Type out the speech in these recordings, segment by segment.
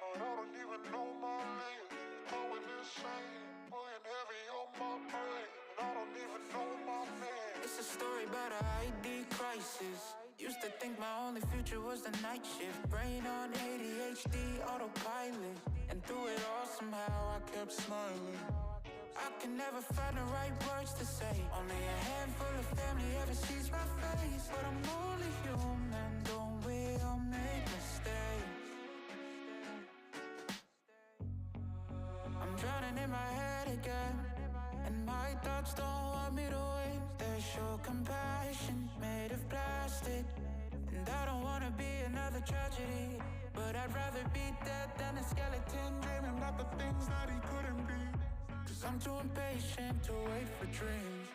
I don't even know my name. Going insane, putting heavy on my brain. I don't even know my name. It's a story about a ID crisis. Used to think my only future was the night shift. Brain on ADHD, autopilot. And through it all somehow I kept smiling. I can never find the right words to say. Only a handful of family ever sees my face. But I'm only human, don't we all make mistakes? I'm drowning in my head again, and my thoughts don't want me to win. They show compassion made of plastic, and I don't wanna be another tragedy, but I'd rather be dead than a skeleton dreaming about the things that he couldn't be. Cause I'm too impatient to wait for dreams.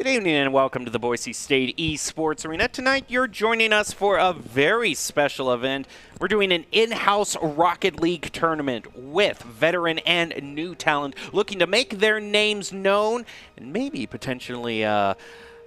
Good evening and welcome to the Boise State Esports Arena. Tonight you're joining us for a very special event. We're doing an in-house Rocket League tournament with veteran and new talent looking to make their names known and maybe potentially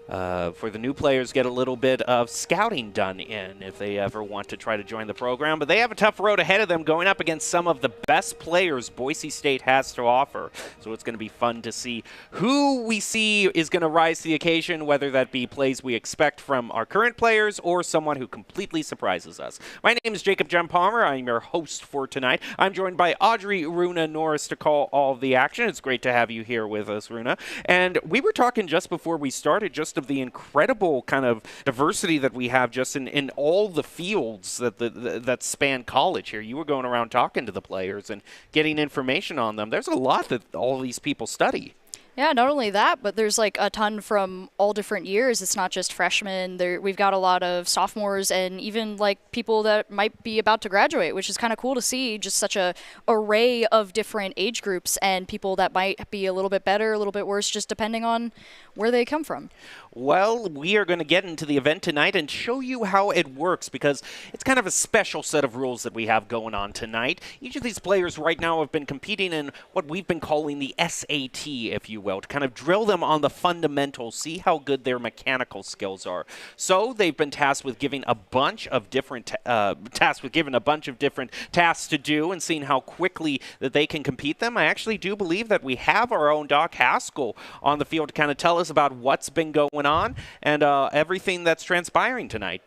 for the new players, get a little bit of scouting done in if they ever want to try to join the program. But they have a tough road ahead of them going up against some of the best players Boise State has to offer. So it's going to be fun to see who we see is going to rise to the occasion, whether that be plays we expect from our current players or someone who completely surprises us. My name is Jacob John Palmer. I'm your host for tonight. I'm joined by Audrey Runa Norris to call all of the action. It's great to have you here with us, Runa. And we were talking just before we started just of the incredible kind of diversity that we have just in all the fields that span college here. You were going around talking to the players and getting information on them. There's a lot that all these people study. Yeah, not only that, but there's like a ton from all different years. It's not just freshmen. We've got a lot of sophomores and even like people that might be about to graduate, which is kind of cool to see. Just such a array of different age groups and people that might be a little bit better, a little bit worse, just depending on where they come from. Well, we are going to get into the event tonight and show you how it works because it's kind of a special set of rules that we have going on tonight. Each of these players right now have been competing in what we've been calling the SAT, if you will, to kind of drill them on the fundamentals, see how good their mechanical skills are. So they've been tasked with giving a bunch of different tasks to do and seeing how quickly that they can compete them. I actually do believe that we have our own Doc Haskell on the field to kind of tell us about what's been going on and everything that's transpiring tonight.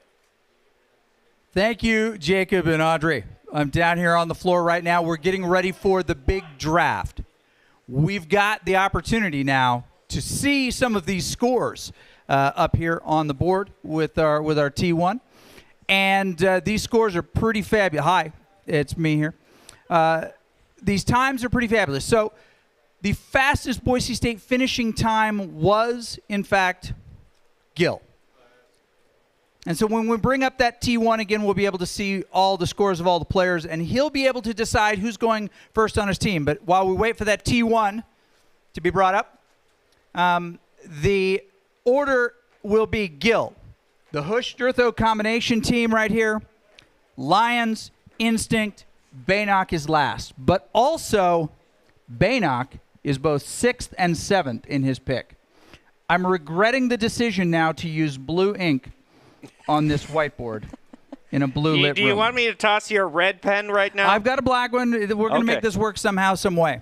Thank you, Jacob and Audrey. I'm down here on the floor right now. We're getting ready for the big draft. We've got the opportunity now to see some of these scores up here on the board with our T1. And these scores are pretty fabulous. Hi, it's me here. These times are pretty fabulous. So the fastest Boise State finishing time was, in fact, Gill. And so when we bring up that T1 again, we'll be able to see all the scores of all the players, and he'll be able to decide who's going first on his team. But while we wait for that T1 to be brought up, the order will be Gill, the Hush-Durtho combination team right here, Lions, Instinct, Baynock is last. But also, Baynock is both 6th and 7th in his pick. I'm regretting the decision now to use blue ink on this whiteboard in a blue lit room. Do you want me to toss you a red pen right now? I've got a black one. We're going to make this work somehow, some way.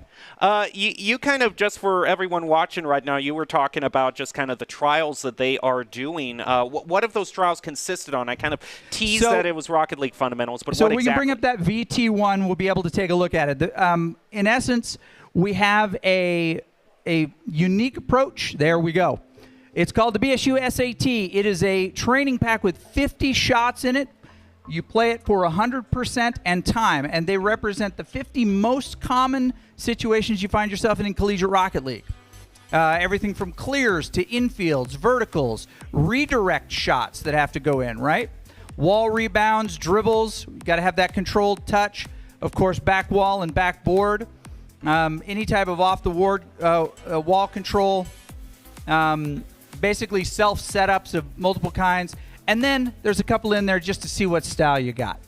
You kind of, just for everyone watching right now, you were talking about just kind of the trials that they are doing. What have those trials consisted on? I kind of teased that it was Rocket League fundamentals, but what exactly? So we can bring up that VT1. We'll be able to take a look at it. In essence, we have a unique approach. There we go. It's called the BSU SAT. It is a training pack with 50 shots in it. You play it for 100% and time, and they represent the 50 most common situations you find yourself in collegiate Rocket League. Everything from clears to infields, verticals, redirect shots that have to go in, right? Wall rebounds, dribbles. You got to have that controlled touch. Of course, back wall and backboard. Any type of off the wall control. Basically self-setups of multiple kinds. And then there's a couple in there just to see what style you got.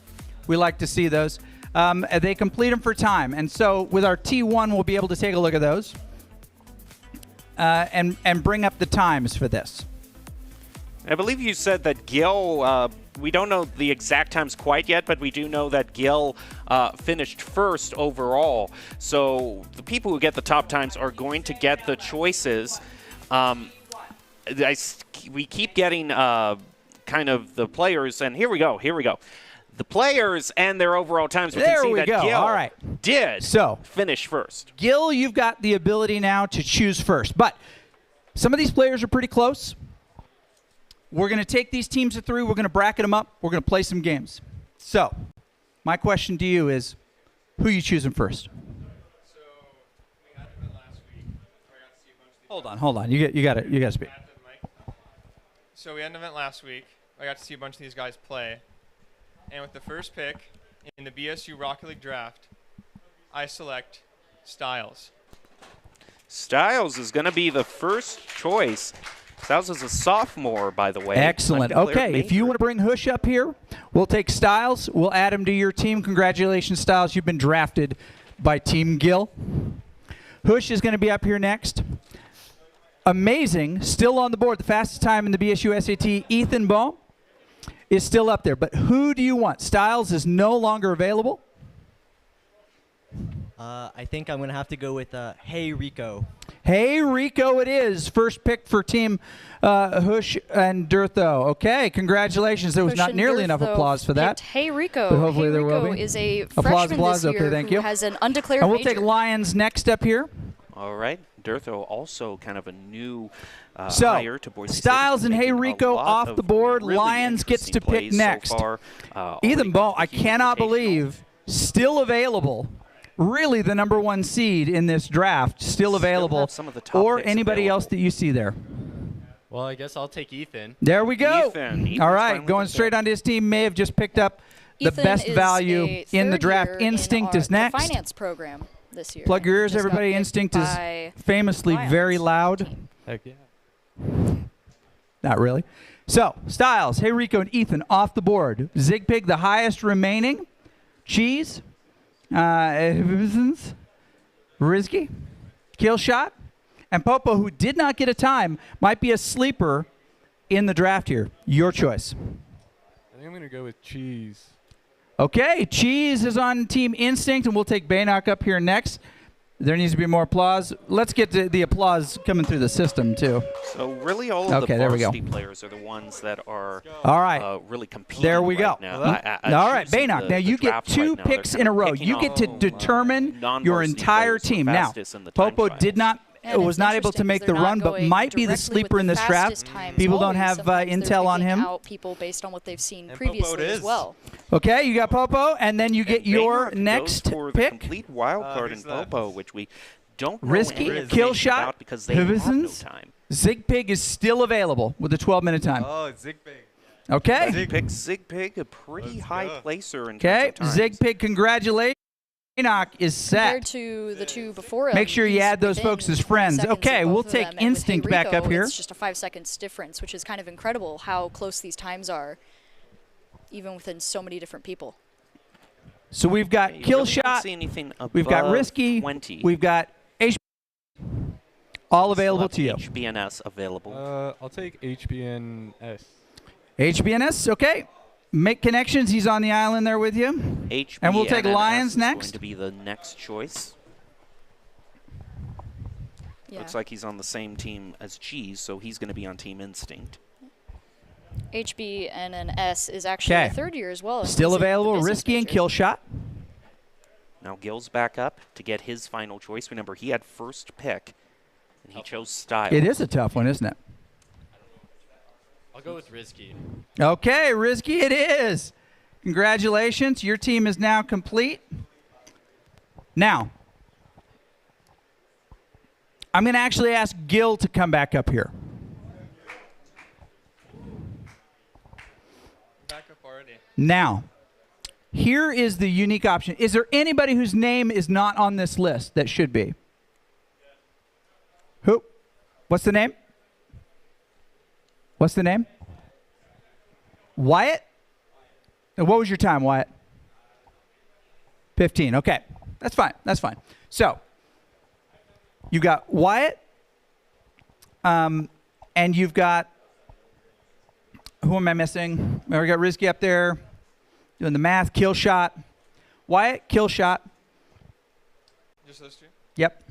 We like to see those. They complete them for time. And so with our T1, we'll be able to take a look at those and bring up the times for this. I believe you said that Gill, we don't know the exact times quite yet, but we do know that Gill finished first overall. So the people who get the top times are going to get the choices. We keep getting kind of the players, and here we go. The players and their overall times. We can see that Gill did finish first. Gill, you've got the ability now to choose first. But some of these players are pretty close. We're going to take these teams of 3. We're going to bracket them up. We're going to play some games. So my question to you is, who are you choosing first? So we had an event last week where I got to see a bunch of these Hold on. You got to speak. So we had an event last week. I got to see a bunch of these guys play. And with the first pick in the BSU Rocket League draft, I select Styles. Styles is going to be the first choice. Styles is a sophomore, by the way. Excellent. Okay, if you want to bring Hush up here, we'll take Styles. We'll add him to your team. Congratulations, Styles. You've been drafted by Team Gill. Hush is going to be up here next. amazing, still on the board. The fastest time in the BSU SAT, Ethan Baum, is still up there. But who do you want? Styles is no longer available. I think I'm going to have to go with Hey Rico. Hey Rico it is. First pick for Team Hush and Durtho. Okay, congratulations. There was not nearly enough applause for that. Hey Rico. But hopefully hey there Rico will be. is a Applause, freshman applause. this year Okay, thank who you. has an undeclared And we'll major. take Lions next up here. All right. Durtho also kind of a new So, hire to Boise State. Styles and Hey Making a Rico lot off of the board. really Lions gets to interesting pick plays so next. far. Ethan Baum, I Already cannot invitational. believe, still available. Really the number 1 seed in this draft, still available. have some of the top or picks anybody else available. that you see there. Well, I guess I'll take Ethan. There we go. Ethan's All right, finally going picked straight up. onto his team. May have just picked up the Ethan best is value a in the third draft. year in Instinct our is next. finance program this year. Plug your ears, Just got everybody. picked Instinct is by famously Lions very loud. team. Heck yeah. Not really. So, Styles, Hey Rico, and Ethan off the board. Zigpig, the highest remaining. Cheese. Rizky. Killshot. And Popo, who did not get a time, might be a sleeper in the draft here. Your choice. I think I'm going to go with Cheese. Okay, Cheese is on Team Instinct, and we'll take Baynock up here next. There needs to be more applause. Let's get to the applause coming through the system, too. So really all of Okay, the there we go. varsity players are the ones that are All right. really competing There we right go. now. All right, Baynock. Now you get 2 picks in a row. You get to determine your non-varsity entire players, the team. Now, fastest in the time Popo trials. did not And was it's not able to interesting make 'cause the they're run, not but going might be the directly sleeper with in the this draft. fastest times People don't always. have Sometimes they're intel on picking him. out people based on what they've seen And previously Popo it as is. well. Okay, you got Popo, and then you get And your Baynock next goes for the pick. complete wild card in who's that? Popo, which we don't know Risky, any kill information shot, about because they have no Hibisons. time. Zigpig is still available with a 12-minute time. Oh, it's Zigbig. Okay. Zigpig, a pretty Let's high go. placer in Okay, terms of times. Zigpig, congratulations. Baynock is Compared set. to the 2 before him, Make sure you he's add those within folks as 20 friends. seconds of Okay, both we'll of take them. And with Instinct Hey back Rico, up here. It's just a 5 seconds difference, which is kind of incredible how close these times are, even within so many different people. So we've got You kill really don't shot. see anything We've got above Risky. 20. We've got H. All Still available have to you. HBNS available. I'll take HBNS. HBNS, okay. Make connections. He's on the island there with you. HBNS and we'll take Lions is next. going to be the next choice. Yeah. Looks like he's on the same team as Cheese, so he's going to be on Team Instinct. HB and an S is actually Okay. a 3rd year as well. Still He's in the available. business Risky and major. kill shot. Now Gil's back up to get his final choice. Remember, he had first pick, and he chose Styles. It is a tough one, isn't it? I'll go with Risky. Okay, Risky it is. Congratulations. Your team is now complete. Now, I'm going to actually ask Gil to come back up here. Back up already. Now, here is the unique option. Is there anybody whose name is not on this list that should be? Who? What's the name? What's the name? Wyatt? And what was your time, Wyatt? 15. Okay. That's fine. That's fine. So, you got Wyatt, and you've got, who am I missing? We got Risky up there doing the math. Kill shot. Wyatt, kill shot. Just those 2? Yep.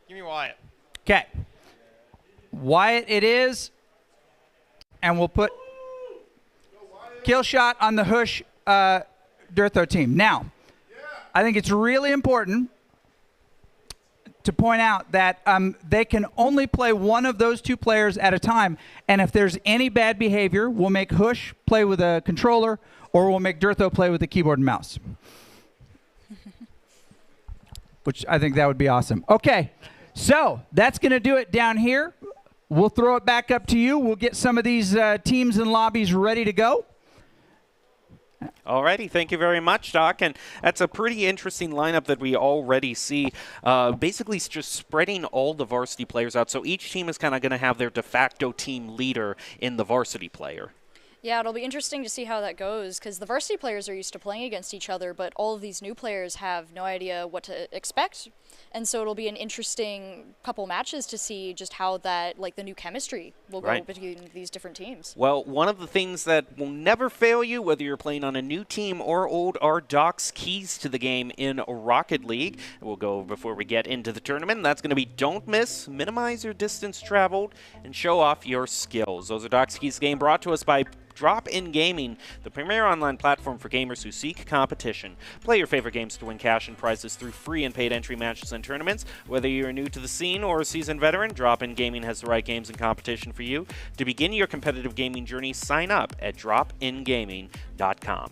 Give me Wyatt. Okay. Wyatt it is. And we'll put kill shot on the Hush Durtho team. Now, I think it's really important to point out that they can only play one of those 2 players at a time. And if there's any bad behavior, we'll make Hush play with a controller or we'll make Durtho play with a keyboard and mouse. Which I think that would be awesome. Okay, so that's going to do it down here. We'll throw it back up to you. We'll get some of these teams and lobbies ready to go. Alrighty, thank you very much, Doc. And that's a pretty interesting lineup that we already see. Basically, it's just spreading all the varsity players out. So each team is kind of going to have their de facto team leader in the varsity player. Yeah, it'll be interesting to see how that goes, because the varsity players are used to playing against each other, but all of these new players have no idea what to expect. And so it'll be an interesting couple matches to see just how that, like, the new chemistry will go between these different teams. Well, one of the things that will never fail you, whether you're playing on a new team or old, are Doc's keys to the game in Rocket League. We'll go before we get into the tournament. That's going to be don't miss, minimize your distance traveled, and show off your skills. Those are Doc's keys to the game, brought to us by Drop-In Gaming, the premier online platform for gamers who seek competition. Play your favorite games to win cash and prizes through free and paid entry matches and tournaments. Whether you're new to the scene or a seasoned veteran, Drop-In Gaming has the right games and competition for you. To begin your competitive gaming journey, sign up at dropingaming.com.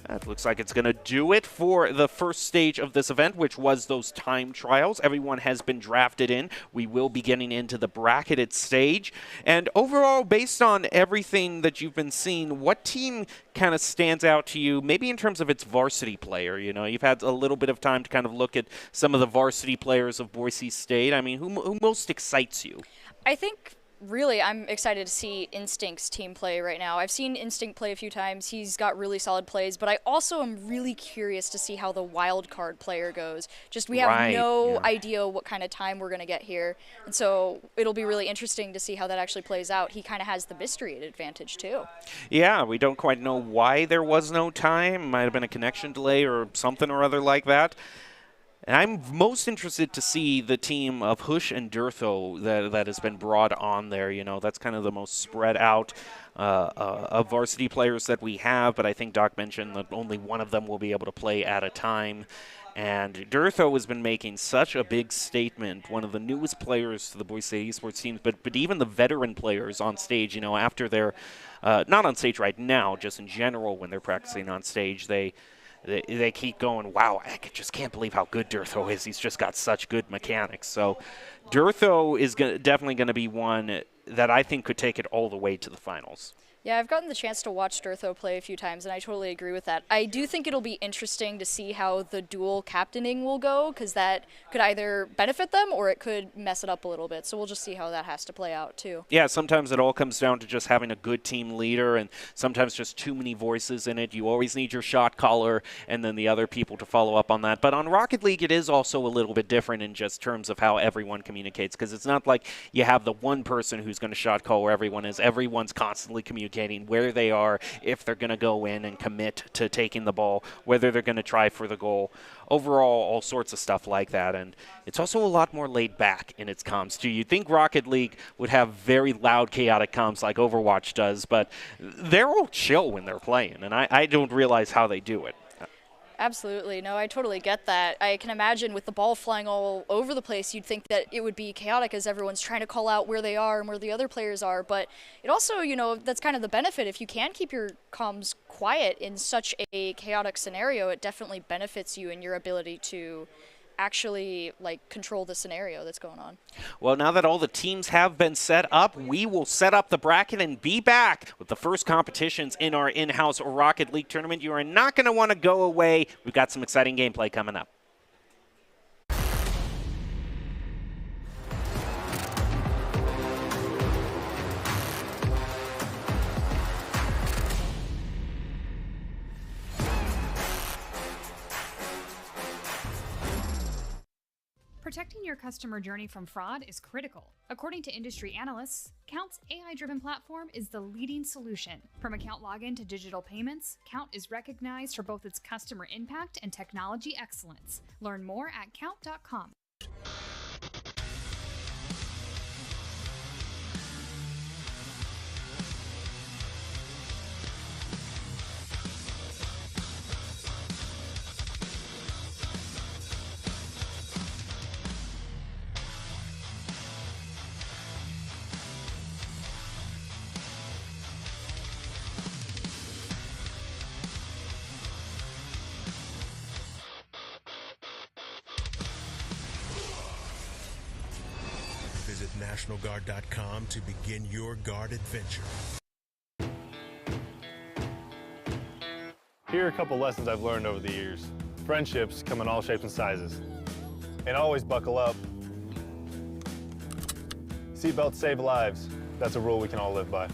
That looks like it's going to do it for the first stage of this event, which was those time trials. Everyone has been drafted in. We will be getting into the bracketed stage. And overall, based on everything that you've been seeing, what team kind of stands out to you, maybe in terms of its varsity player? You know, you've had a little bit of time to kind of look at some of the varsity players of Boise State. I mean, who most excites you? I think really, I'm excited to see Instinct's team play right now. I've seen Instinct play a few times. He's got really solid plays, but I also am really curious to see how the wild card player goes. Just we have no idea what kind of time we're going to get here, and so it'll be really interesting to see how that actually plays out. He kind of has the mystery advantage, too. Yeah, we don't quite know why there was no time. Might have been a connection delay or something or other like that. And I'm most interested to see the team of Hush and Durtho that has been brought on there. You know, that's kind of the most spread out of varsity players that we have. But I think Doc mentioned that only one of them will be able to play at a time. And Durtho has been making such a big statement, one of the newest players to the Boise State esports teams, but even the veteran players on stage, you know, after they're not on stage right now, just in general when they're practicing on stage, they keep going, wow, I just can't believe how good Durtho is. He's just got such good mechanics. So Durtho is definitely going to be one that I think could take it all the way to the finals. Yeah, I've gotten the chance to watch Durtho play a few times, and I totally agree with that. I do think it'll be interesting to see how the dual captaining will go, because that could either benefit them or it could mess it up a little bit. So we'll just see how that has to play out, too. Yeah, sometimes it all comes down to just having a good team leader, and sometimes just too many voices in it. You always need your shot caller and then the other people to follow up on that. But on Rocket League, it is also a little bit different in just terms of how everyone communicates, because it's not like you have the one person who's going to shot call where everyone is. Everyone's constantly communicating where they are, if they're going to go in and commit to taking the ball, whether they're going to try for the goal. Overall, all sorts of stuff like that. And it's also a lot more laid back in its comms, too. You'd think Rocket League would have very loud, chaotic comms like Overwatch does, but they're all chill when they're playing, and I don't realize how they do it. Absolutely. No, I totally get that. I can imagine with the ball flying all over the place, you'd think that it would be chaotic as everyone's trying to call out where they are and where the other players are. But it also, you know, that's kind of the benefit. If you can keep your comms quiet in such a chaotic scenario, it definitely benefits you in your ability to actually control the scenario that's going on. Well, now that all the teams have been set up, we will set up the bracket and be back with the first competitions in our in-house Rocket League tournament. You are not going to want to go away. We've got some exciting gameplay coming up. Protecting your customer journey from fraud is critical. According to industry analysts, Count's AI-driven platform is the leading solution. From account login to digital payments, Count is recognized for both its customer impact and technology excellence. Learn more at count.com. Visit NationalGuard.com to begin your Guard adventure. Here are a couple lessons I've learned over the years. Friendships come in all shapes and sizes. And always buckle up. Seatbelts save lives. That's a rule we can all live by.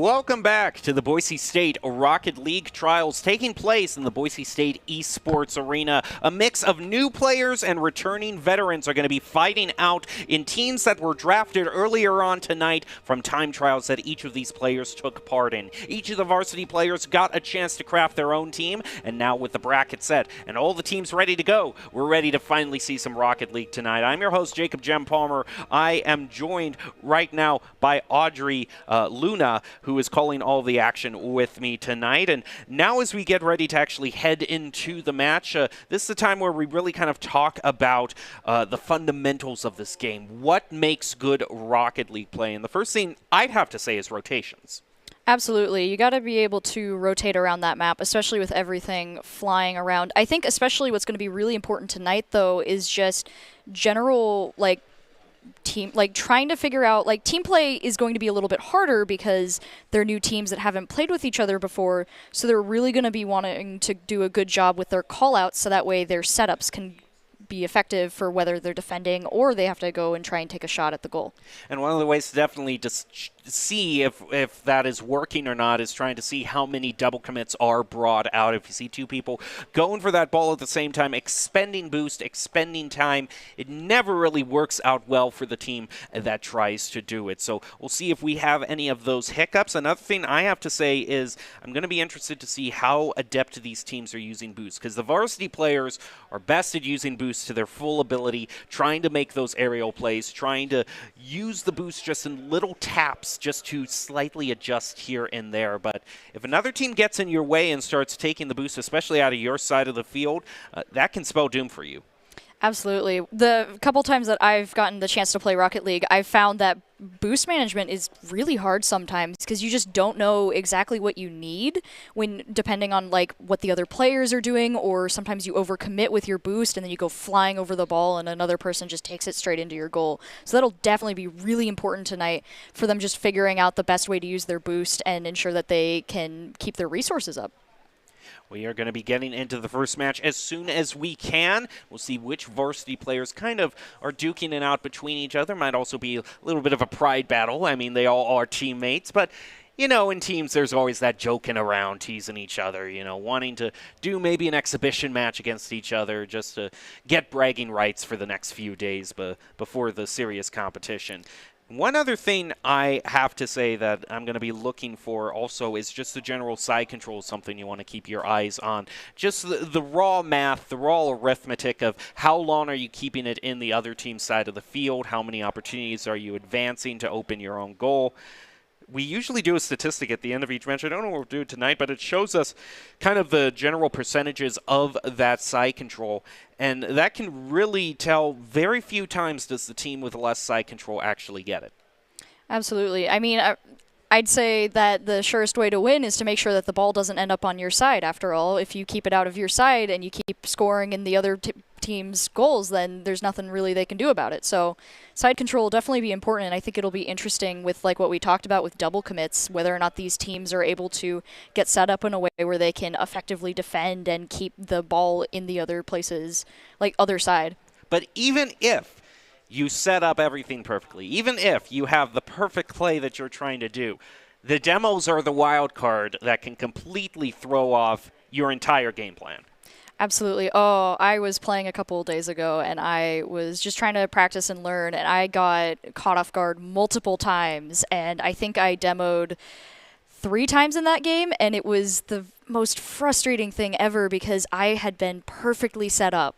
Welcome back to the Boise State Rocket League trials taking place in the Boise State Esports Arena. A mix of new players and returning veterans are going to be fighting out in teams that were drafted earlier on tonight from time trials that each of these players took part in. Each of the varsity players got a chance to craft their own team, and now with the bracket set and all the teams ready to go, we're ready to finally see some Rocket League tonight. I'm your host, Jacob Jem Palmer. I am joined right now by Audrey Luna, who is calling all the action with me tonight. And now as we get ready to actually head into the match, this is the time where we really kind of talk about the fundamentals of this game. What makes good Rocket League play? And the first thing I'd have to say is rotations. Absolutely. You got to be able to rotate around that map, especially with everything flying around. I think especially what's going to be really important tonight, though, is just general, team, trying to figure out, team play is going to be a little bit harder because they're new teams that haven't played with each other before, so they're really going to be wanting to do a good job with their call-outs so that way their setups can be effective for whether they're defending or they have to go and try and take a shot at the goal. And one of the ways to definitely just see if that is working or not is trying to see how many double commits are brought out. If you see two people going for that ball at the same time, expending boost, expending time, it never really works out well for the team that tries to do it. So we'll see if we have any of those hiccups. Another thing I have to say is I'm going to be interested to see how adept these teams are using boost, because the varsity players are best at using boost to their full ability, trying to make those aerial plays, trying to use the boost just in little taps just to slightly adjust here and there. But if another team gets in your way and starts taking the boost, especially out of your side of the field, that can spell doom for you. Absolutely. The couple times that I've gotten the chance to play Rocket League, I've found that boost management is really hard sometimes because you just don't know exactly what you need when depending on what the other players are doing, or sometimes you overcommit with your boost and then you go flying over the ball and another person just takes it straight into your goal. So that'll definitely be really important tonight for them just figuring out the best way to use their boost and ensure that they can keep their resources up. We are going to be getting into the first match as soon as we can. We'll see which varsity players kind of are duking it out between each other. Might also be a little bit of a pride battle. I mean, they all are teammates, but in teams there's always that joking around, teasing each other, wanting to do maybe an exhibition match against each other just to get bragging rights for the next few days before the serious competition. One other thing I have to say that I'm going to be looking for also is just the general side control, something you want to keep your eyes on. Just the raw math, the raw arithmetic of how long are you keeping it in the other team's side of the field, how many opportunities are you advancing to open your own goal. We usually do a statistic at the end of each match. I don't know what we'll do tonight, but it shows us kind of the general percentages of that side control. And that can really tell very few times does the team with less side control actually get it. Absolutely. I mean, I'd say that the surest way to win is to make sure that the ball doesn't end up on your side. After all, if you keep it out of your side and you keep scoring in the other team's goals, then there's nothing really they can do about it. So side control will definitely be important, and I think it'll be interesting with what we talked about with double commits, whether or not these teams are able to get set up in a way where they can effectively defend and keep the ball in the other places, other side. But even if you set up everything perfectly, even if you have the perfect play that you're trying to do, the demos are the wild card that can completely throw off your entire game plan. Absolutely. Oh, I was playing a couple of days ago, and I was just trying to practice and learn, and I got caught off guard multiple times, and I think I demoed 3 times in that game, and it was the most frustrating thing ever because I had been perfectly set up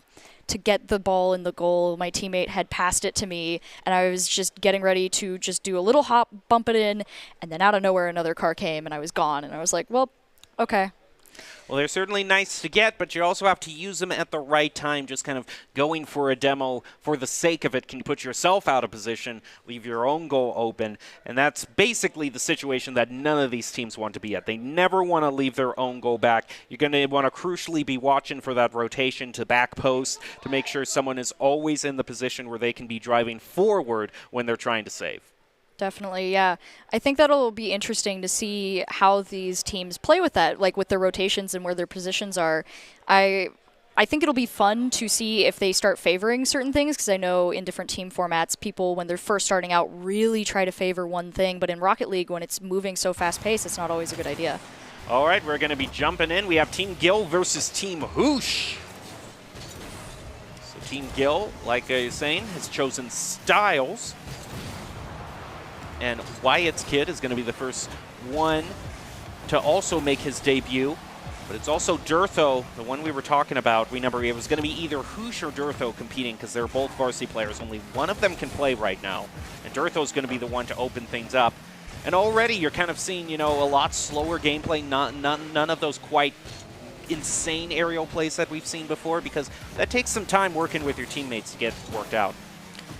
to get the ball in the goal. My teammate had passed it to me, and I was just getting ready to just do a little hop, bump it in, and then out of nowhere another car came, and I was gone, and I was like, well, okay. Well, they're certainly nice to get, but you also have to use them at the right time. Just kind of going for a demo for the sake of it can put yourself out of position, leave your own goal open, and that's basically the situation that none of these teams want to be at. They never want to leave their own goal back. You're going to want to crucially be watching for that rotation to back post to make sure someone is always in the position where they can be driving forward when they're trying to save. Definitely, yeah. I think that'll be interesting to see how these teams play with that, with their rotations and where their positions are. I I think it'll be fun to see if they start favoring certain things, because I know in different team formats, people, when they're first starting out, really try to favor one thing. But in Rocket League, when it's moving so fast-paced, it's not always a good idea. All right, we're going to be jumping in. We have Team Gill versus Team Hoosh. So Team Gill, like I was saying, has chosen Styles. And Wyatt's Kid is going to be the first one to also make his debut. But it's also Durtho, the one we were talking about. Remember, it was going to be either Hoosh or Durtho competing because they're both varsity players. Only one of them can play right now. And Durtho's going to be the one to open things up. And already you're kind of seeing, you know, a lot slower gameplay, none of those quite insane aerial plays that we've seen before, because that takes some time working with your teammates to get worked out.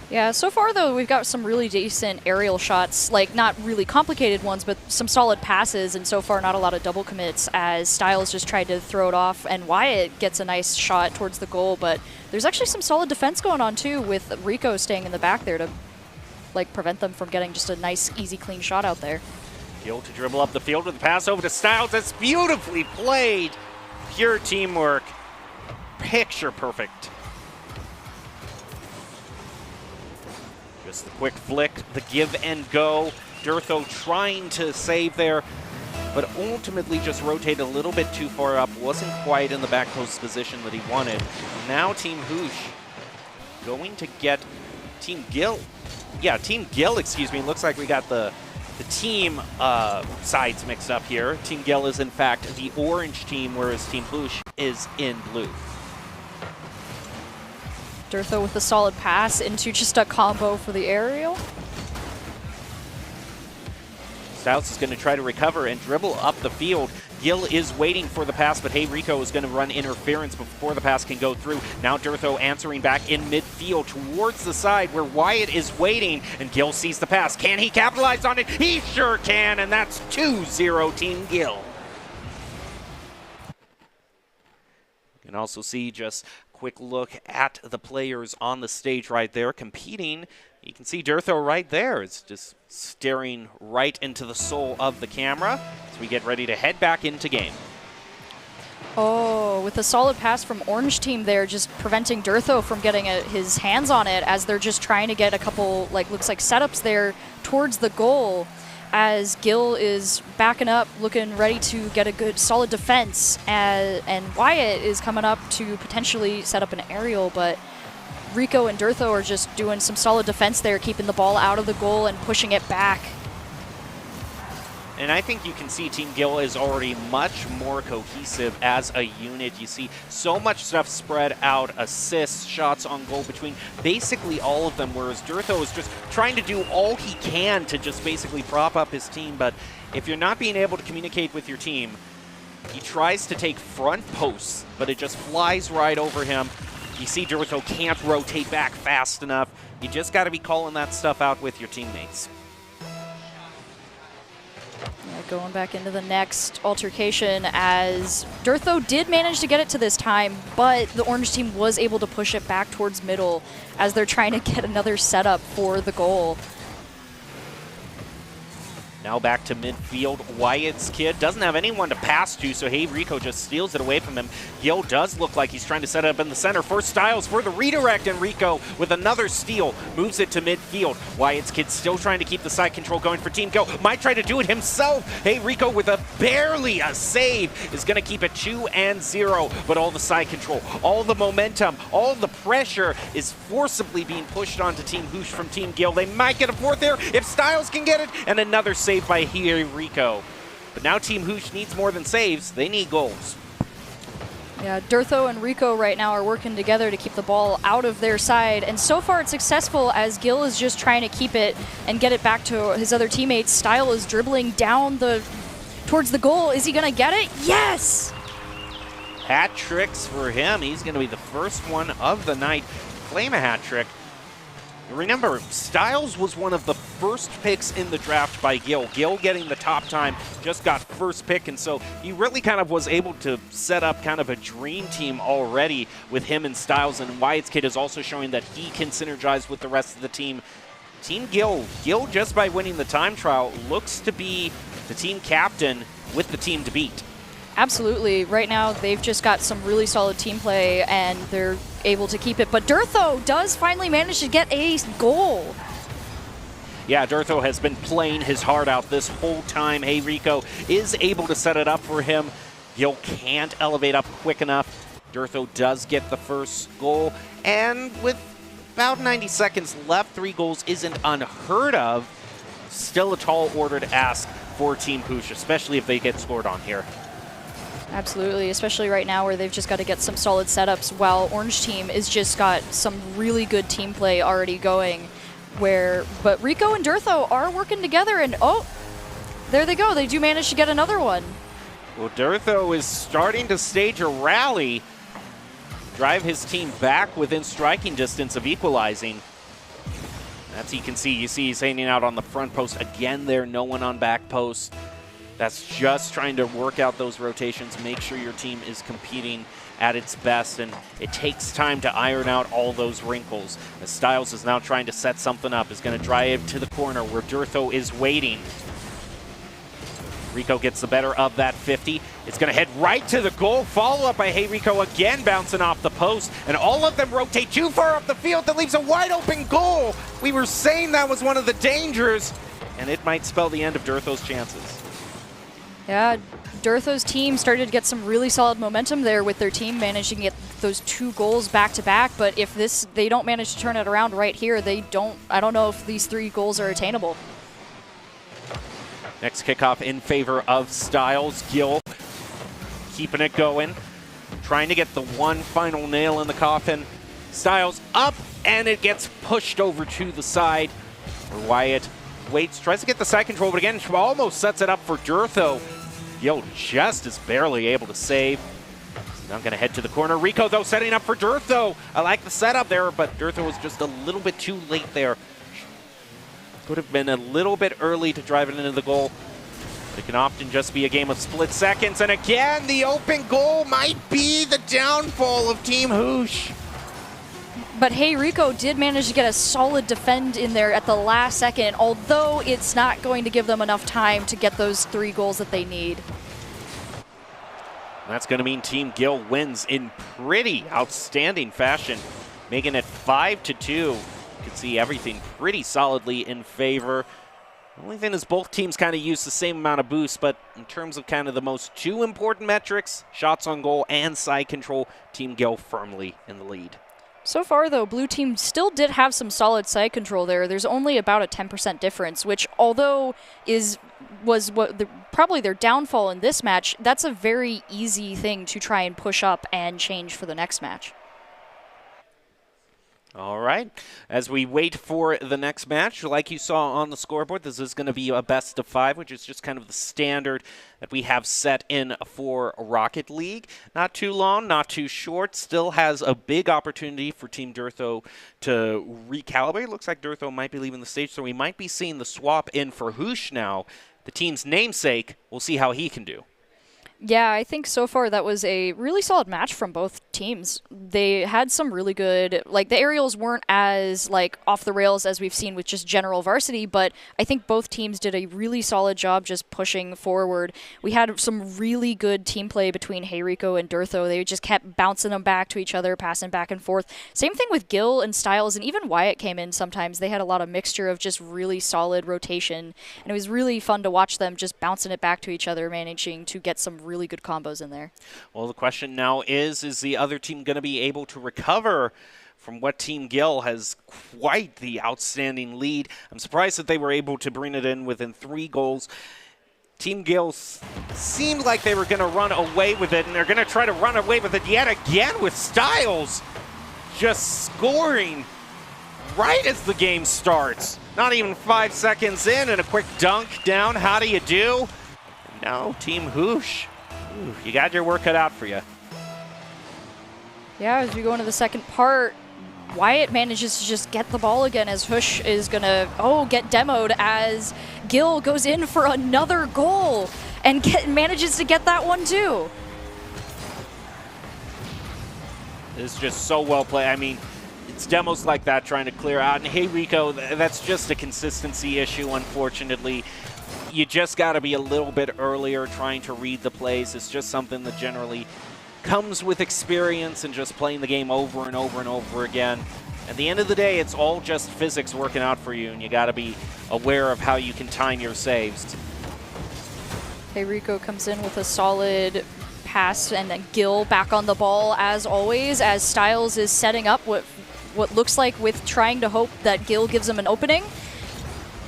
Yeah, so far, though, we've got some really decent aerial shots, like not really complicated ones, but some solid passes, and so far not a lot of double commits as Styles just tried to throw it off, and Wyatt gets a nice shot towards the goal, but there's actually some solid defense going on, too, with Rico staying in the back there to like prevent them from getting just a nice, easy, clean shot out there. Gill to dribble up the field with the pass over to Styles. That's beautifully played. Pure teamwork. Picture perfect. Just the quick flick, the give and go. Durtho trying to save there, but ultimately just rotated a little bit too far up. Wasn't quite in the back post position that he wanted. Now Team Hoosh going to get Team Gill. Yeah, Team Gill, excuse me. Looks like we got the team sides mixed up here. Team Gill is, in fact, the orange team, whereas Team Hoosh is in blue. Durtho with a solid pass into just a combo for the aerial. Styles is going to try to recover and dribble up the field. Gill is waiting for the pass, but Hey Rico is going to run interference before the pass can go through. Now Durtho answering back in midfield towards the side where Wyatt is waiting, and Gill sees the pass. Can he capitalize on it? He sure can, and that's 2-0 Team Gill. You can also see just a quick look at the players on the stage right there competing. You can see Durtho right there. It's just staring right into the soul of the camera as we get ready to head back into game. Oh, with a solid pass from Orange Team there, just preventing Durtho from getting his hands on it as they're just trying to get a couple, like, looks like setups there towards the goal as Gill is backing up, looking ready to get a good, solid defense. And Wyatt is coming up to potentially set up an aerial, but Rico and Durtho are just doing some solid defense there, keeping the ball out of the goal and pushing it back. And I think you can see Team Gill is already much more cohesive as a unit. You see so much stuff spread out, assists, shots on goal between basically all of them, whereas Durtho is just trying to do all he can to just basically prop up his team. But if you're not being able to communicate with your team, he tries to take front posts, but it just flies right over him. You see Durtho can't rotate back fast enough. You just got to be calling that stuff out with your teammates. Yeah, going back into the next altercation as Durtho did manage to get it to this time, but the Orange Team was able to push it back towards middle as they're trying to get another setup for the goal. Now back to midfield. Wyatt's Kid doesn't have anyone to pass to, so Hey Rico just steals it away from him. Gill does look like he's trying to set it up in the center for Styles for the redirect, and Rico with another steal moves it to midfield. Wyatt's Kid still trying to keep the side control going for Team Gill. Might try to do it himself. Hey Rico with barely a save is going to keep it 2-0, but all the side control, all the momentum, all the pressure is forcibly being pushed onto Team Hoosh from Team Gill. They might get a fourth there if Styles can get it, and another save by Hey Rico. But now Team Hoosh needs more than saves. They need goals. Yeah, Durtho and Rico right now are working together to keep the ball out of their side, and so far it's successful as Gill is just trying to keep it and get it back to his other teammates. Style is dribbling down towards the goal. Is he going to get it? Yes! Hat tricks for him. He's going to be the first one of the night. Claim a hat trick. Remember, Styles was one of the first picks in the draft by Gill. Gill getting the top time, just got first pick, and so he really kind of was able to set up kind of a dream team already with him and Styles, and Wyatt's Kid is also showing that he can synergize with the rest of the team. Team Gill, just by winning the time trial, looks to be the team captain with the team to beat. Absolutely. Right now, they've just got some really solid team play, and they're able to keep it. But Durtho does finally manage to get a goal. Yeah, Durtho has been playing his heart out this whole time. Hey Rico is able to set it up for him. Gil can't elevate up quick enough. Durtho does get the first goal, and with about 90 seconds left, 3 goals isn't unheard of. Still a tall order to ask for Team Poosh, especially if they get scored on here. Absolutely, especially right now where they've just got to get some solid setups, while Orange Team is just got some really good team play already going. But Rico and Durtho are working together, and oh, there they go. They do manage to get another one. Well, Durtho is starting to stage a rally, drive his team back within striking distance of equalizing. As you can see, he's hanging out on the front post again there, no one on back post. That's just trying to work out those rotations, make sure your team is competing at its best, and it takes time to iron out all those wrinkles. As Styles is now trying to set something up, is going to drive to the corner where Durtho is waiting. Rico gets the better of that 50. It's going to head right to the goal. Follow up by Hey Rico again, bouncing off the post. And all of them rotate too far up the field. That leaves a wide open goal. We were saying that was one of the dangers. And it might spell the end of Durtho's chances. Yeah, Durtho's team started to get some really solid momentum there with their team managing to get those 2 goals back to back. But if they don't manage to turn it around right here, I don't know if these 3 goals are attainable. Next kickoff in favor of Styles. Gil keeping it going, trying to get the one final nail in the coffin. Styles up, and it gets pushed over to the side. Wyatt waits, tries to get the side control, but again, almost sets it up for Durtho. Gil just is barely able to save. Now I'm going to head to the corner. Rico, though, setting up for Durtho. I like the setup there, but Durtho was just a little bit too late there. Could have been a little bit early to drive it into the goal. But it can often just be a game of split seconds. And again, the open goal might be the downfall of Team Hoosh. But Hey Rico did manage to get a solid defend in there at the last second, although it's not going to give them enough time to get those 3 goals that they need. That's going to mean Team Gil wins in pretty outstanding fashion, making it 5-2. You can see everything pretty solidly in favor. The only thing is both teams kind of use the same amount of boost, but in terms of kind of the most 2 important metrics, shots on goal and side control, Team Gil firmly in the lead. So far, though, Blue Team still did have some solid side control there. There's only about a 10% difference, which, although was probably their downfall in this match, that's a very easy thing to try and push up and change for the next match. All right, as we wait for the next match, like you saw on the scoreboard, this is going to be a best of 5, which is just kind of the standard that we have set in for Rocket League. Not too long, not too short, still has a big opportunity for Team Durtho to recalibrate. Looks like Durtho might be leaving the stage, so we might be seeing the swap in for Hoosh now. The team's namesake, we'll see how he can do. Yeah, I think so far that was a really solid match from both teams. They had some really good, like the aerials weren't as like off the rails as we've seen with just general varsity, but I think both teams did a really solid job just pushing forward. We had some really good team play between Hey Rico and Durtho. They just kept bouncing them back to each other, passing back and forth. Same thing with Gil and Styles, and even Wyatt came in sometimes. They had a lot of mixture of just really solid rotation, and it was really fun to watch them just bouncing it back to each other, managing to get some really good combos in there. Well, the question now is the other team going to be able to recover from what Team Gil has quite the outstanding lead? I'm surprised that they were able to bring it in within 3 goals. Team Gil seemed like they were going to run away with it, and they're going to try to run away with it yet again with Styles just scoring right as the game starts. Not even 5 seconds in, and a quick dunk down. How do you do? Now Team Hoosh. Ooh, you got your work cut out for you. Yeah, as we go into the second part, Wyatt manages to just get the ball again as Hoosh is going to, get demoed as Gil goes in for another goal and manages to get that one too. It's just so well played. I mean, it's demos like that trying to clear out. And hey, Rico, that's just a consistency issue, unfortunately. you just got to be a little bit earlier trying to read the plays. It's just something that generally comes with experience and just playing the game over and over and over again. At the end of the day, it's all just physics working out for you, and you got to be aware of how you can time your saves. Hey, Rico comes in with a solid pass, and then Gil back on the ball as always, as Styles is setting up what looks like with trying to hope that Gil gives him an opening.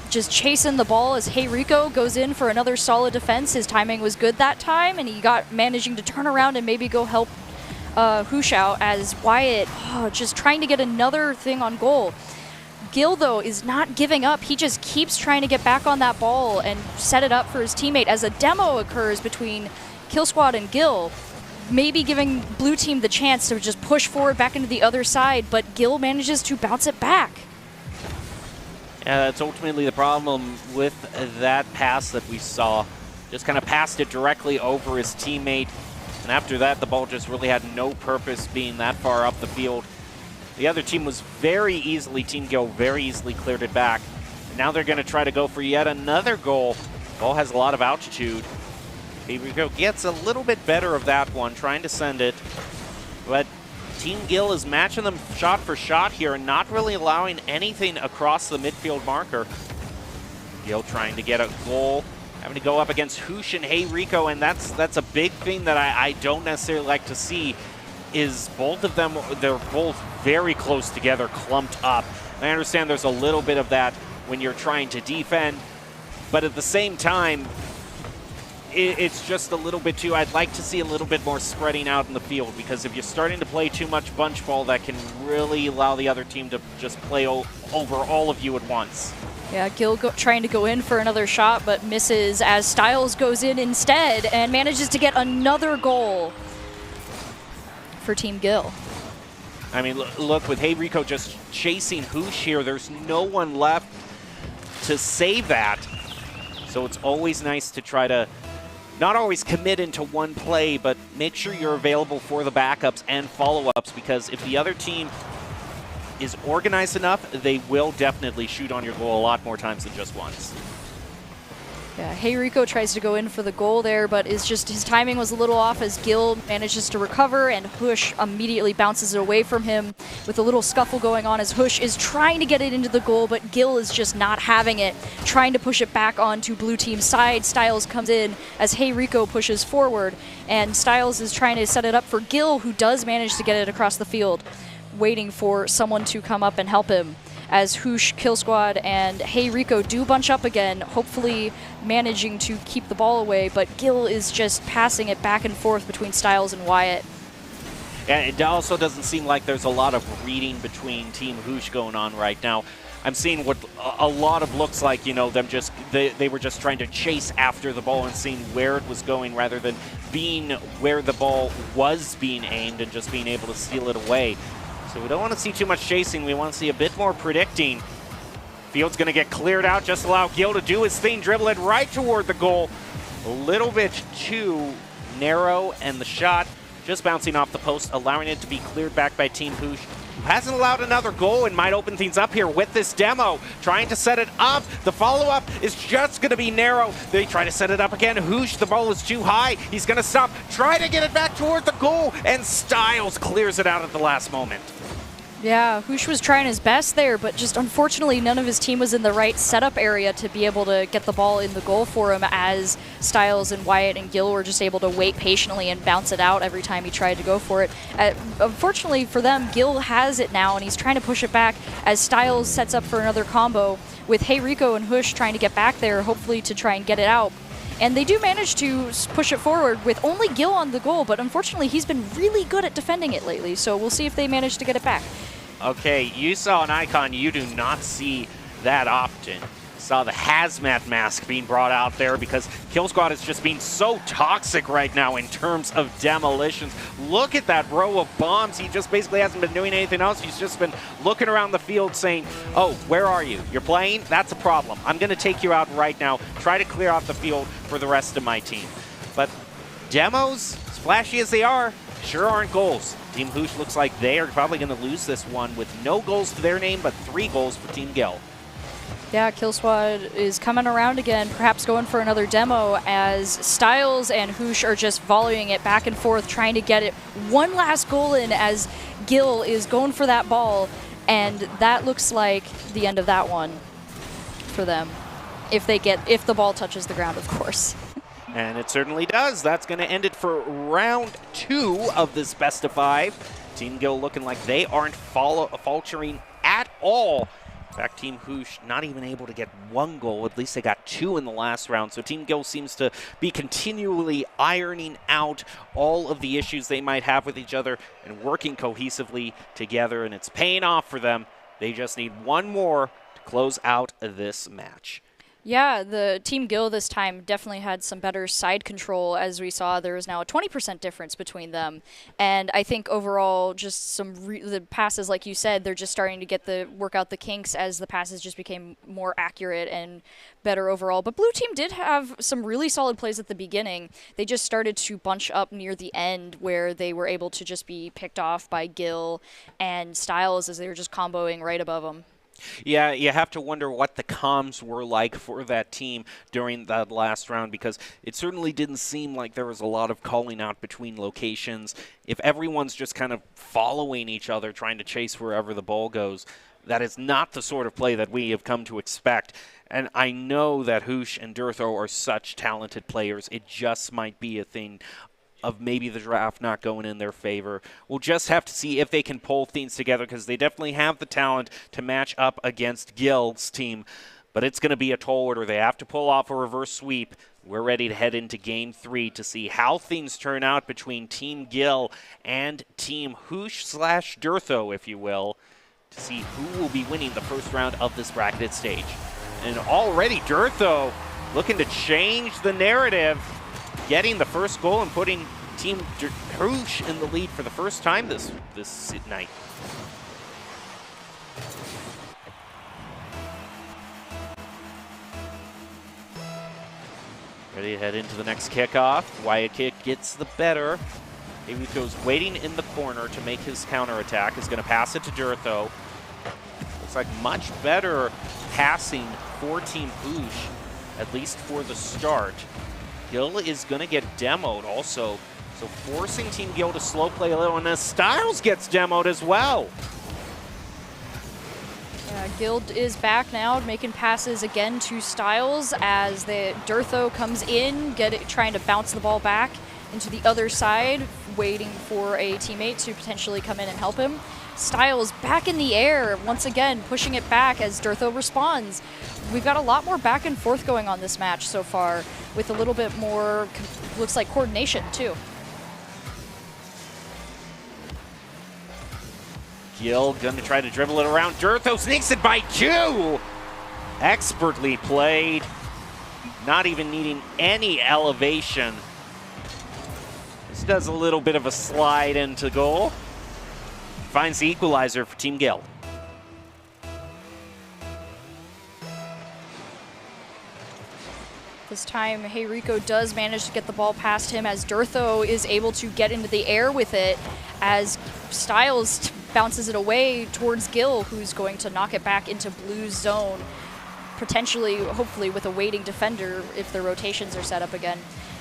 Just chasing the ball as Hey Rico goes in for another solid defense. His timing was good that time, and he got managing to turn around and maybe go help Hoosh out as Wyatt just trying to get another thing on goal. Gil, though, is not giving up. He just keeps trying to get back on that ball and set it up for his teammate as a demo occurs between Kill Squad and Gil, maybe giving Blue Team the chance to just push forward back into the other side, but Gil manages to bounce it back. Yeah, that's ultimately the problem with that pass that we saw. Just kind of passed it directly over his teammate, and after that, the ball just really had no purpose being that far up the field. The other team was very easily, Team Gil very easily cleared it back. And now they're going to try to go for yet another goal. Ball has a lot of altitude. Here we go, gets a little bit better of that one, trying to send it. But Team Gil is matching them shot for shot here and not really allowing anything across the midfield marker. Gil trying to get a goal, having to go up against Hoosh and Hey Rico, and that's a big thing that I don't necessarily like to see, is both of them, they're both very close together, clumped up. I understand there's a little bit of that when you're trying to defend, but at the same time, it's just a little bit too, I'd like to see a little bit more spreading out in the field, because if you're starting to play too much bunch ball, that can really allow the other team to just play over all of you at once. Yeah, Gil trying to go in for another shot, but misses as Styles goes in instead and manages to get another goal for Team Gil. I mean, look, with Hey Rico just chasing Hoosh here, there's no one left to save that. So it's always nice to try to not always commit into one play, but make sure you're available for the backups and follow-ups, because if the other team is organized enough, they will definitely shoot on your goal a lot more times than just once. Yeah, Hey Rico tries to go in for the goal there, but his timing was a little off as Gil manages to recover, and Hoosh immediately bounces it away from him with a little scuffle going on as Hoosh is trying to get it into the goal, but Gil is just not having it, trying to push it back onto Blue Team's side. Styles comes in as Hey Rico pushes forward, and Styles is trying to set it up for Gil, who does manage to get it across the field, waiting for someone to come up and help him, as Hoosh, Kill Squad, and Hey Rico do bunch up again, hopefully managing to keep the ball away, but Gil is just passing it back and forth between Styles and Wyatt. And it also doesn't seem like there's a lot of reading between Team Hoosh going on right now. I'm seeing what a lot of looks like, you know, them just, they were just trying to chase after the ball and seeing where it was going rather than being where the ball was being aimed and just being able to steal it away. So we don't want to see too much chasing. We want to see a bit more predicting. Field's going to get cleared out. Just allow Gil to do his thing, dribble it right toward the goal. A little bit too narrow, and the shot just bouncing off the post, allowing it to be cleared back by Team Hoosh, who hasn't allowed another goal and might open things up here with this demo. Trying to set it up. The follow-up is just going to be narrow. They try to set it up again. Hoosh, the ball is too high. He's going to stop. Try to get it back toward the goal, and Styles clears it out at the last moment. Yeah, Hoosh was trying his best there, but just unfortunately none of his team was in the right setup area to be able to get the ball in the goal for him, as Styles and Wyatt and Gil were just able to wait patiently and bounce it out every time he tried to go for it. Unfortunately for them, Gil has it now, and he's trying to push it back as Styles sets up for another combo with Hey Rico and Hoosh trying to get back there, hopefully to try and get it out. And they do manage to push it forward with only Gil on the goal, but unfortunately he's been really good at defending it lately, so we'll see if they manage to get it back. Okay, you saw an icon you do not see that often. Saw the hazmat mask being brought out there because Kill Squad is just being so toxic right now in terms of demolitions. Look at that row of bombs. He just basically hasn't been doing anything else. He's just been looking around the field saying, oh, where are you? You're playing? That's a problem. I'm going to take you out right now. Try to clear off the field for the rest of my team. But demos, as flashy as they are, sure aren't goals. Team Hoosh looks like they are probably going to lose this one with no goals to their name, but 3 goals for Team Gil. Yeah, Kill Squad is coming around again, perhaps going for another demo as Styles and Hoosh are just volleying it back and forth, trying to get it one last goal in as Gil is going for that ball, and that looks like the end of that one for them. If the ball touches the ground, of course. And it certainly does. That's going to end it for round 2 of this best of 5. Team Gil looking like they aren't faltering at all. In fact, Team Hoosh not even able to get 1 goal. At least they got 2 in the last round. So Team Gil seems to be continually ironing out all of the issues they might have with each other and working cohesively together. And it's paying off for them. They just need 1 more to close out this match. Yeah, the Team Gil this time definitely had some better side control. As we saw, there is now a 20% difference between them. And I think overall, just the passes, like you said, they're just starting to work out the kinks as the passes just became more accurate and better overall. But Blue Team did have some really solid plays at the beginning. They just started to bunch up near the end where they were able to just be picked off by Gil and Styles as they were just comboing right above them. Yeah, you have to wonder what the comms were like for that team during that last round, because it certainly didn't seem like there was a lot of calling out between locations. If everyone's just kind of following each other, trying to chase wherever the ball goes, that is not the sort of play that we have come to expect. And I know that Hoosh and Durtho are such talented players. It just might be a thing of maybe the draft not going in their favor. We'll just have to see if they can pull things together, because they definitely have the talent to match up against Gil's team. But it's going to be a tall order. They have to pull off a reverse sweep. We're ready to head into Game 3 to see how things turn out between Team Gil and Team Hoosh/Durtho, if you will, to see who will be winning the first round of this bracketed stage. And already Durtho looking to change the narrative, getting the first goal and putting Team Hoosh in the lead for the first time this night. Ready to head into the next kickoff. Wyatt Kick gets the better. Eruto's waiting in the corner to make his counterattack. Is going to pass it to Durtho. Looks like much better passing for Team Hoosh, at least for the start. Gil is going to get demoed also, so forcing Team Gil to slow play a little, and then Styles gets demoed as well. Gil is back now, making passes again to Styles as the Durtho comes in, trying to bounce the ball back into the other side, waiting for a teammate to potentially come in and help him. Styles back in the air, once again pushing it back as Durtho responds. We've got a lot more back and forth going on this match so far, with a little bit more, looks like, coordination too. Gil gonna try to dribble it around. Durtho sneaks it by 2! Expertly played, not even needing any elevation. This does a little bit of a slide into goal. Finds the equalizer for Team Gil. This time, Hey Rico does manage to get the ball past him as Durtho is able to get into the air with it as Styles bounces it away towards Gil, who's going to knock it back into Blue's zone, potentially, hopefully, with a waiting defender if the rotations are set up again.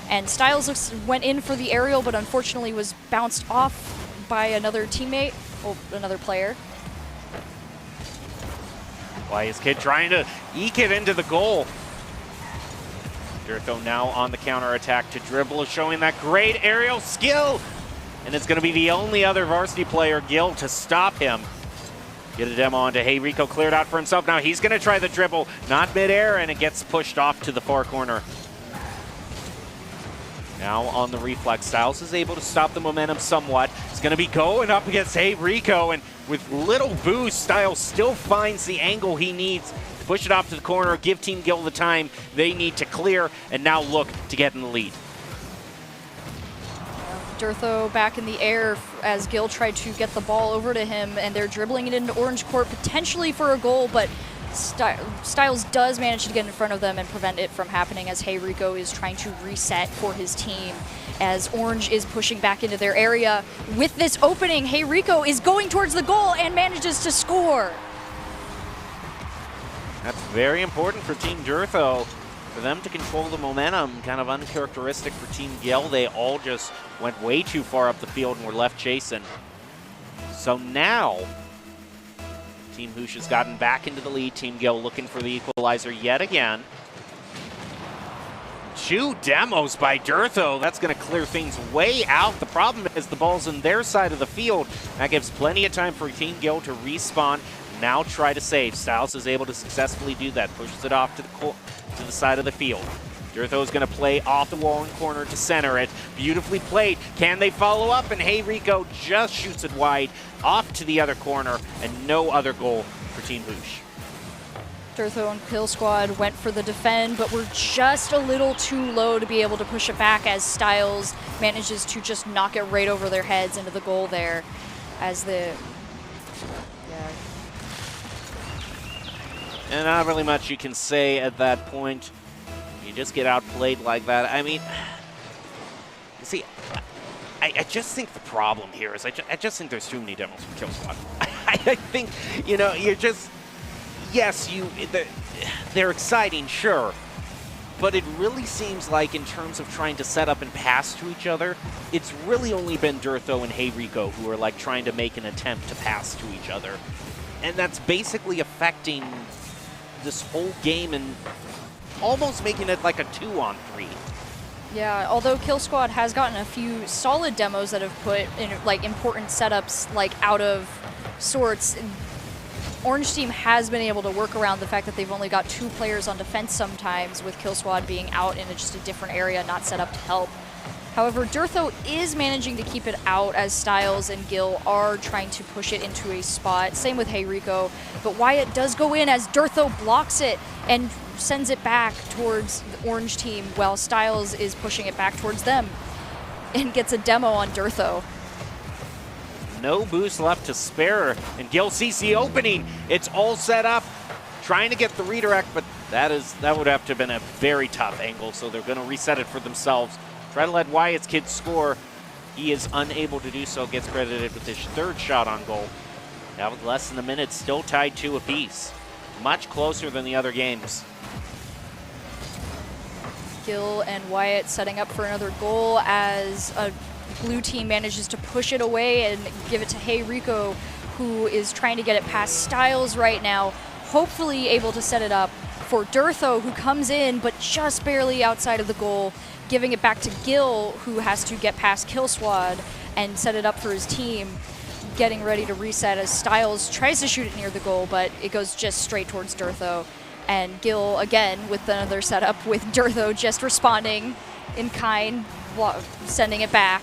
And Styles went in for the aerial, but unfortunately was bounced off by another teammate, or another player. Wyatt's Kid trying to eke it into the goal. Durtho now on the counterattack to dribble, showing that great aerial skill. And it's going to be the only other varsity player, Gil, to stop him. Get a demo onto Hey Rico, cleared out for himself. Now he's going to try the dribble, not midair, and it gets pushed off to the far corner. Now on the reflex, Styles is able to stop the momentum somewhat. He's going to be going up against Hey Rico, and with little boost, Styles still finds the angle he needs to push it off to the corner, give Team Gil the time they need to clear, and now look to get in the lead. Durtho back in the air as Gil tried to get the ball over to him, and they're dribbling it into Orange Court potentially for a goal, but Styles does manage to get in front of them and prevent it from happening as Hey Rico is trying to reset for his team as Orange is pushing back into their area. With this opening, Hey Rico is going towards the goal and manages to score. That's very important for Team Durtho. For them to control the momentum, kind of uncharacteristic for Team Gil. They all just went way too far up the field and were left chasing. So now, Team Hoosh has gotten back into the lead. Team Gil looking for the equalizer yet again. 2 demos by Durtho. That's going to clear things way out. The problem is the ball's in their side of the field. That gives plenty of time for Team Gil to respawn. Now try to save. Styles is able to successfully do that. Pushes it off to the side of the field. Durtho is going to play off the wall and corner to center it. Beautifully played. Can they follow up? And Hey Rico just shoots it wide off to the other corner, and no other goal for Team Hoosh. Durtho and Kill Squad went for the defend, but were just a little too low to be able to push it back as Styles manages to just knock it right over their heads into the goal there. As the... yeah. And not really much you can say at that point. You just get outplayed like that. I mean, you see, I just think the problem here is I just think there's too many demos for Kill Squad. I think, you know, you're just, yes, they're exciting, sure, but it really seems like in terms of trying to set up and pass to each other, it's really only been Durtho and Hey Rico who are like trying to make an attempt to pass to each other. And that's basically affecting this whole game and almost making it like a 2-on-3. Yeah, although Kill Squad has gotten a few solid demos that have put in like important setups like out of sorts. Orange Team has been able to work around the fact that they've only got 2 players on defense sometimes, with Kill Squad being out in just a different area, not set up to help. However, Durtho is managing to keep it out as Styles and Gil are trying to push it into a spot. Same with Hey Rico, but Wyatt does go in as Durtho blocks it and sends it back towards the Orange Team while Styles is pushing it back towards them and gets a demo on Durtho. No boost left to spare, and Gil sees the opening. It's all set up, trying to get the redirect, but that would have to have been a very tough angle, so they're going to reset it for themselves. Try to let Wyatt's kid score. He is unable to do so, gets credited with his 3rd shot on goal. Now with less than a minute, still tied 2 apiece. Much closer than the other games. Gil and Wyatt setting up for another goal as a blue team manages to push it away and give it to Hey Rico, who is trying to get it past Styles right now, hopefully able to set it up for Durtho, who comes in but just barely outside of the goal, giving it back to Gil, who has to get past Kill Squad and set it up for his team, getting ready to reset as Styles tries to shoot it near the goal, but it goes just straight towards Durtho. And Gil, again, with another setup with Durtho just responding in kind, sending it back.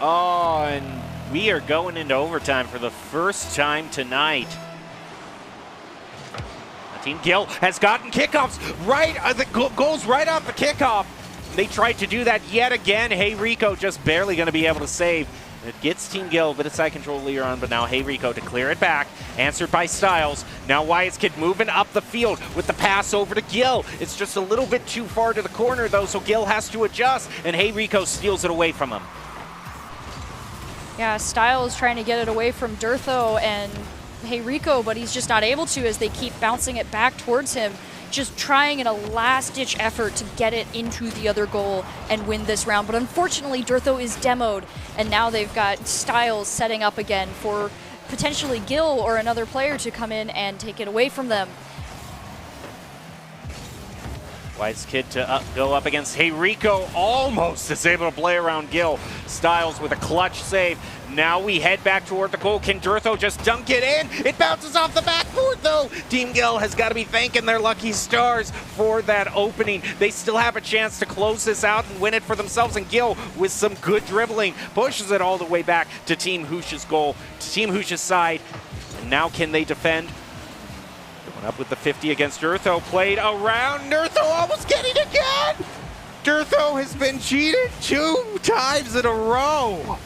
Oh, and we are going into overtime for the first time tonight. Team Gil has gotten kickoffs right, goes right off the kickoff. They tried to do that yet again. Hey Rico just barely going to be able to save. It gets Team Gil a bit of side control later on, but now Hey Rico to clear it back. Answered by Styles. Now Wyatt's kid moving up the field with the pass over to Gil. It's just a little bit too far to the corner though, so Gil has to adjust, and Hey Rico steals it away from him. Yeah, Styles trying to get it away from Durtho and Hey Rico, but he's just not able to as they keep bouncing it back towards him, just trying in a last-ditch effort to get it into the other goal and win this round. But unfortunately, Durtho is demoed, and now they've got Styles setting up again for potentially Gil or another player to come in and take it away from them. Wyatt's kid to go up against Hey Rico, almost is able to play around Gil. Styles with a clutch save. Now we head back toward the goal. Can Durtho just dunk it in? It bounces off the backboard though. Team Gil has got to be thanking their lucky stars for that opening. They still have a chance to close this out and win it for themselves, and Gil, with some good dribbling, pushes it all the way back to Team Hoosh's goal, to Team Hoosh's side. And now can they defend? Going up with the 50 against Durtho, played around. Durtho almost getting it again! Durtho has been cheated 2 times in a row.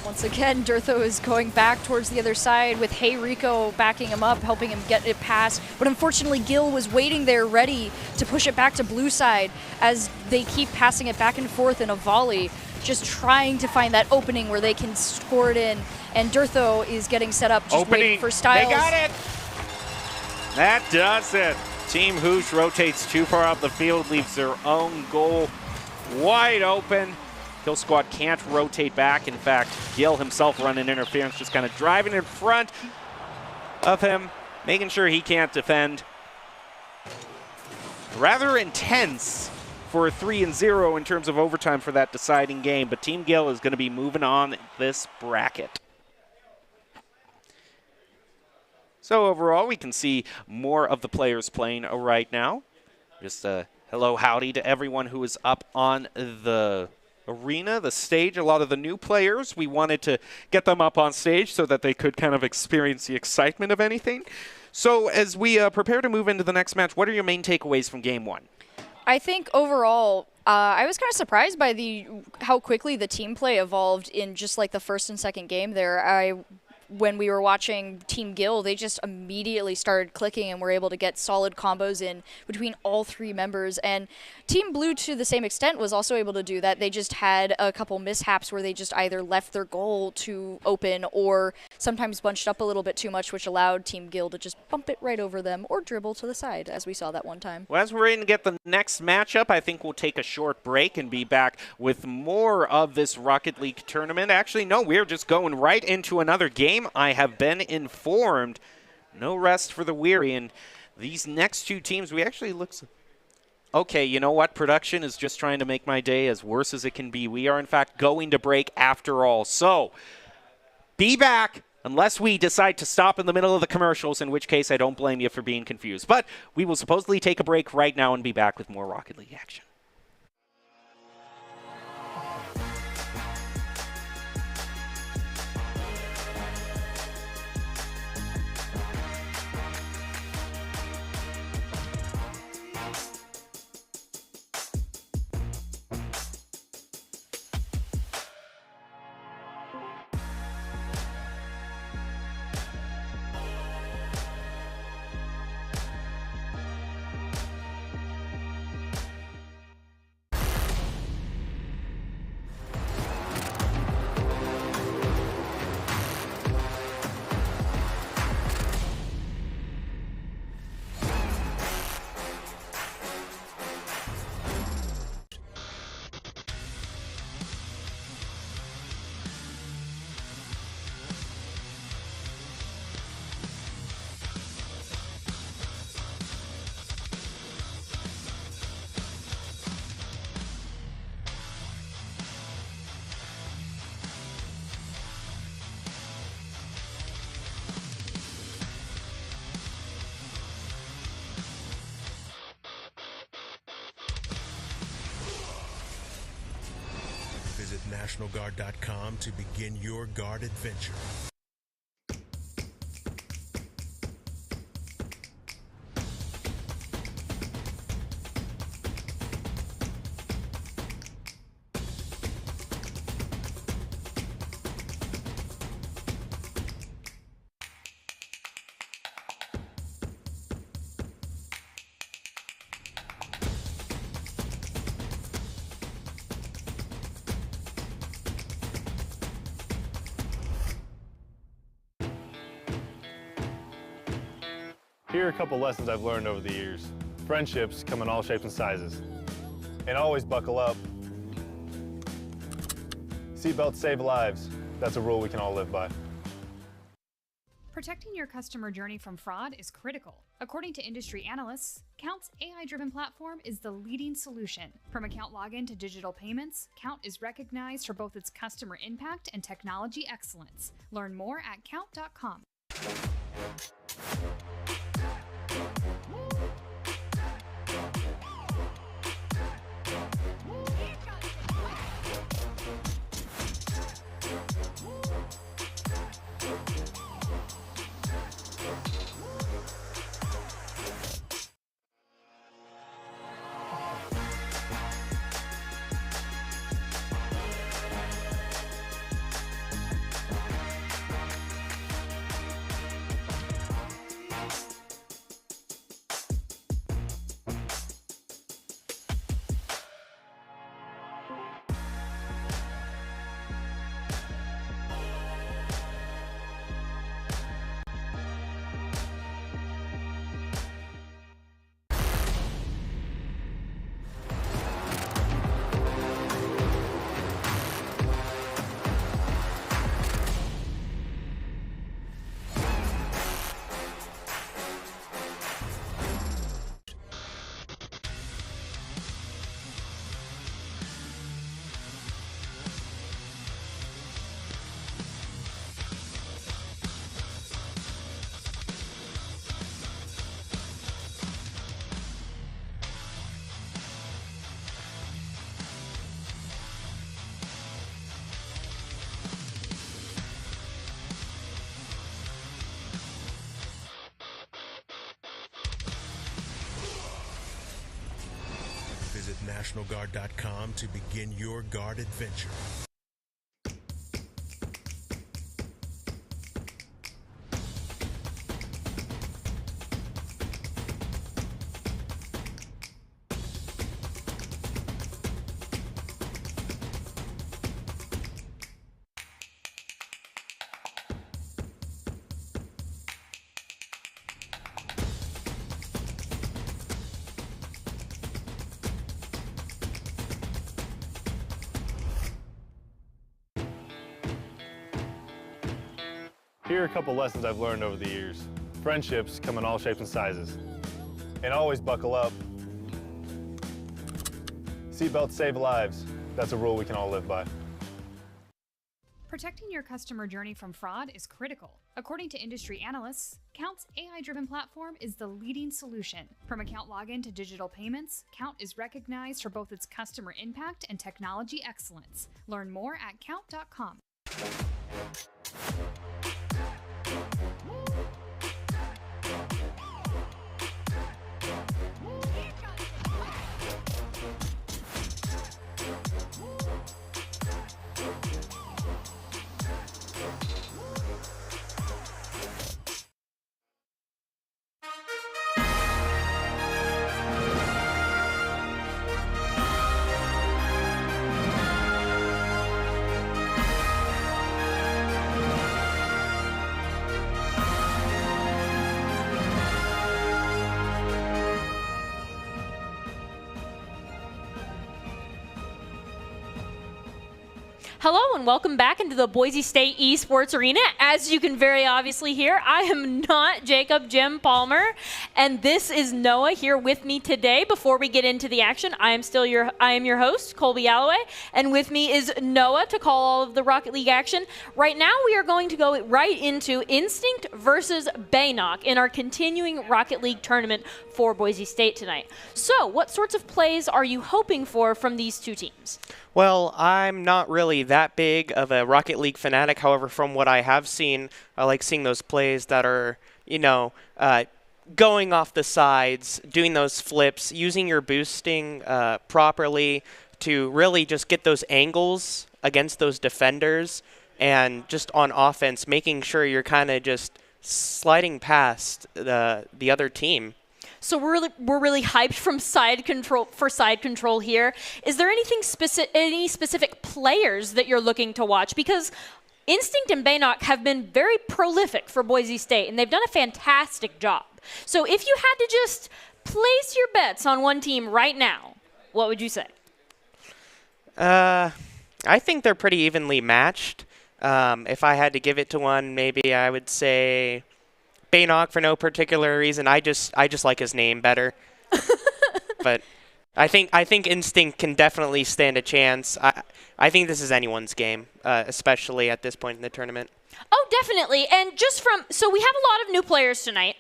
Once again, Durtho is going back towards the other side with Hey Rico backing him up, helping him get it past. But unfortunately, Gil was waiting there ready to push it back to blue side as they keep passing it back and forth in a volley. just trying to find that opening where they can score it in. And Durtho is getting set up, just waiting for Styles. They got it! That does it. Team Hoosh rotates too far up the field, leaves their own goal wide open. Kill Squad can't rotate back. In fact, Gil himself running interference, just kind of driving in front of him, making sure he can't defend. Rather intense for a 3-0 in terms of overtime for that deciding game, but Team Gil is going to be moving on this bracket. So overall, we can see more of the players playing right now. Just a hello, howdy to everyone who is up on the arena, the stage. A lot of the new players, we wanted to get them up on stage so that they could kind of experience the excitement of anything. So as we prepare to move into the next match, what are your main takeaways from Game 1? I think overall, I was kind of surprised by how quickly the team play evolved in just like the first and second game there. When we were watching Team Gil, they just immediately started clicking and were able to get solid combos in between all three members. And Team Blue, to the same extent, was also able to do that. They just had a couple mishaps where they just either left their goal too open or sometimes bunched up a little bit too much, which allowed Team Gil to just bump it right over them or dribble to the side, as we saw that one time. Well, as we're in to get the next matchup, I think we'll take a short break and be back with more of this Rocket League tournament. Actually, no, we're just going right into another game. I have been informed. No rest for the weary. And these next two teams, we actually look... Okay, you know what? Production is just trying to make my day as worse as it can be. We are, in fact, going to break after all. So, be back unless we decide to stop in the middle of the commercials, in which case I don't blame you for being confused. But we will supposedly take a break right now and be back with more Rocket League action. Visit NationalGuard.com to begin your guard adventure. Here are a couple lessons I've learned over the years. Friendships come in all shapes and sizes. And always buckle up. Seatbelts save lives. That's a rule we can all live by. Protecting your customer journey from fraud is critical. According to industry analysts, Count's AI-driven platform is the leading solution. From account login to digital payments, Count is recognized for both its customer impact and technology excellence. Learn more at count.com. Visit NationalGuard.com to begin your guard adventure. Here are a couple lessons I've learned over the years. Friendships come in all shapes and sizes. And always buckle up. Seatbelts save lives. That's a rule we can all live by. Protecting your customer journey from fraud is critical. According to industry analysts, Count's AI-driven platform is the leading solution. From account login to digital payments, Count is recognized for both its customer impact and technology excellence. Learn more at count.com. Hello and welcome back into the Boise State Esports Arena. As you can very obviously hear, I am not Jacob Jim Palmer, and this is Noah here with me today. Before we get into the action, I am your host, Colby Alloway, and with me is Noah to call all of the Rocket League action. Right now, we are going to go right into Instinct versus Baynock in our continuing Rocket League tournament for Boise State tonight. So, what sorts of plays are you hoping for from these two teams? Well, I'm not really that big of a Rocket League fanatic. However, from what I have seen, I like seeing those plays that are, going off the sides, doing those flips, using your boosting properly to really just get those angles against those defenders, and just on offense, making sure you're kind of just sliding past the other team. So we're really hyped from side control here. Is there any specific players that you're looking to watch? Because Instinct and Baynock have been very prolific for Boise State, and they've done a fantastic job. So if you had to just place your bets on one team right now, what would you say? I think they're pretty evenly matched. If I had to give it to one, maybe I would say Baynock for no particular reason. I just like his name better. But I think Instinct can definitely stand a chance. I think this is anyone's game, especially at this point in the tournament. Oh, definitely. And so we have a lot of new players tonight.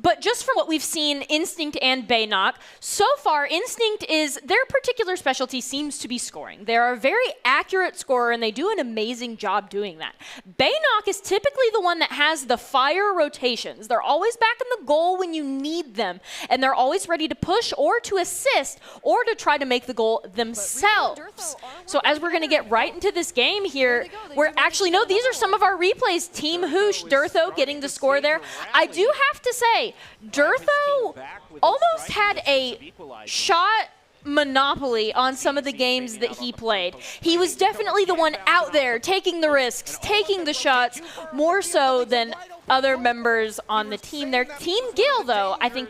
But just from what we've seen, Instinct and Baynock, so far, Instinct their particular specialty seems to be scoring. They're a very accurate scorer, and they do an amazing job doing that. Baynock is typically the one that has the fire rotations. They're always back in the goal when you need them, and they're always ready to push or to assist or to try to make the goal themselves. So as we're going to get right into this game here, these are some of our replays. Team Hoosh, Durtho getting the score there. I do have to say, Durtho almost had a shot monopoly on some of the games that he played. He was definitely the one out there taking the risks, taking the shots, more so than other members on the team there. Team Gil, though, I think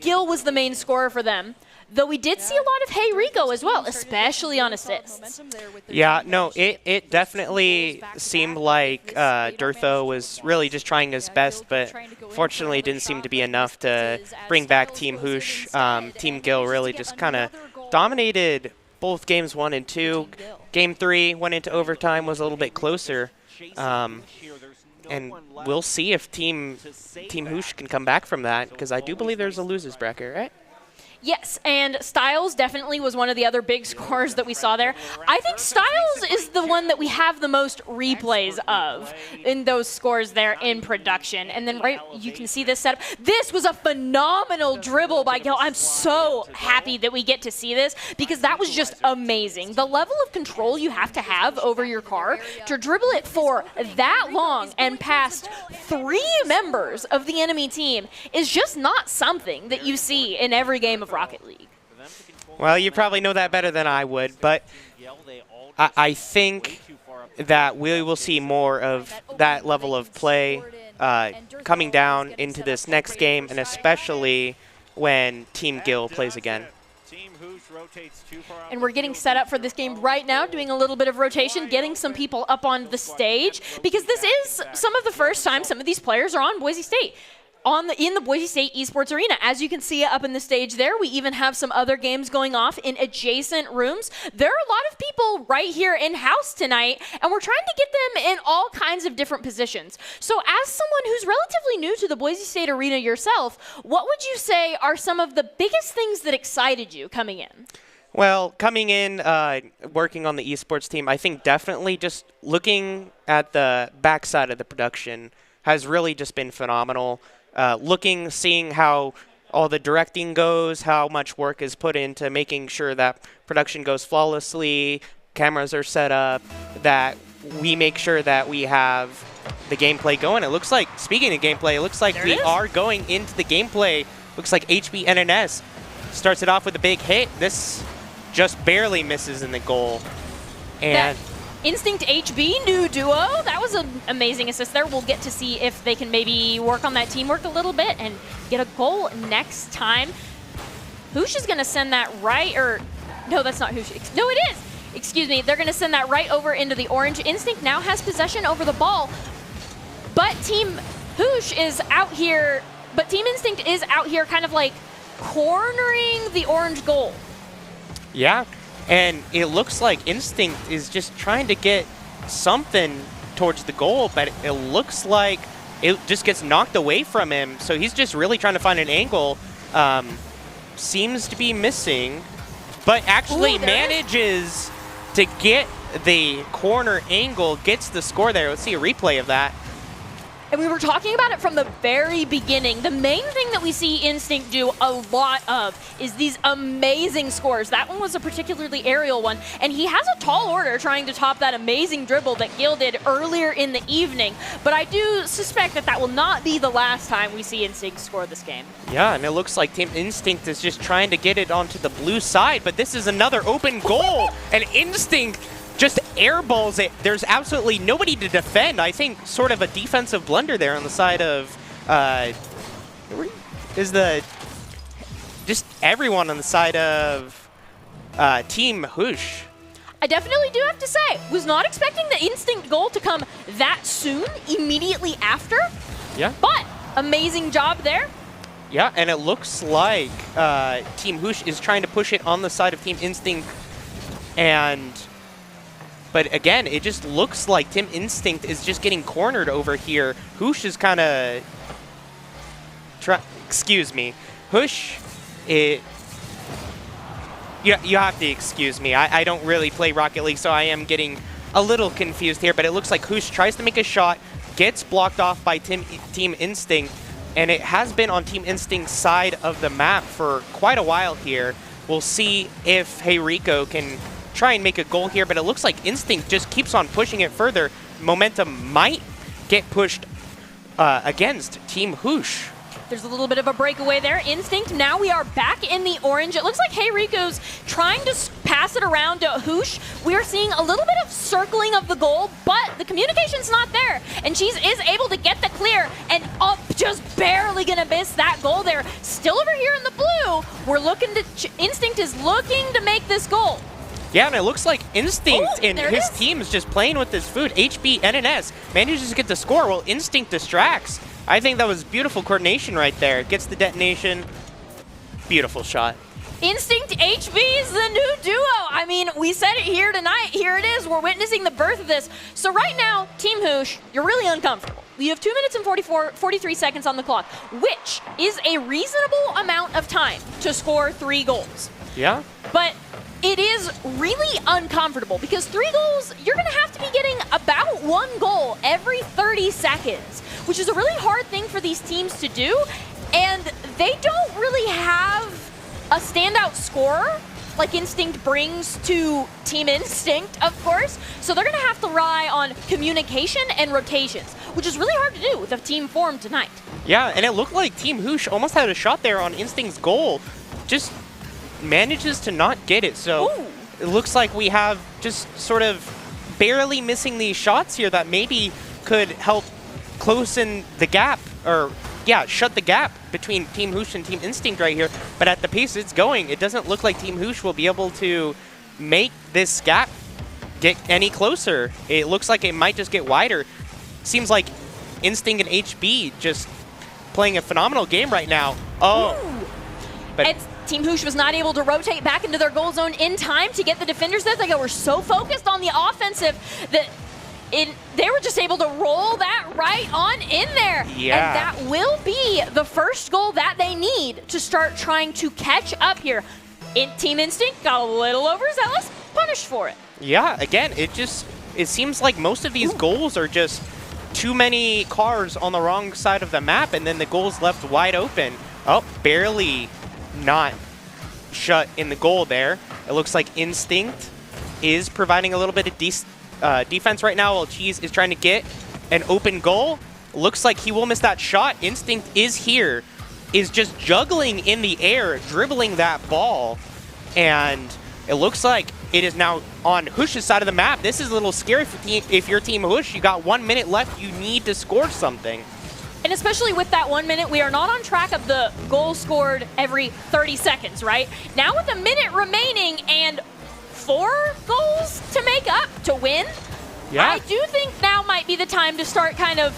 Gil was the main scorer for them. Though we did see a lot of Hey Rico as well, especially on assists. Yeah, no, it definitely seemed like Durtho was really just trying his best, but fortunately it didn't seem to be enough to bring back Team Hoosh. Team Gil really just kind of dominated both games 1 and 2. Game 3 went into overtime, was a little bit closer. And we'll see if Team Hoosh can come back from that, because I do believe there's a losers bracket, right? Yes, and Styles definitely was one of the other big scores that we saw there. I think Styles is the one that we have the most replays of in those scores there in production. And then you can see this setup. This was a phenomenal dribble by Gil. I'm so happy that we get to see this because that was just amazing. The level of control you have to have over your car to dribble it for that long and past 3 members of the enemy team is just not something that you see in every game of Rocket League. Well, you probably know that better than I would, but I think that we will see more of that level of play coming down into this next game, and especially when Team Gil plays again. And we're getting set up for this game right now, doing a little bit of rotation, getting some people up on the stage, because this is some of the first time some of these players are on Boise State. In the Boise State Esports Arena. As you can see up in the stage there, we even have some other games going off in adjacent rooms. There are a lot of people right here in-house tonight, and we're trying to get them in all kinds of different positions. So as someone who's relatively new to the Boise State Arena yourself, what would you say are some of the biggest things that excited you coming in? Well, coming in, working on the esports team, I think definitely just looking at the backside of the production has really just been phenomenal. Seeing how all the directing goes, how much work is put into making sure that production goes flawlessly, cameras are set up, that we make sure that we have the gameplay going. It looks like, speaking of gameplay, it looks like we are going into the gameplay. Looks like HBNNS starts it off with a big hit. This just barely misses in the goal. And Instinct HB, new duo. That was an amazing assist there. We'll get to see if they can maybe work on that teamwork a little bit and get a goal next time. Hoosh is going to send that right, or no, that's not Hoosh. No, it is. Excuse me. They're going to send that right over into the orange. Instinct now has possession over the ball, but Team Hoosh is out here, but Team Instinct is out here kind of like cornering the orange goal. Yeah. And it looks like Instinct is just trying to get something towards the goal, but it looks like it just gets knocked away from him. So he's just really trying to find an angle. Seems to be missing, but actually manages to get the corner angle, gets the score there. Let's see a replay of that. And we were talking about it from the very beginning. The main thing that we see Instinct do a lot of is these amazing scores. That one was a particularly aerial one, and he has a tall order trying to top that amazing dribble that Gil did earlier in the evening. But I do suspect that that will not be the last time we see Instinct score this game. Yeah, and it looks like Team Instinct is just trying to get it onto the blue side, but this is another open goal, and Instinct just airballs it. There's absolutely nobody to defend. I think sort of a defensive blunder there on the side of just everyone on the side of Team Hoosh. I definitely do have to say, was not expecting the Instinct goal to come that soon, immediately after. Yeah. But amazing job there. Yeah, and it looks like Team Hoosh is trying to push it on the side of Team Instinct, but again, it just looks like Team Instinct is just getting cornered over here. Hoosh is kind of... Excuse me. Hoosh, you have to excuse me. I don't really play Rocket League, so I am getting a little confused here. But it looks like Hoosh tries to make a shot, gets blocked off by Team Instinct, and it has been on Team Instinct's side of the map for quite a while here. We'll see if Hey Rico can try and make a goal here, but it looks like Instinct just keeps on pushing it further. Momentum might get pushed against Team Hoosh. There's a little bit of a breakaway there. Instinct, now we are back in the orange. It looks like Hey Rico's trying to pass it around to Hoosh. We are seeing a little bit of circling of the goal, but the communication's not there. And Cheese is able to get the clear, and up, just barely gonna miss that goal there. Still over here in the blue, we're looking to, Instinct is looking to make this goal. Yeah, and it looks like Instinct and his team is just playing with this food. HBNNS manages to get the score while Instinct distracts. I think that was beautiful coordination right there. Gets the detonation. Beautiful shot. Instinct HB is the new duo. I mean, we said it here tonight. Here it is. We're witnessing the birth of this. So right now, Team Hoosh, you're really uncomfortable. You have 2 minutes and 43 seconds on the clock, which is a reasonable amount of time to score 3 goals. Yeah. But it is really uncomfortable because 3 goals, you're going to have to be getting about 1 goal every 30 seconds, which is a really hard thing for these teams to do. And they don't really have a standout scorer like Instinct brings to Team Instinct, of course. So they're going to have to rely on communication and rotations, which is really hard to do with a team formed tonight. Yeah, and it looked like Team Hoosh almost had a shot there on Instinct's goal. Just manages to not get it. So it looks like we have just sort of barely missing these shots here that maybe could help close in the gap, or shut the gap between Team Hoosh and Team Instinct right here. But at the pace it's going, it doesn't look like Team Hoosh will be able to make this gap get any closer. It looks like it might just get wider. Seems like Instinct and HB just playing a phenomenal game right now. But Team Hoosh was not able to rotate back into their goal zone in time to get the defenders there. They were so focused on the offensive that they were just able to roll that right on in there. Yeah. And that will be the first goal that they need to start trying to catch up here. Team Instinct got a little overzealous, punished for it. Yeah, again, it seems like most of these goals are just too many cars on the wrong side of the map, and then the goal's left wide open. Oh, barely not shut in the goal there. It looks like Instinct is providing a little bit of defense right now while Cheese is trying to get an open goal. Looks like he will miss that shot. Instinct is here, is just juggling in the air, dribbling that ball, and it looks like it is now on Hoosh's side of the map. This is a little scary if you're Team Hoosh. You got 1 minute left. You need to score something. And especially with that 1 minute, we are not on track of the goal scored every 30 seconds, right? Now with a minute remaining and 4 goals to make up to win, I do think now might be the time to start kind of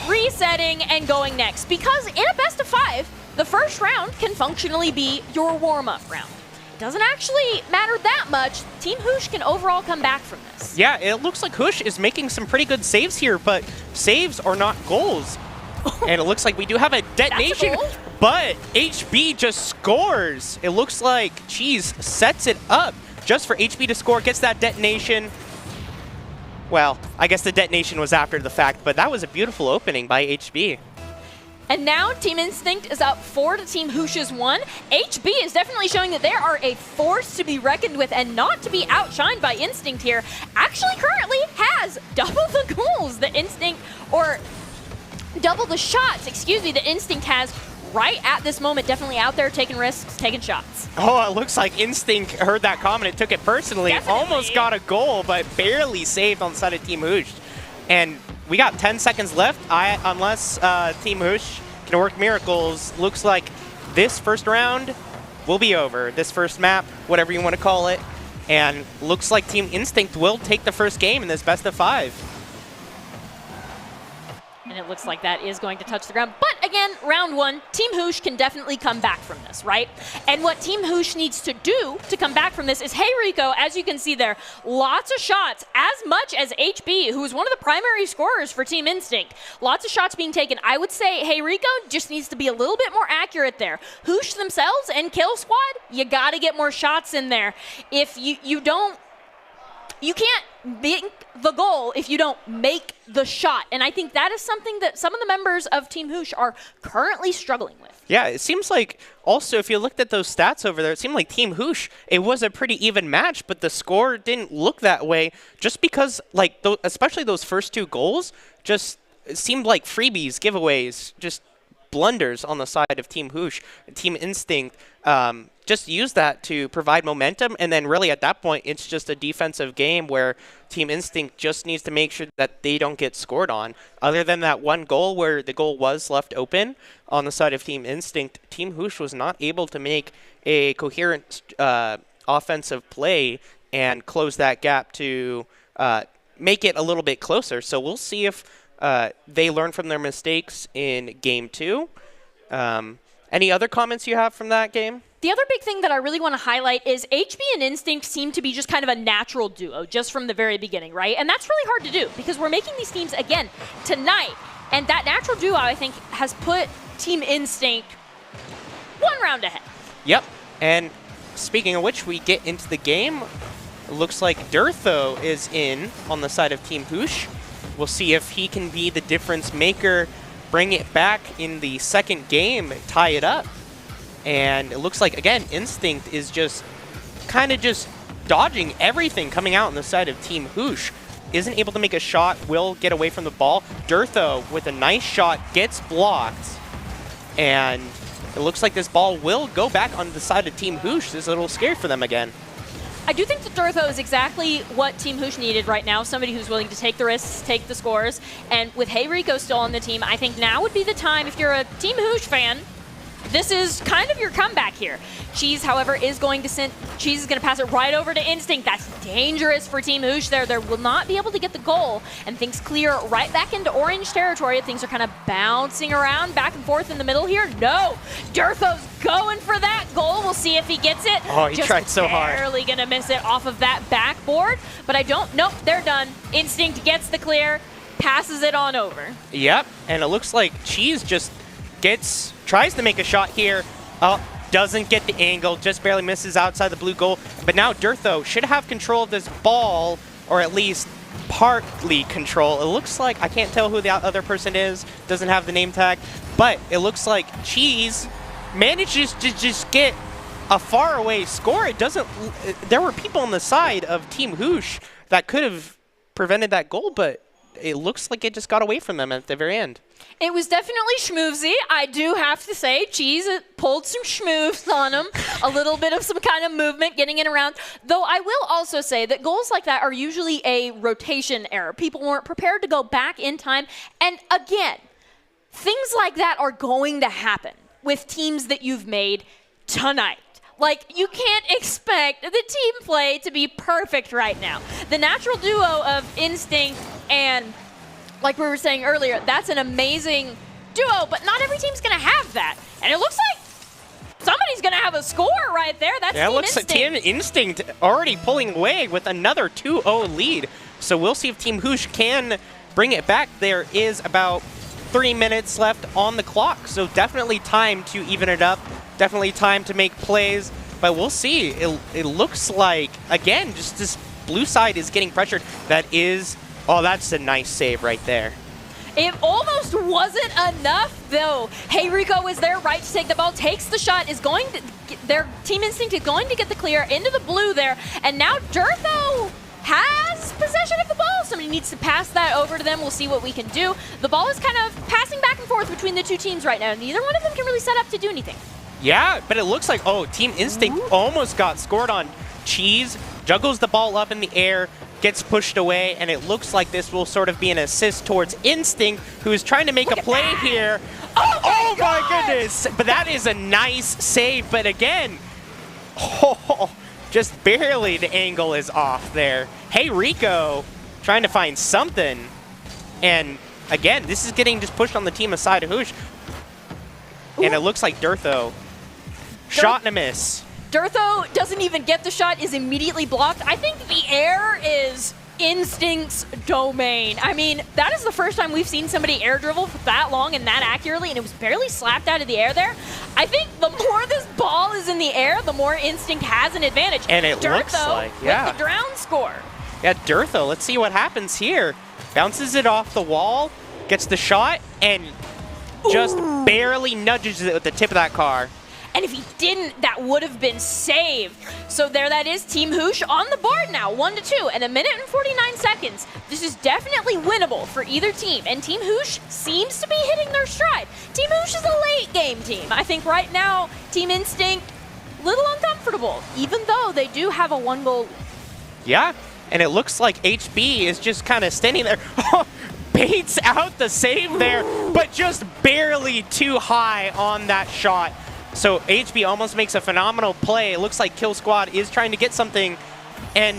resetting and going next. Because in a best of 5, the first round can functionally be your warm-up round. It doesn't actually matter that much. Team Hoosh can overall come back from this. Yeah, it looks like Hoosh is making some pretty good saves here, but saves are not goals. And it looks like we do have a detonation, but HB just scores. It looks like Cheese sets it up just for HB to score, gets that detonation. Well, I guess the detonation was after the fact, but that was a beautiful opening by HB. And now Team Instinct is up 4 to Team Hoosh's 1. HB is definitely showing that they are a force to be reckoned with and not to be outshined by Instinct here. Actually currently has double the goals that Instinct, or double the shots, excuse me, that Instinct has right at this moment. Definitely out there taking risks, taking shots. Oh, it looks like Instinct heard that comment and took it personally. Definitely. Almost got a goal, but barely saved on the side of Team Hoosh. And we got 10 seconds left. Unless Team Hoosh can work miracles, looks like this first round will be over. This first map, whatever you want to call it. And looks like Team Instinct will take the first game in this best of 5. And it looks like that is going to touch the ground. But again, round 1, Team Hoosh can definitely come back from this, right? And what Team Hoosh needs to do to come back from this is, hey, Rico, as you can see there, lots of shots, as much as HB, who is one of the primary scorers for Team Instinct. Lots of shots being taken. I would say, hey, Rico just needs to be a little bit more accurate there. Hoosh themselves and Kill Squad, you got to get more shots in there. If you don't, you can't make the goal if you don't make the shot. And I think that is something that some of the members of Team Hoosh are currently struggling with. Yeah, it seems like also if you looked at those stats over there, it seemed like Team Hoosh, it was a pretty even match, but the score didn't look that way just because, like, especially those first 2 goals, just it seemed like freebies, giveaways, just blunders on the side of Team Hoosh. Team Instinct just use that to provide momentum, and then really at that point it's just a defensive game where Team Instinct just needs to make sure that they don't get scored on. Other than that 1 goal where the goal was left open on the side of Team Instinct, Team Hoosh was not able to make a coherent offensive play and close that gap to make it a little bit closer. So we'll see if they learn from their mistakes in Game 2. Any other comments you have from that game? The other big thing that I really want to highlight is HB and Instinct seem to be just kind of a natural duo just from the very beginning, right? And that's really hard to do because we're making these teams again tonight. And that natural duo, I think, has put Team Instinct one round ahead. Yep. And speaking of which, we get into the game. It looks like Durtho is in on the side of Team Hoosh. We'll see if he can be the difference maker, bring it back in the second game, tie it up. And it looks like, again, Instinct is just kind of just dodging everything coming out on the side of Team Hoosh. Isn't able to make a shot, will get away from the ball. Durtho with a nice shot gets blocked. And it looks like this ball will go back on the side of Team Hoosh. This is a little scary for them again. I do think that Durtho is exactly what Team Hoosh needed right now, somebody who's willing to take the risks, take the scores. And with Hey Rico still on the team, I think now would be the time, if you're a Team Hoosh fan, this is kind of your comeback here. Cheese, however, is going to Cheese is going to pass it right over to Instinct. That's dangerous for Team Hoosh there. They will not be able to get the goal, and things clear right back into orange territory. Things are kind of bouncing around back and forth in the middle here. No, Durtho's going for that goal. We'll see if he gets it. Oh, he tried so hard. Barely going to miss it off of that backboard, but I don't. Nope, they're done. Instinct gets the clear, passes it on over. Yep, and it looks like Cheese just tries to make a shot here. Oh, doesn't get the angle, just barely misses outside the blue goal. But now Durtho should have control of this ball, or at least partly control. It looks like, I can't tell who the other person is, doesn't have the name tag, but it looks like Cheese manages to just get a far away score. It doesn't, there were people on the side of Team Hoosh that could have prevented that goal, but it looks like it just got away from them at the very end. It was definitely schmoovzy. I do have to say, Cheese pulled some schmoofs on him. A little bit of some kind of movement, getting it around. Though I will also say that goals like that are usually a rotation error. People weren't prepared to go back in time. And again, things like that are going to happen with teams that you've made tonight. Like, you can't expect the team play to be perfect right now. The natural duo of Instinct and, like we were saying earlier, that's an amazing duo, but not every team's going to have that. And it looks like somebody's going to have a score right there. That's yeah, Team it looks Instinct. like Team Instinct already pulling away with another 2-0 lead. So we'll see if Team Hoosh can bring it back. There is about 3 minutes left on the clock, so definitely time to even it up. Definitely time to make plays, but we'll see. It looks like, again, just this blue side is getting pressured. That is, oh, that's a nice save right there. It almost wasn't enough, though. Hey Rico is there, right to take the ball, takes the shot, is going to, their Team Instinct is going to get the clear into the blue there, and now Durtho has possession of the ball. Somebody needs to pass that over to them. We'll see what we can do. The ball is kind of passing back and forth between the two teams right now. Neither one of them can really set up to do anything. Yeah, but it looks like, oh, Team Instinct almost got scored on. Cheese juggles the ball up in the air, gets pushed away, and it looks like this will sort of be an assist towards Instinct, who is trying to make a play here. Oh my goodness! But that is a nice save, but again, just barely the angle is off there. Hey Rico, trying to find something. And again, this is getting just pushed on the team aside of Hoosh. And it looks like Durtho. Shot and a miss. Durtho doesn't even get the shot, is immediately blocked. I think the air is Instinct's domain. I mean, that is the first time we've seen somebody air dribble for that long and that accurately, and it was barely slapped out of the air there. I think the more this ball is in the air, the more Instinct has an advantage. And it Durtho looks like, yeah. with the drown score. Yeah, Durtho, let's see what happens here. Bounces it off the wall, gets the shot, and just barely nudges it with the tip of that car. And if he didn't, that would have been saved. So there that is, Team Hoosh on the board now, 1-2, and 1 minute and 49 seconds. This is definitely winnable for either team, and Team Hoosh seems to be hitting their stride. Team Hoosh is a late game team. I think right now, Team Instinct, a little uncomfortable, even though they do have a 1-goal lead. Yeah, and it looks like HB is just kind of standing there. Baits out the save there, but just barely too high on that shot. So HB almost makes a phenomenal play. It looks like Kill Squad is trying to get something, and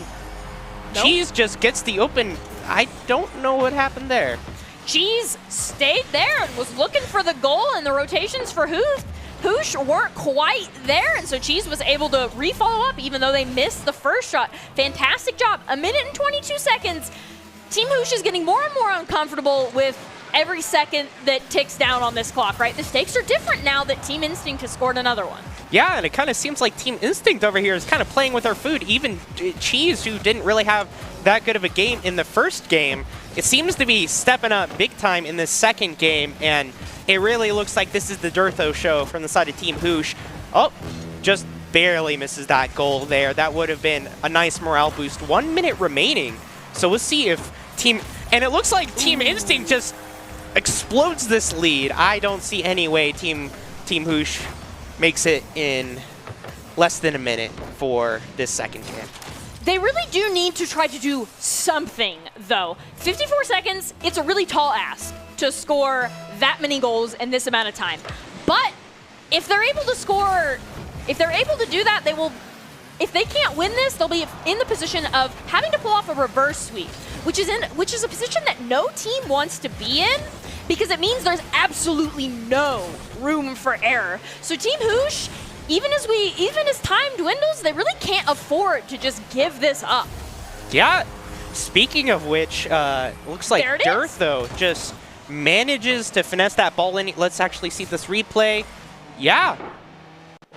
Cheese just gets the open. I don't know what happened there. Cheese stayed there and was looking for the goal, and the rotations for Hoosh Hoosh weren't quite there, and so Cheese was able to re-follow up even though they missed the first shot. Fantastic job. 1 minute and 22 seconds. Team Hoosh is getting more and more uncomfortable with every second that ticks down on this clock, right? The stakes are different now that Team Instinct has scored another one. Yeah, and it kind of seems like Team Instinct over here is kind of playing with their food. Even Cheese, who didn't really have that good of a game in the first game, it seems to be stepping up big time in this second game, and it really looks like this is the Durtho show from the side of Team Hoosh. Oh, just barely misses that goal there. That would have been a nice morale boost. 1 minute remaining, so we'll see if Team... And it looks like Team Instinct just explodes this lead. I don't see any way Team Hoosh makes it in less than a minute for this second game. They really do need to try to do something, though. 54 seconds, it's a really tall ask to score that many goals in this amount of time. But if they're able to score, if they're able to do that, they will, if they can't win this, they'll be in the position of having to pull off a reverse sweep, which is a position that no team wants to be in, because it means there's absolutely no room for error. So Team Hoosh, even as time dwindles, they really can't afford to just give this up. Yeah, speaking of which, looks like Durtho just manages to finesse that ball in. Let's actually see this replay. Yeah.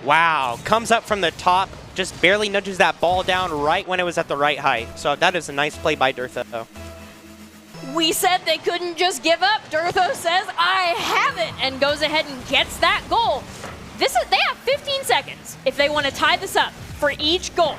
Wow, comes up from the top, just barely nudges that ball down right when it was at the right height. So that is a nice play by Durtho. We said they couldn't just give up. Durtho says, I have it, and goes ahead and gets that goal. They have 15 seconds if they want to tie this up for each goal.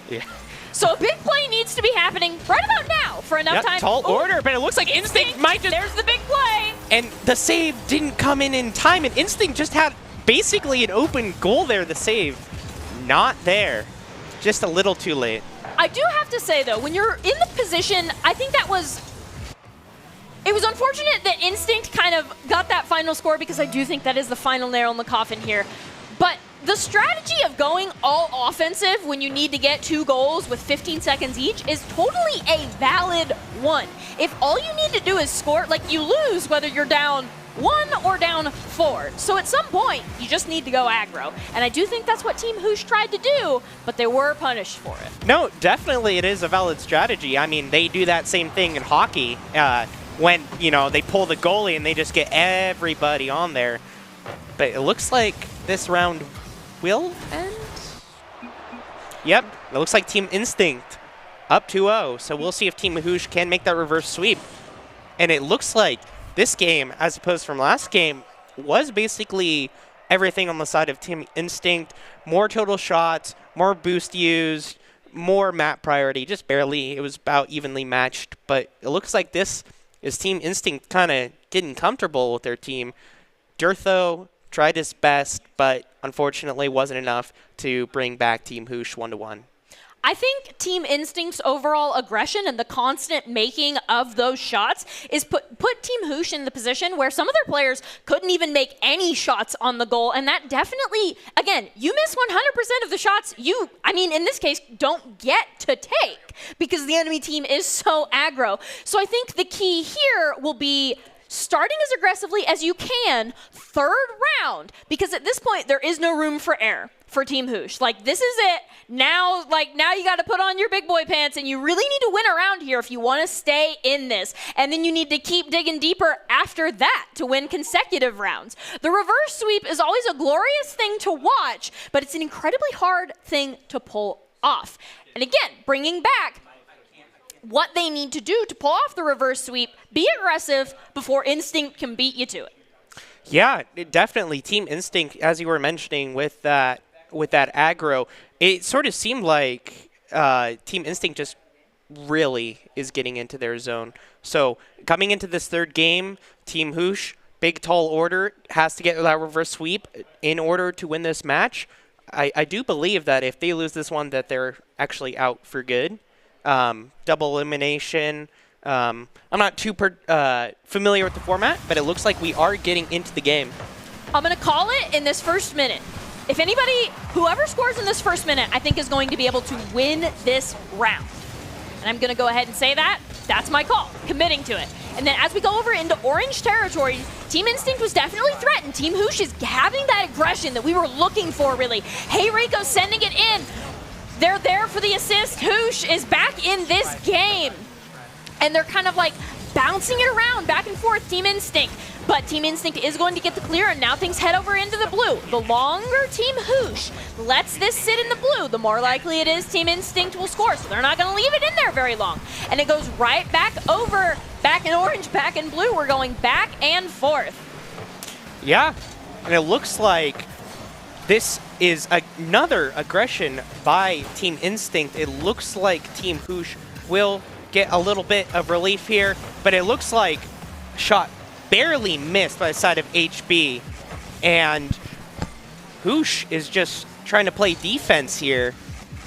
Yeah. So a big play needs to be happening right about now for enough time. Tall order, but it looks like Instinct might just... There's the big play. And the save didn't come in time, and Instinct just had basically an open goal there. The save, not there. Just a little too late. I do have to say, though, when you're in the position, I think that was... It was unfortunate that Instinct kind of got that final score, because I do think that is the final nail in the coffin here. But the strategy of going all offensive when you need to get 2 goals with 15 seconds each is totally a valid one. If all you need to do is score, like, you lose whether you're down 1 or down 4. So at some point, you just need to go aggro. And I do think that's what Team Hoosh tried to do, but they were punished for it. No, definitely it is a valid strategy. I mean, they do that same thing in hockey. When, you know, they pull the goalie and they just get everybody on there. But it looks like this round will end? Yep, it looks like Team Instinct up 2-0. So we'll see if Team Hoosh can make that reverse sweep. And it looks like this game, as opposed from last game, was basically everything on the side of Team Instinct. More total shots, more boost used, more map priority, just barely. It was about evenly matched. But it looks like this is Team Instinct kind of getting comfortable with their team. Durtho tried his best, but unfortunately wasn't enough to bring back Team Hoosh 1-1. I think Team Instinct's overall aggression and the constant making of those shots is put Team Hoosh in the position where some of their players couldn't even make any shots on the goal. And that definitely, again, you miss 100% of the shots in this case, don't get to take because the enemy team is so aggro. So I think the key here will be starting as aggressively as you can, third round, because at this point there is no room for error for Team Hoosh. Like, this is it. Now you got to put on your big boy pants, and you really need to win around here if you want to stay in this. And then you need to keep digging deeper after that to win consecutive rounds. The reverse sweep is always a glorious thing to watch, but it's an incredibly hard thing to pull off. And again, bringing back what they need to do to pull off the reverse sweep, be aggressive before Instinct can beat you to it. Yeah, definitely. Team Instinct, as you were mentioning with that aggro, it sort of seemed like Team Instinct just really is getting into their zone. So coming into this third game, Team Hoosh, big tall order, has to get that reverse sweep in order to win this match. I do believe that if they lose this one, that they're actually out for good. Double elimination. I'm not too familiar with the format, but it looks like we are getting into the game. I'm going to call it in this first minute. If whoever scores in this first minute, I think is going to be able to win this round. And I'm going to go ahead and say that. That's my call, committing to it. And then as we go over into orange territory, Team Instinct was definitely threatened. Team Hoosh is having that aggression that we were looking for, really. Hey Rico sending it in. They're there for the assist. Hoosh is back in this game. And they're kind of like bouncing it around back and forth, Team Instinct. But Team Instinct is going to get the clear, and now things head over into the blue. The longer Team Hoosh lets this sit in the blue, the more likely it is Team Instinct will score. So they're not going to leave it in there very long. And it goes right back over, back in orange, back in blue. We're going back and forth. Yeah, and it looks like this is another aggression by Team Instinct. It looks like Team Hoosh will get a little bit of relief here, but it looks like shot barely missed by the side of HB, and Hoosh is just trying to play defense here.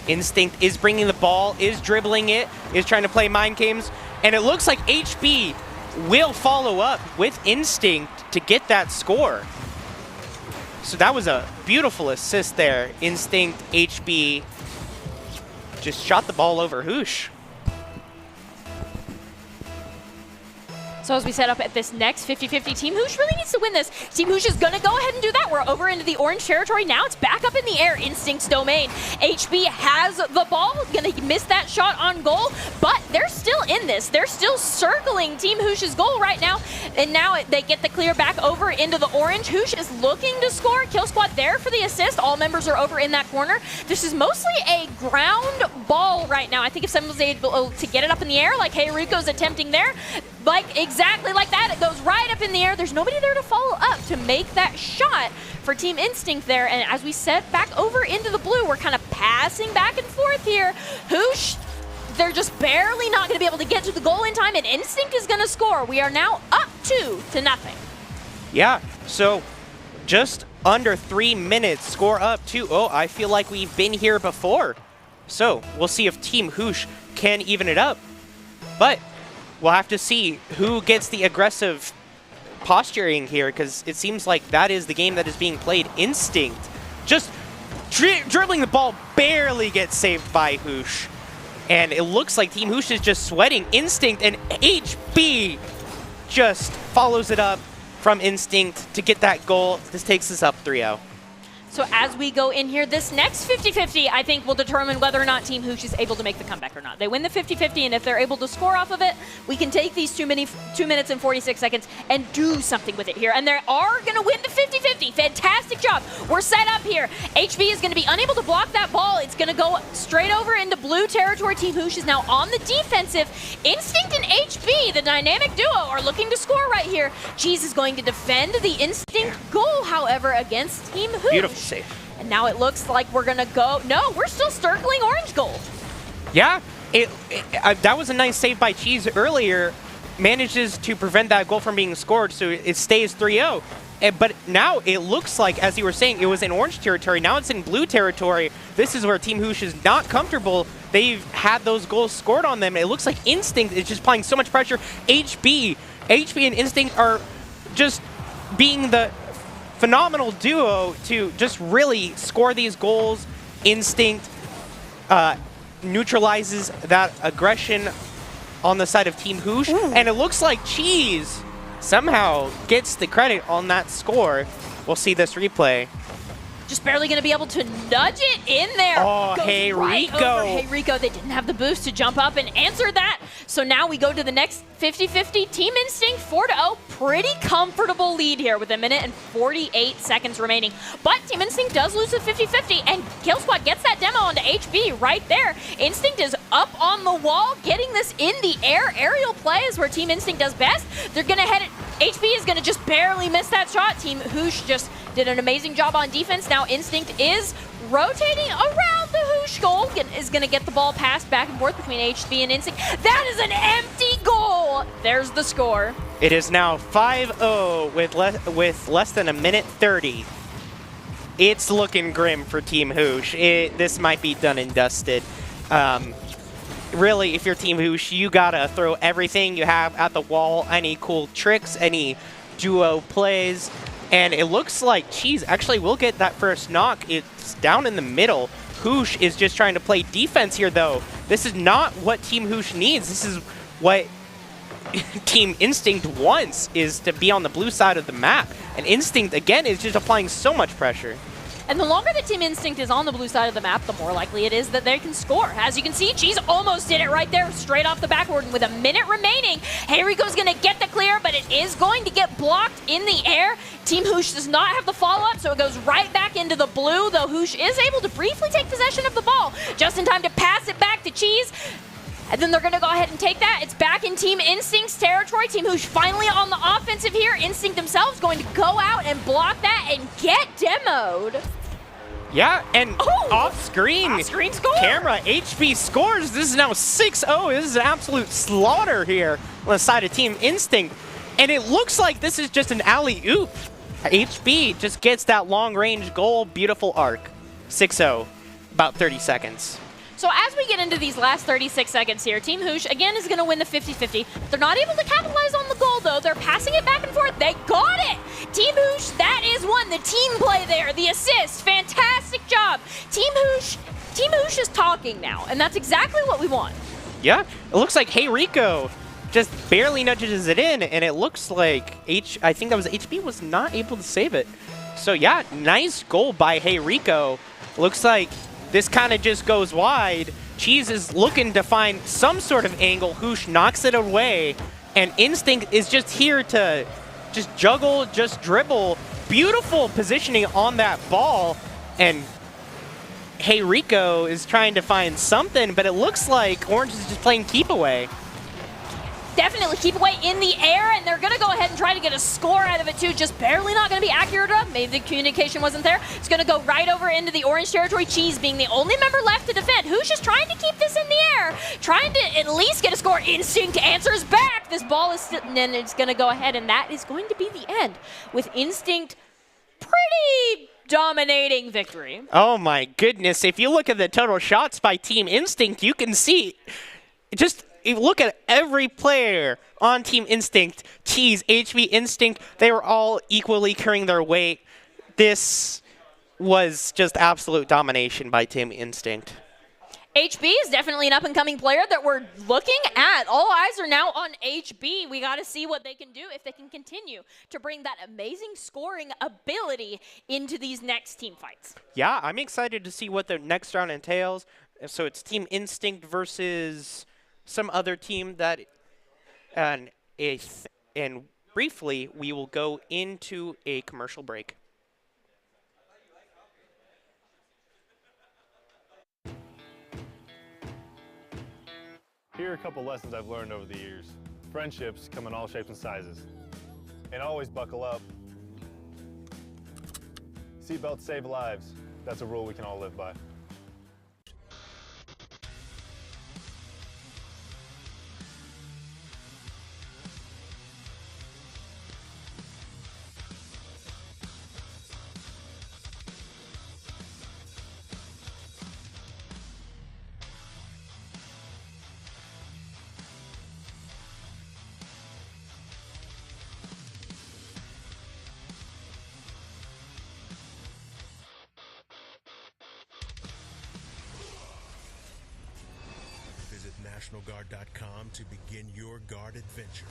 Instinct is bringing the ball, is dribbling it, is trying to play mind games, and it looks like HB will follow up with Instinct to get that score. So that was a beautiful assist there. Instinct, HB just shot the ball over Hoosh. So as we set up at this next 50-50, Team Hoosh really needs to win this. Team Hoosh is going to go ahead and do that. We're over into the orange territory. Now it's back up in the air. Instinct's domain. HB has the ball. Going to miss that shot on goal, but they're still in this. They're still circling Team Hoosh's goal right now. And now they get the clear back over into the orange. Hoosh is looking to score. Kill Squad there for the assist. All members are over in that corner. This is mostly a ground ball right now. I think if someone was able to get it up in the air, like Hey Rico's attempting there, like exactly like that, it goes right up in the air. There's nobody there to follow up to make that shot for Team Instinct there. And as we set back over into the blue, we're kind of passing back and forth here. Hoosh, they're just barely not going to be able to get to the goal in time, and Instinct is going to score. We are now up 2-0. Yeah, so just under 3 minutes, score up 2-0. I feel like we've been here before. So we'll see if Team Hoosh can even it up. But we'll have to see who gets the aggressive posturing here, because it seems like that is the game that is being played. Instinct just dribbling the ball, barely gets saved by Hoosh. And it looks like Team Hoosh is just sweating. Instinct, and HB just follows it up from Instinct to get that goal. This takes us up 3-0. So as we go in here, this next 50-50, I think, will determine whether or not Team Hoosh is able to make the comeback or not. They win the 50-50, and if they're able to score off of it, we can take these 2 minutes and 46 seconds and do something with it here. And they are going to win the 50-50. Fantastic job. We're set up here. HB is going to be unable to block that ball. It's going to go straight over into blue territory. Team Hoosh is now on the defensive. Instinct and HB, the dynamic duo, are looking to score right here. Cheese is going to defend the Instinct goal, however, against Team Hoosh. Beautiful save. And now it looks like we're going to go. No, we're still circling orange goal. Yeah, that was a nice save by Cheese earlier. Manages to prevent that goal from being scored, so it stays 3-0. But now it looks like, as you were saying, it was in orange territory. Now it's in blue territory. This is where Team Hoosh is not comfortable. They've had those goals scored on them. It looks like Instinct is just applying so much pressure. HB and Instinct are just being the phenomenal duo to just really score these goals. Instinct neutralizes that aggression on the side of Team Hoosh. And it looks like Cheese somehow gets the credit on that score. We'll see this replay. Just barely going to be able to nudge it in there. Oh, Goes Hey right Rico. over Hey Rico. They didn't have the boost to jump up and answer that. So now we go to the next 50-50. Team Instinct 4-0. Pretty comfortable lead here with 1 minute and 48 seconds remaining. But Team Instinct does lose the 50-50, and Kill Squad gets that demo onto HB right there. Instinct is up on the wall, getting this in the air. Aerial play is where Team Instinct does best. They're going to head it. HB is going to just barely miss that shot. Team Hoosh just did an amazing job on defense. Now Instinct is rotating around the Hoosh goal. Is going to get the ball passed back and forth between HB and Instinct. That is an empty goal. There's the score. It is now 5-0 with less than 1 minute 30. It's looking grim for Team Hoosh. This might be done and dusted. Really, if you're Team Hoosh, you gotta throw everything you have at the wall. Any cool tricks, any duo plays. And it looks like Cheese actually will get that first knock. It's down in the middle. Hoosh is just trying to play defense here, though. This is not what Team Hoosh needs. This is what Team Instinct wants is to be on the blue side of the map. And Instinct, again, is just applying so much pressure. And the longer that Team Instinct is on the blue side of the map, the more likely it is that they can score. As you can see, Cheese almost did it right there, straight off the backboard. And with a minute remaining, Hey Rico's going to get the clear, but it is going to get blocked in the air. Team Hoosh does not have the follow-up, so it goes right back into the blue, though Hoosh is able to briefly take possession of the ball, just in time to pass it back to Cheese. And then they're going to go ahead and take that. It's back in Team Instinct's territory. Team Hoosh finally on the offensive here. Instinct themselves going to go out and block that and get demoed. Yeah, and off-screen score. Camera, HB scores. This is now 6-0. This is an absolute slaughter here on the side of Team Instinct. And it looks like this is just an alley-oop. HB just gets that long-range goal. Beautiful arc. 6-0, about 30 seconds. So as we get into these last 36 seconds here, Team Hoosh, again, is going to win the 50-50. They're not able to capitalize on the goal, though. They're passing it back and forth. They got it! Team Hoosh, that is one. The team play there, the assist, fantastic job. Team Hoosh is talking now, and that's exactly what we want. Yeah, it looks like Hey Rico just barely nudges it in, and it looks like I think that was HB was not able to save it. So yeah, nice goal by Hey Rico. Looks like this kind of just goes wide. Cheese is looking to find some sort of angle. Hoosh knocks it away, and Instinct is just here to just juggle, just dribble. Beautiful positioning on that ball, and Hey Rico is trying to find something, but it looks like Orange is just playing keep away. Definitely keep away in the air, and they're going to go ahead and try to get a score out of it, too. Just barely not going to be accurate enough. Maybe the communication wasn't there. It's going to go right over into the orange territory. Cheese being the only member left to defend. Who's just trying to keep this in the air, trying to at least get a score. Instinct answers back. This ball is still, and then it's going to go ahead, and that is going to be the end with Instinct pretty dominating victory. Oh, my goodness. If you look at the total shots by Team Instinct, you can see just – if you look at every player on Team Instinct, Cheese, HB, Instinct, they were all equally carrying their weight. This was just absolute domination by Team Instinct. HB is definitely an up-and-coming player that we're looking at. All eyes are now on HB. We got to see what they can do, if they can continue to bring that amazing scoring ability into these next team fights. Yeah, I'm excited to see what the next round entails. So it's Team Instinct versus some other team that, and briefly, we will go into a commercial break. Here are a couple lessons I've learned over the years. Friendships come in all shapes and sizes. And always buckle up. Seatbelts save lives. That's a rule we can all live by. Visit NationalGuard.com to begin your guard adventure.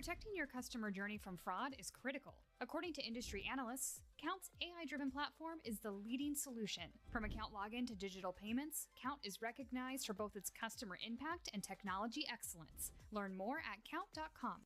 Protecting your customer journey from fraud is critical. According to industry analysts, Count's AI-driven platform is the leading solution. From account login to digital payments, Count is recognized for both its customer impact and technology excellence. Learn more at count.com.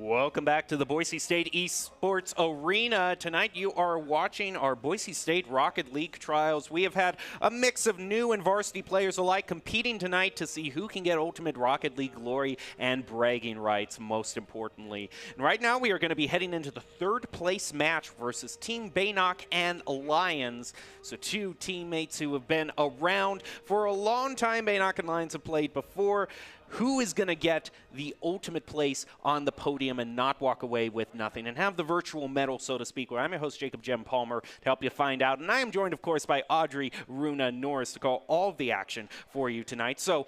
Welcome back to the Boise State Esports Arena. Tonight you are watching our Boise State Rocket League trials. We have had a mix of new and varsity players alike competing tonight to see who can get ultimate Rocket League glory and bragging rights, most importantly. And right now we are going to be heading into the third place match versus Team Baynock and Lions. So two teammates who have been around for a long time. Baynock and Lions have played before. Who is going to get the ultimate place on the podium and not walk away with nothing and have the virtual medal, so to speak, where I'm your host, Jacob Jem Palmer, to help you find out. And I am joined, of course, by Audrey Runa Norris to call all of the action for you tonight. So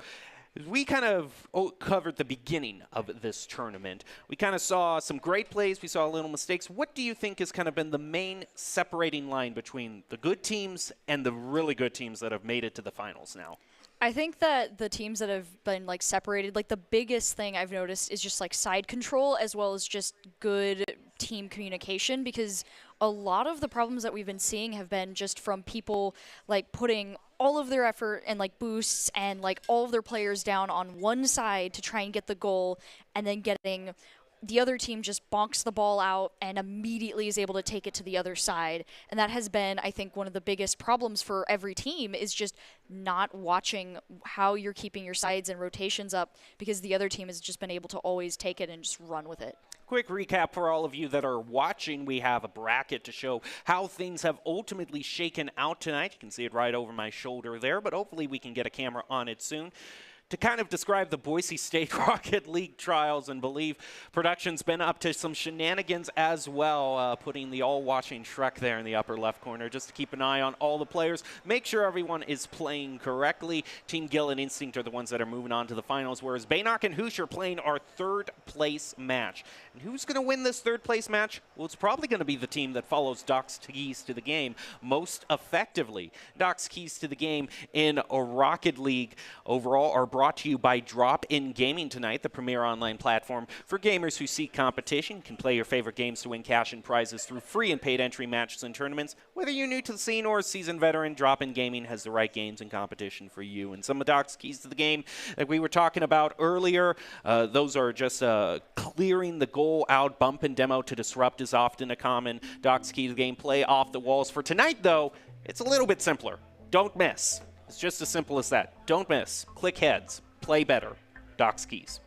we kind of covered the beginning of this tournament. We kind of saw some great plays. We saw little mistakes. What do you think has kind of been the main separating line between the good teams and the really good teams that have made it to the finals now? I think that the teams that have been like separated, like the biggest thing I've noticed is just like side control as well as just good team communication, because a lot of the problems that we've been seeing have been just from people like putting all of their effort and like boosts and like all of their players down on one side to try and get the goal, and then getting the other team just bonks the ball out and immediately is able to take it to the other side. And that has been, I think, one of the biggest problems for every team is just not watching how you're keeping your sides and rotations up, because the other team has just been able to always take it and just run with it. Quick recap for all of you that are watching. We have a bracket to show how things have ultimately shaken out tonight. You can see it right over my shoulder there, but hopefully we can get a camera on it soon. To kind of describe the Boise State Rocket League trials, and believe production's been up to some shenanigans as well, putting the all-watching Shrek there in the upper left corner just to keep an eye on all the players, make sure everyone is playing correctly. Team Gill and Instinct are the ones that are moving on to the finals, whereas Baynock and Hoosh are playing our third place match. And who's going to win this third place match? Well, it's probably going to be the team that follows Doc's keys to the game most effectively. Doc's keys to the game in a Rocket League overall are brought to you by Drop-In Gaming tonight, the premier online platform for gamers who seek competition. You can play your favorite games to win cash and prizes through free and paid entry matches and tournaments. Whether you're new to the scene or a seasoned veteran, Drop-In Gaming has the right games and competition for you. And some of Doc's keys to the game that we were talking about earlier, those are just clearing the goal out. Bump and demo to disrupt is often a common Doc's key to the game. Play off the walls. For tonight, though, it's a little bit simpler. Don't miss. It's just as simple as that. Don't miss. Click heads. Play better. Doc's keys.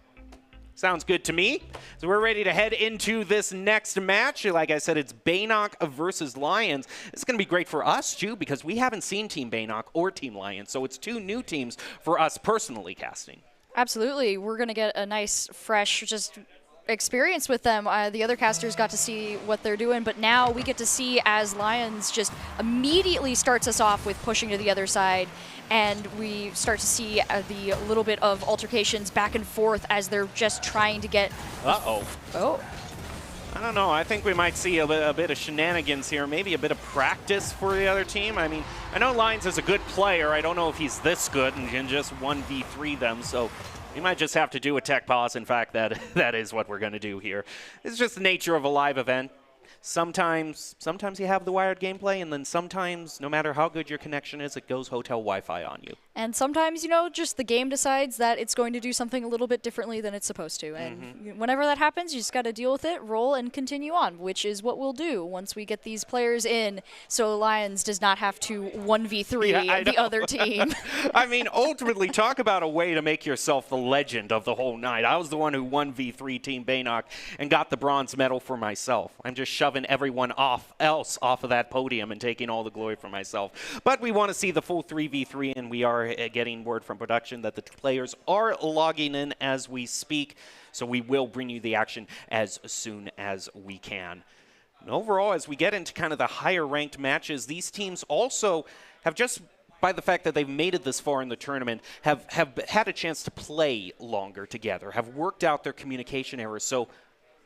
Sounds good to me. So we're ready to head into this next match. Like I said, it's Baynock versus Lions. It's going to be great for us, too, because we haven't seen Team Baynock or Team Lions. So it's two new teams for us personally casting. Absolutely. We're going to get a nice, fresh, just experience with them. The other casters got to see what they're doing, but now we get to see as Lions just immediately starts us off with pushing to the other side, and we start to see the little bit of altercations back and forth as they're just trying to get... Oh. I don't know. I think we might see a bit of shenanigans here, maybe a bit of practice for the other team. I mean, I know Lions is a good player. I don't know if he's this good and can just 1v3 them, so we might just have to do a tech pause. In fact, that is what we're going to do here. It's just the nature of a live event. Sometimes you have the wired gameplay, and then sometimes, no matter how good your connection is, it goes hotel Wi-Fi on you. And sometimes, just the game decides that it's going to do something a little bit differently than it's supposed to. And whenever that happens, you just got to deal with it, roll, and continue on, which is what we'll do once we get these players in, so Lions does not have to 1v3 the other team. I mean, ultimately, talk about a way to make yourself the legend of the whole night. I was the one who 1v3 Team Baynock and got the bronze medal for myself. I'm just shoving everyone else off of that podium and taking all the glory for myself. But we want to see the full 3v3, and we are getting word from production that the players are logging in as we speak, so we will bring you the action as soon as we can. And overall, as we get into kind of the higher ranked matches, these teams also have, just by the fact that they've made it this far in the tournament, have had a chance to play longer together, have worked out their communication errors. So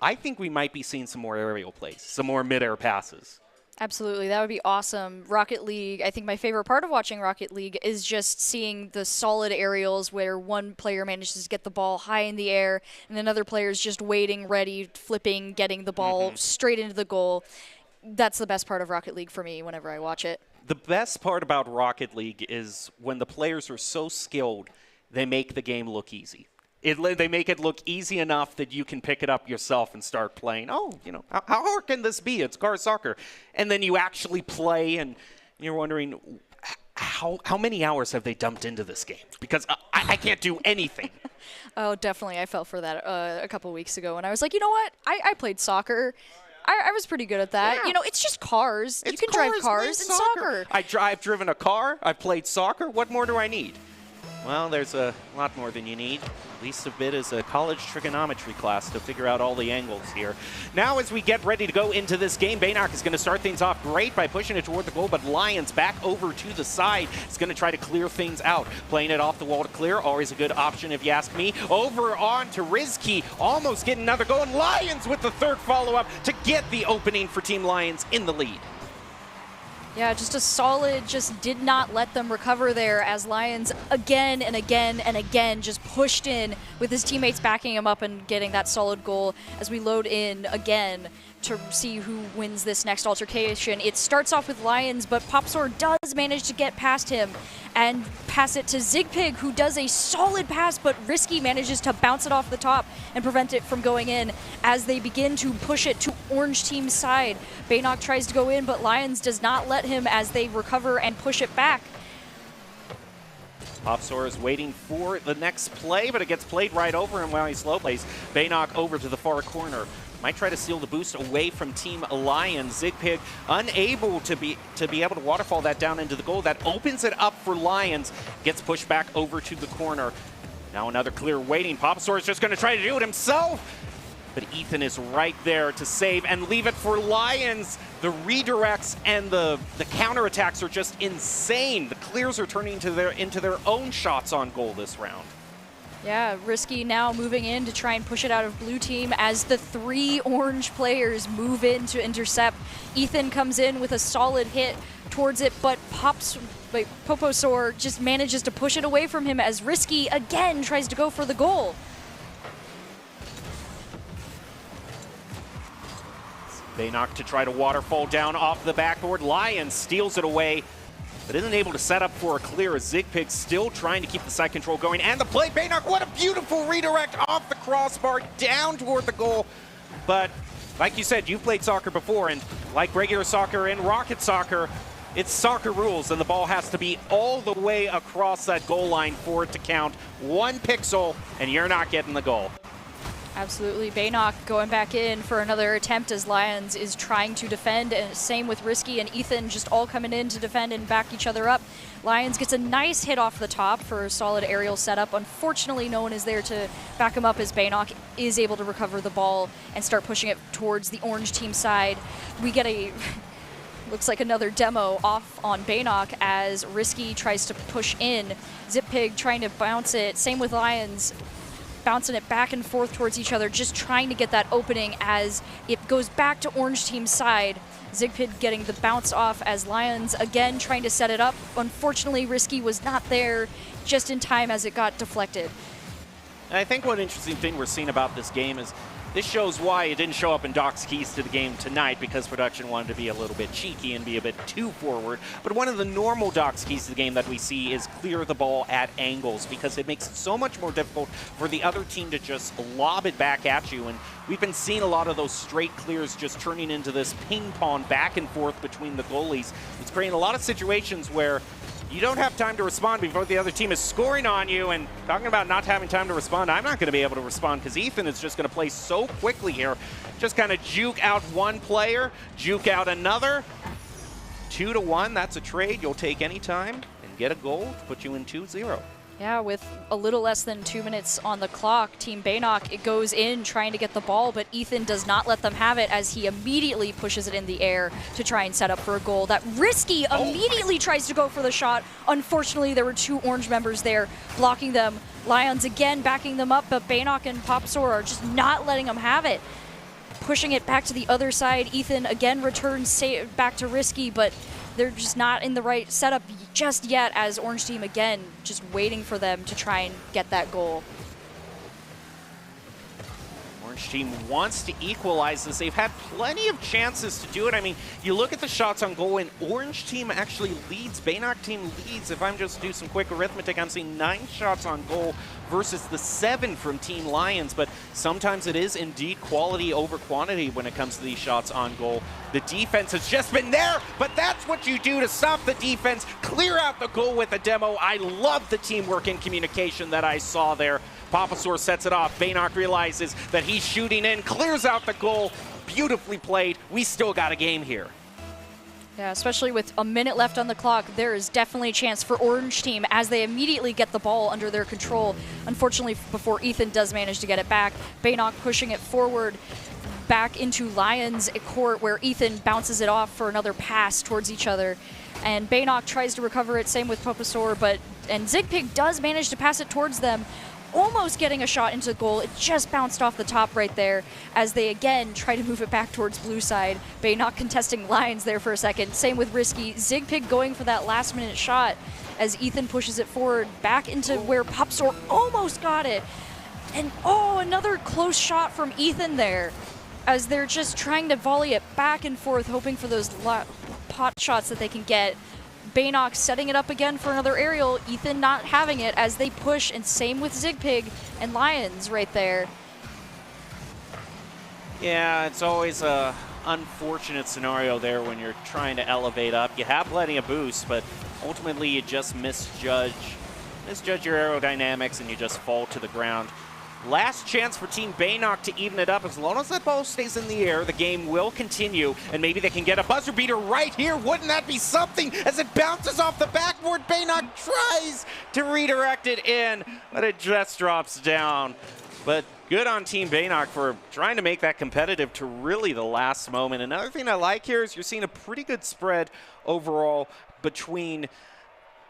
I think we might be seeing some more aerial plays, some more mid-air passes. Absolutely, that would be awesome. Rocket League, I think my favorite part of watching Rocket League is just seeing the solid aerials where one player manages to get the ball high in the air and another player is just waiting, ready, flipping, getting the ball straight into the goal. That's the best part of Rocket League for me whenever I watch it. The best part about Rocket League is when the players are so skilled, they make the game look easy. They make it look easy enough that you can pick it up yourself and start playing. Oh, how hard can this be? It's car soccer. And then you actually play, and you're wondering, how many hours have they dumped into this game? Because I can't do anything. Oh, definitely. I fell for that a couple weeks ago, and I was like, you know what? I played soccer. I was pretty good at that. Yeah. It's just cars. You can drive cars in soccer. I've driven a car. I've played soccer. What more do I need? Well, there's a lot more than you need. Least a bit is a college trigonometry class to figure out all the angles here. Now, as we get ready to go into this game, Baynock is going to start things off great by pushing it toward the goal, but Lions back over to the side is going to try to clear things out. Playing it off the wall to clear, always a good option if you ask me. Over on to Rizky, almost getting another goal, and Lions with the third follow-up to get the opening for Team Lions in the lead. Yeah, just a solid, just did not let them recover there as Lions again and again and again just pushed in with his teammates backing him up and getting that solid goal as we load in again to see who wins this next altercation. It starts off with Lions, but Popsor does manage to get past him and pass it to Zigpig, who does a solid pass, but Risky manages to bounce it off the top and prevent it from going in as they begin to push it to Orange Team's side. Baynock tries to go in, but Lions does not let him as they recover and push it back. Popsor is waiting for the next play, but it gets played right over him while he slow plays. Baynock over to the far corner. Might try to steal the boost away from Team Lions. Zigpig unable to be able to waterfall that down into the goal. That opens it up for Lions. Gets pushed back over to the corner. Now another clear waiting. Popsor is just going to try to do it himself. But Ethan is right there to save and leave it for Lions. The redirects and the counterattacks are just insane. The clears are turning into their own shots on goal this round. Yeah, Risky now moving in to try and push it out of blue team as the three orange players move in to intercept. Ethan comes in with a solid hit towards it, but Poposor just manages to push it away from him as Risky again tries to go for the goal. Baynock to try to waterfall down off the backboard. Lions steals it away, but isn't able to set up for a clear as Zigpig still trying to keep the side control going. And the play, Baynock, what a beautiful redirect off the crossbar down toward the goal. But like you said, you've played soccer before, and like regular soccer and rocket soccer, it's soccer rules, and the ball has to be all the way across that goal line for it to count. 1 pixel, and you're not getting the goal. Absolutely. Baynock going back in for another attempt as Lions is trying to defend, and same with Risky and Ethan just all coming in to defend and back each other up. Lions gets a nice hit off the top for a solid aerial setup. Unfortunately, no one is there to back him up as Baynock is able to recover the ball and start pushing it towards the orange team side. We get a looks like another demo off on Baynock as Risky tries to push in. Zigpig trying to bounce it. Same with Lions. Bouncing it back and forth towards each other, just trying to get that opening as it goes back to Orange Team's side. Zigpig getting the bounce off as Lions again trying to set it up. Unfortunately, Risky was not there just in time as it got deflected. And I think one interesting thing we're seeing about this game is This shows why it didn't show up in Doc's keys to the game tonight, because production wanted to be a little bit cheeky and be a bit too forward. But one of the normal Doc's keys to the game that we see is clear the ball at angles, because it makes it so much more difficult for the other team to just lob it back at you. And we've been seeing a lot of those straight clears just turning into this ping pong back and forth between the goalies. It's creating a lot of situations where you don't have time to respond before the other team is scoring on you. And talking about not having time to respond, I'm not going to be able to respond because Ethan is just going to play so quickly here. Just kind of juke out one player, juke out another. 2-1, that's a trade you'll take any time and get a goal to put you in 2-0. Yeah, with a little less than 2 minutes on the clock, Team Baynock, it goes in trying to get the ball, but Ethan does not let them have it as he immediately pushes it in the air to try and set up for a goal. That Risky immediately tries to go for the shot. Unfortunately, there were 2 Orange members there blocking them. Lions again backing them up, but Baynock and Popsor are just not letting them have it. Pushing it back to the other side, Ethan again returns back to Risky, but they're just not in the right setup just yet, as Orange Team again just waiting for them to try and get that goal. Orange Team wants to equalize this. They've had plenty of chances to do it. I mean, you look at the shots on goal, and Orange Team actually leads. Baynock Team leads. If I'm just to do some quick arithmetic, I'm seeing 9 shots on goal versus the 7 from Team Lions. But sometimes it is indeed quality over quantity when it comes to these shots on goal. The defense has just been there, but that's what you do to stop the defense. Clear out the goal with a demo. I love the teamwork and communication that I saw there. Papasaur sets it off. Baynock realizes that he's shooting in, clears out the goal. Beautifully played. We still got a game here. Yeah, especially with a minute left on the clock, there is definitely a chance for Orange Team as they immediately get the ball under their control. Unfortunately, before Ethan does manage to get it back, Baynock pushing it forward back into Lions court, where Ethan bounces it off for another pass towards each other. And Baynock tries to recover it, same with Papasaur, and Zigpig does manage to pass it towards them, almost getting a shot into the goal. It just bounced off the top right there as they again try to move it back towards blue side. Baynock contesting Lions there for a second. Same with Risky. Zigpig going for that last minute shot as Ethan pushes it forward back into where Popsor almost got it. And another close shot from Ethan there as they're just trying to volley it back and forth, hoping for those pot shots that they can get. Baynock setting it up again for another aerial. Ethan not having it as they push, and same with Zigpig and Lions right there. Yeah, it's always a unfortunate scenario there when you're trying to elevate up. You have plenty of boost, but ultimately you just misjudge your aerodynamics and you just fall to the ground. Last chance for Team Baynock to even it up. As long as that ball stays in the air, the game will continue, and maybe they can get a buzzer beater right here. Wouldn't that be something? As it bounces off the backboard, Baynock tries to redirect it in, but it just drops down. But good on Team Baynock for trying to make that competitive to really the last moment. Another thing I like here is you're seeing a pretty good spread overall between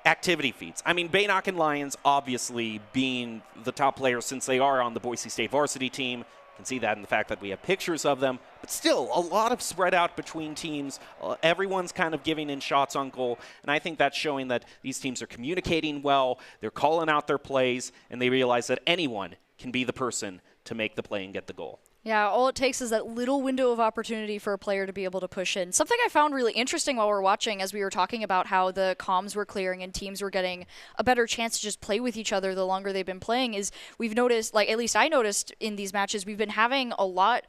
activity feeds. I mean, Baynock and Lions obviously being the top players since they are on the Boise State varsity team. You can see that in the fact that we have pictures of them. But still, a lot of spread out between teams. Everyone's kind of giving in shots on goal. And I think that's showing that these teams are communicating well. They're calling out their plays, and they realize that anyone can be the person to make the play and get the goal. Yeah, all it takes is that little window of opportunity for a player to be able to push in. Something I found really interesting while we're watching, as we were talking about how the comms were clearing and teams were getting a better chance to just play with each other the longer they've been playing, is we've noticed, like at least I noticed in these matches, we've been having a lot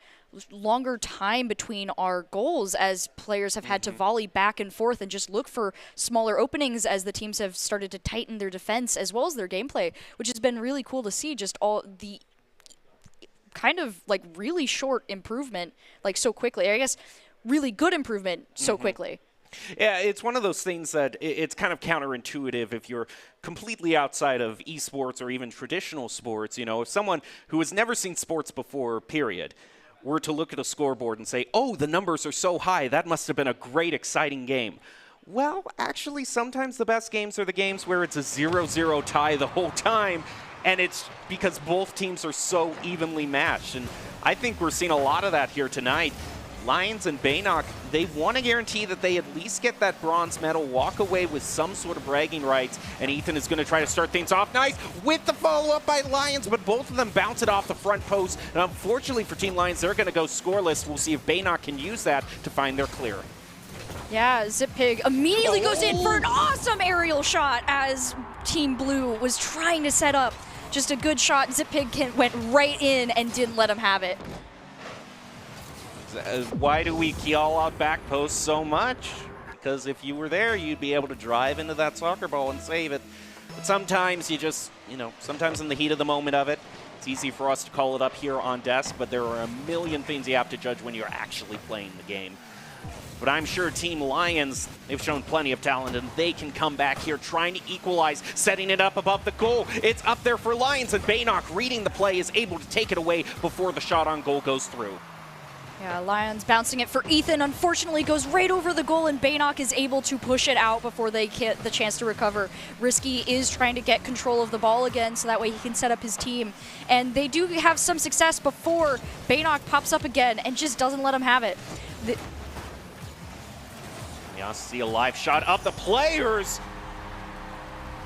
longer time between our goals as players have had to volley back and forth and just look for smaller openings as the teams have started to tighten their defense as well as their gameplay, which has been really cool to see. Just all the kind of like really short improvement, like so quickly. I guess really good improvement so quickly. Yeah, it's one of those things that it's kind of counterintuitive if you're completely outside of esports or even traditional sports. You know, if someone who has never seen sports before, period, were to look at a scoreboard and say, oh, the numbers are so high, that must have been a great, exciting game. Well, actually, sometimes the best games are the games where it's a 0-0 tie the whole time, and it's because both teams are so evenly matched. And I think we're seeing a lot of that here tonight. Lions and Baynock, they want to guarantee that they at least get that bronze medal, walk away with some sort of bragging rights, and Ethan is going to try to start things off nice with the follow-up by Lions, but both of them bounce it off the front post. And unfortunately for Team Lions, they're going to go scoreless. We'll see if Baynock can use that to find their clear. Yeah, Zippig immediately goes in for an awesome aerial shot as Team Blue was trying to set up just a good shot. Zippig went right in and didn't let him have it. Why do we call out back post so much? Because if you were there, you'd be able to drive into that soccer ball and save it. But sometimes you just, sometimes in the heat of the moment of it, it's easy for us to call it up here on desk, but there are a million things you have to judge when you're actually playing the game. But I'm sure Team Lions, they've shown plenty of talent, and they can come back here trying to equalize, setting it up above the goal. It's up there for Lions, and Baynock, reading the play, is able to take it away before the shot on goal goes through. Yeah, Lions bouncing it for Ethan. Unfortunately, goes right over the goal, and Baynock is able to push it out before they get the chance to recover. Risky is trying to get control of the ball again, so that way he can set up his team. And they do have some success before Baynock pops up again and just doesn't let him have it. Yeah, see a live shot of the players.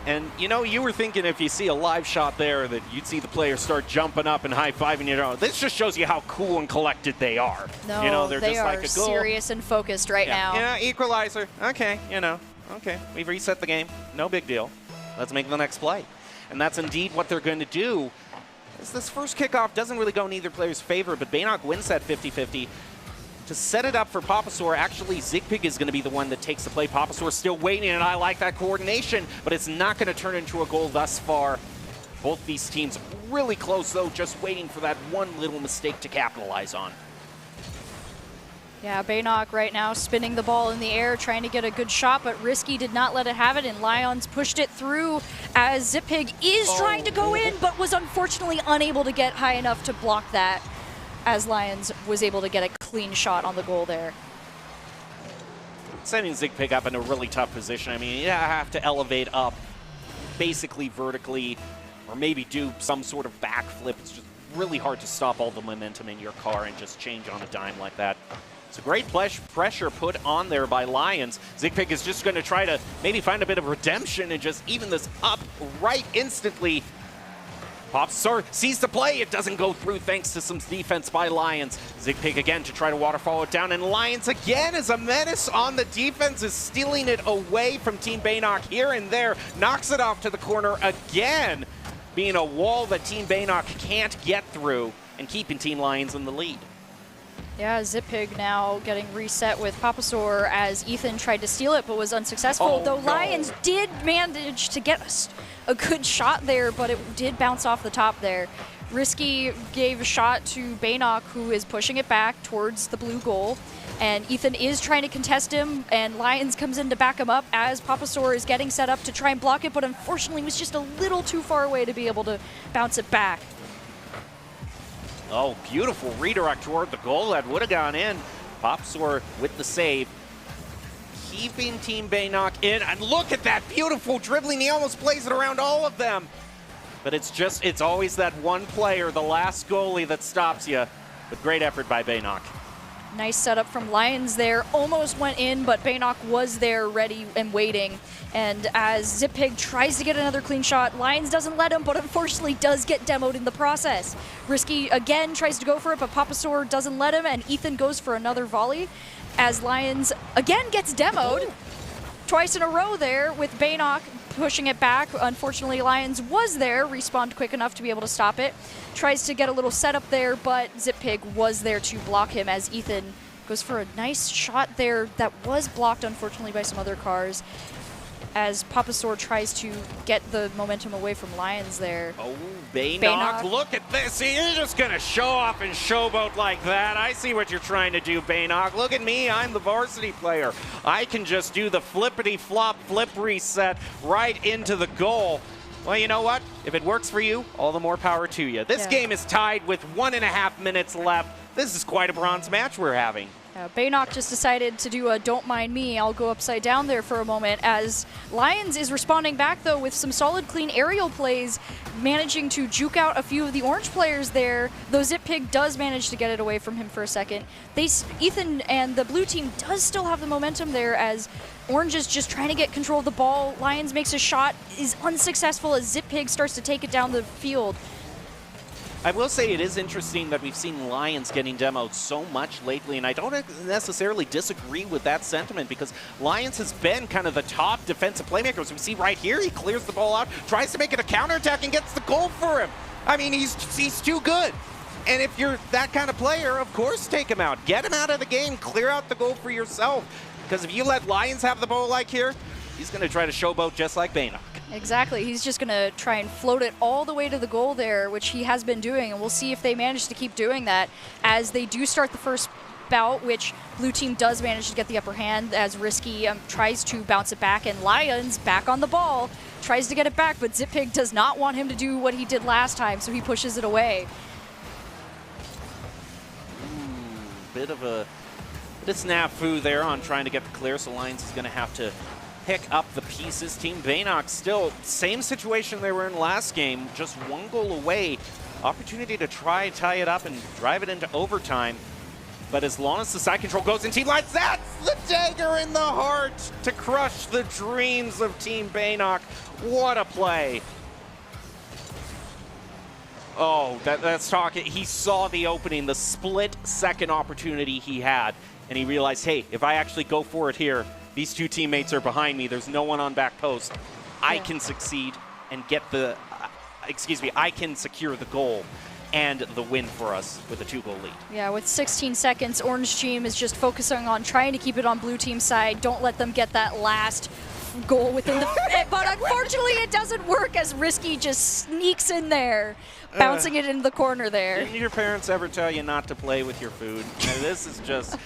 And, you were thinking if you see a live shot there that you'd see the players start jumping up and high-fiving. This just shows you how cool and collected they are. No, they're they just are like a goal. serious and focused right now. Yeah, equalizer. Okay, okay. We've reset the game. No big deal. Let's make the next play. And that's indeed what they're going to do. This first kickoff doesn't really go in either player's favor, but Baynock wins that 50-50. To set it up for Papasaur, actually, Zigpig is going to be the one that takes the play. Papasaur still waiting, and I like that coordination, but it's not going to turn into a goal thus far. Both these teams really close, though, just waiting for that one little mistake to capitalize on. Yeah, Baynock right now spinning the ball in the air, trying to get a good shot, but Risky did not let it have it, and Lions pushed it through as Zippig is trying to go in, but was unfortunately unable to get high enough to block that, as Lions was able to get a clean shot on the goal there. Setting Zigpig up in a really tough position. I mean, you have to elevate up basically vertically or maybe do some sort of backflip. It's just really hard to stop all the momentum in your car and just change on a dime like that. It's a great pressure put on there by Lions. Zigpig is just going to try to maybe find a bit of redemption and just even this up right instantly. Popstar sees the play. It doesn't go through thanks to some defense by Lions. Zigpig again to try to waterfall it down, and Lions again as a menace on the defense is stealing it away from Team Baynock here and there. Knocks it off to the corner again, being a wall that Team Baynock can't get through and keeping Team Lions in the lead. Yeah, Zippig now getting reset with Papasaur as Ethan tried to steal it but was unsuccessful, though Lions did manage to get a good shot there, but it did bounce off the top there. Risky gave a shot to Baynock, who is pushing it back towards the blue goal, and Ethan is trying to contest him, and Lions comes in to back him up as Papasaur is getting set up to try and block it, but unfortunately was just a little too far away to be able to bounce it back. Oh, beautiful redirect toward the goal that would have gone in. Papasaur with the save. Keeping Team Baynock in, and look at that beautiful dribbling. He almost plays it around all of them. But it's always that one player, the last goalie, that stops you. But great effort by Baynock. Nice setup from Lions there. Almost went in, but Baynock was there ready and waiting. And as Zippig tries to get another clean shot, Lions doesn't let him, but unfortunately does get demoed in the process. Risky again tries to go for it, but Papasaur doesn't let him, and Ethan goes for another volley as Lions again gets demoed. Twice in a row there with Baynock pushing it back. Unfortunately, Lions was there, respawned quick enough to be able to stop it. Tries to get a little setup there, but Zippig was there to block him as Ethan goes for a nice shot there that was blocked, unfortunately, by some other cars. As Papasaur tries to get the momentum away from Lions there. Oh, Baynock, look at this. See, you're just going to show off and showboat like that. I see what you're trying to do, Baynock. Look at me. I'm the varsity player. I can just do the flippity-flop flip reset right into the goal. Well, you know what? If it works for you, all the more power to you. This game is tied with 1.5 minutes left. This is quite a bronze match we're having. Baynock just decided to do a don't mind me, I'll go upside down there for a moment, as Lions is responding back though with some solid clean aerial plays, managing to juke out a few of the orange players there, though Zip Pig does manage to get it away from him for a second. Ethan and the blue team does still have the momentum there, as Orange is just trying to get control of the ball. Lions makes a shot, is unsuccessful as Zip Pig starts to take it down the field. I will say it is interesting that we've seen Lions getting demoed so much lately, and I don't necessarily disagree with that sentiment, because Lions has been kind of the top defensive playmakers. We see right here, he clears the ball out, tries to make it a counterattack, and gets the goal for him. I mean, he's too good. And if you're that kind of player, of course take him out. Get him out of the game, clear out the goal for yourself. Because if you let Lions have the ball like here, he's going to try to showboat just like Baynock. Exactly. He's just going to try and float it all the way to the goal there, which he has been doing, and we'll see if they manage to keep doing that as they do start the first bout, which blue team does manage to get the upper hand as Risky tries to bounce it back, and Lions back on the ball, tries to get it back, but Zip Pig does not want him to do what he did last time, so he pushes it away. Bit of snafu there on trying to get the clear, so Lions is going to have to pick up the pieces. Team Baynock still same situation they were in last game, just one goal away. Opportunity to try tie it up and drive it into overtime. But as long as the side control goes in Team Lions, that's the dagger in the heart to crush the dreams of Team Baynock. What a play. Oh, that's talking. He saw the opening, the split-second opportunity he had, and he realized, hey, if I actually go for it here, these two teammates are behind me. There's no one on back post. I can succeed and get the, I can secure the goal and the win for us with a 2-goal lead. Yeah, with 16 seconds, Orange team is just focusing on trying to keep it on blue team side. Don't let them get that last goal within the, but unfortunately it doesn't work as Risky just sneaks in there, bouncing it into the corner there. Didn't your parents ever tell you not to play with your food? And this is just,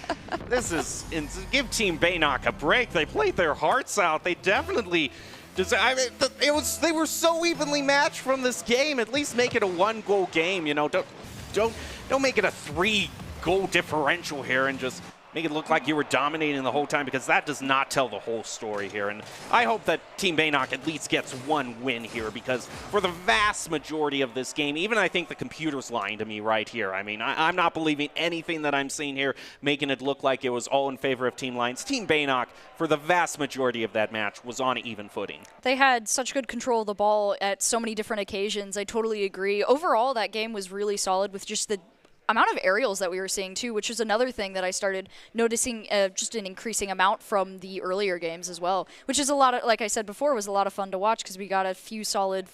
give Team Baynock a break. They played their hearts out. They definitely, they were so evenly matched from this game. At least make it a 1-goal game. You know, don't make it a 3-goal differential here and just make it look like you were dominating the whole time, because that does not tell the whole story here. And I hope that Team Baynock at least gets one win here, because for the vast majority of this game, even I think the computer's lying to me right here. I mean, I'm not believing anything that I'm seeing here, making it look like it was all in favor of Team Lions. Team Baynock, for the vast majority of that match, was on even footing. They had such good control of the ball at so many different occasions. I totally agree. Overall, that game was really solid with just the amount of aerials that we were seeing too, which is another thing that I started noticing, just an increasing amount from the earlier games as well, which is a lot of, like I said before, was a lot of fun to watch, because we got a few solid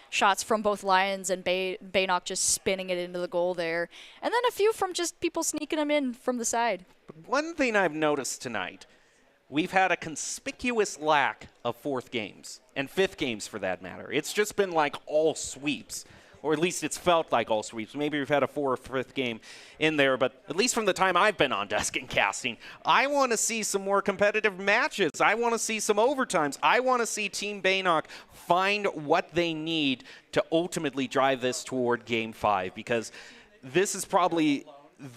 shots from both Lions and Baynock just spinning it into the goal there, and then a few from just people sneaking them in from the side. But one thing I've noticed tonight, we've had a conspicuous lack of 4th games, and 5th games for that matter. It's just been like all sweeps. Or at least it's felt like all sweeps. Maybe we've had a 4th or 5th game in there, but at least from the time I've been on desk and casting, I want to see some more competitive matches. I want to see some overtimes. I want to see Team Baynock find what they need to ultimately drive this toward Game 5, because this is probably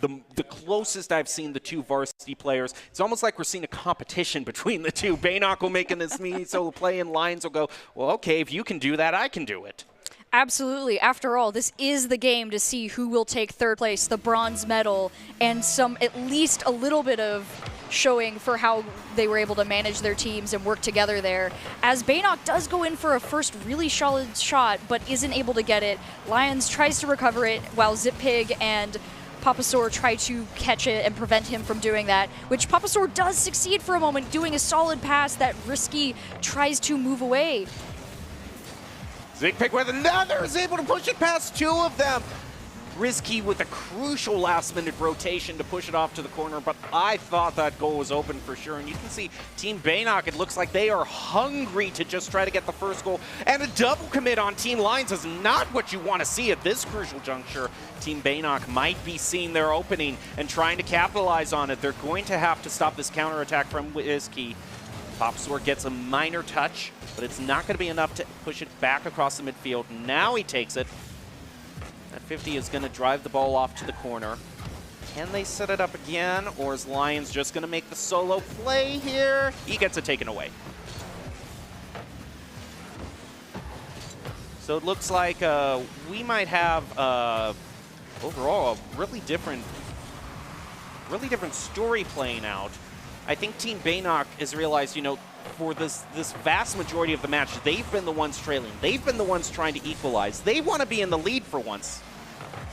the closest I've seen the two varsity players. It's almost like we're seeing a competition between the two. Baynock will make this mini solo play, and Lions will go, well, okay, if you can do that, I can do it. Absolutely. After all, this is the game to see who will take 3rd place, the bronze medal, and at least a little bit of showing for how they were able to manage their teams and work together there. As Baynock does go in for a first really solid shot, but isn't able to get it. Lions tries to recover it, while Zip Pig and Papasaur try to catch it and prevent him from doing that, which Papasaur does succeed for a moment, doing a solid pass that Risky tries to move away. Zip Pig with another, is able to push it past 2 of them. Risky with a crucial last-minute rotation to push it off to the corner, but I thought that goal was open for sure. And you can see Team Baynock, it looks like they are hungry to just try to get the first goal. And a double commit on Team Lions is not what you want to see at this crucial juncture. Team Baynock might be seeing their opening and trying to capitalize on it. They're going to have to stop this counterattack from Risky. Papasaur gets a minor touch, but it's not going to be enough to push it back across the midfield. Now he takes it. That 50 is going to drive the ball off to the corner. Can they set it up again, or is Lions just going to make the solo play here? He gets it taken away. So it looks like we might have overall a really different story playing out. I think Team Baynock has realized, you know, for this vast majority of the match, they've been the ones trailing. They've been the ones trying to equalize. They want to be in the lead for once.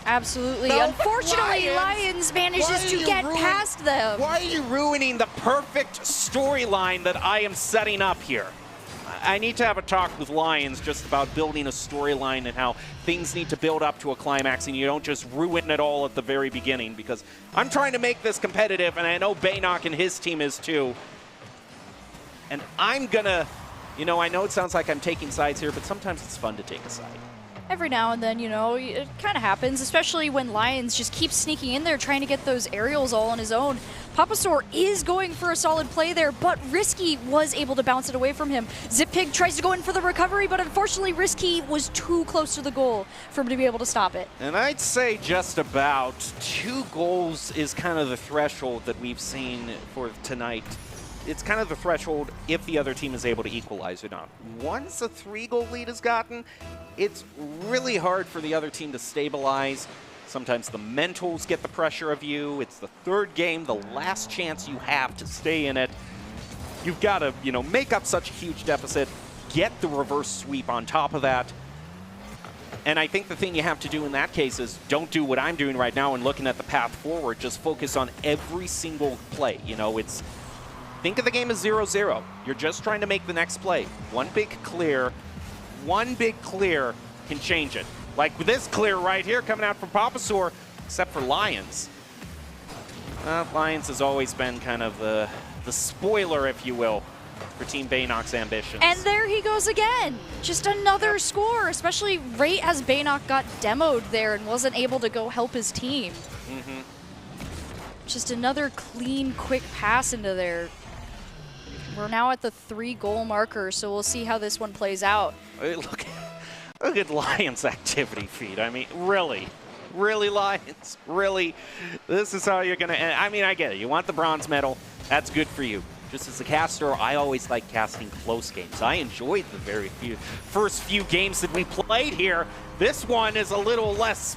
Absolutely. No, Unfortunately, Lions manages to get past them. Why are you ruining the perfect storyline that I am setting up here? I need to have a talk with Lions just about building a storyline and how things need to build up to a climax and you don't just ruin it all at the very beginning, because I'm trying to make this competitive and I know Baynock and his team is too. And I'm gonna, you know, I know it sounds like I'm taking sides here, but sometimes it's fun to take a side. Every now and then, you know, it kind of happens, especially when Lions just keep sneaking in there trying to get those aerials all on his own. Papasaur is going for a solid play there, but Risky was able to bounce it away from him. Zippig tries to go in for the recovery, but unfortunately Risky was too close to the goal for him to be able to stop it. And I'd say just about 2 goals is kind of the threshold that we've seen for tonight. It's kind of the threshold if the other team is able to equalize or not. Once a 3-goal lead is gotten, it's really hard for the other team to stabilize. Sometimes the mentals get the pressure of you. It's the 3rd game, the last chance you have to stay in it. You've got to, you know, make up such a huge deficit, get the reverse sweep on top of that. And I think the thing you have to do in that case is don't do what I'm doing right now and looking at the path forward. Just focus on every single play. You know, think of the game as 0-0. You're just trying to make the next play. One big clear can change it. Like this clear right here coming out from Papasaur, except for Lions. Lions has always been kind of the spoiler, if you will, for Team Baynock's ambitions. And there he goes again. Just another score, especially right as Baynock got demoed there and wasn't able to go help his team. Just another clean, quick pass into there. We're now at the 3-goal marker, so we'll see how this one plays out. Look at Lions' activity feed. I mean, really? Really, Lions? Really? This is how you're going to end? I mean, I get it. You want the bronze medal. That's good for you. Just as a caster, I always like casting close games. I enjoyed the first few games that we played here. This one is a little less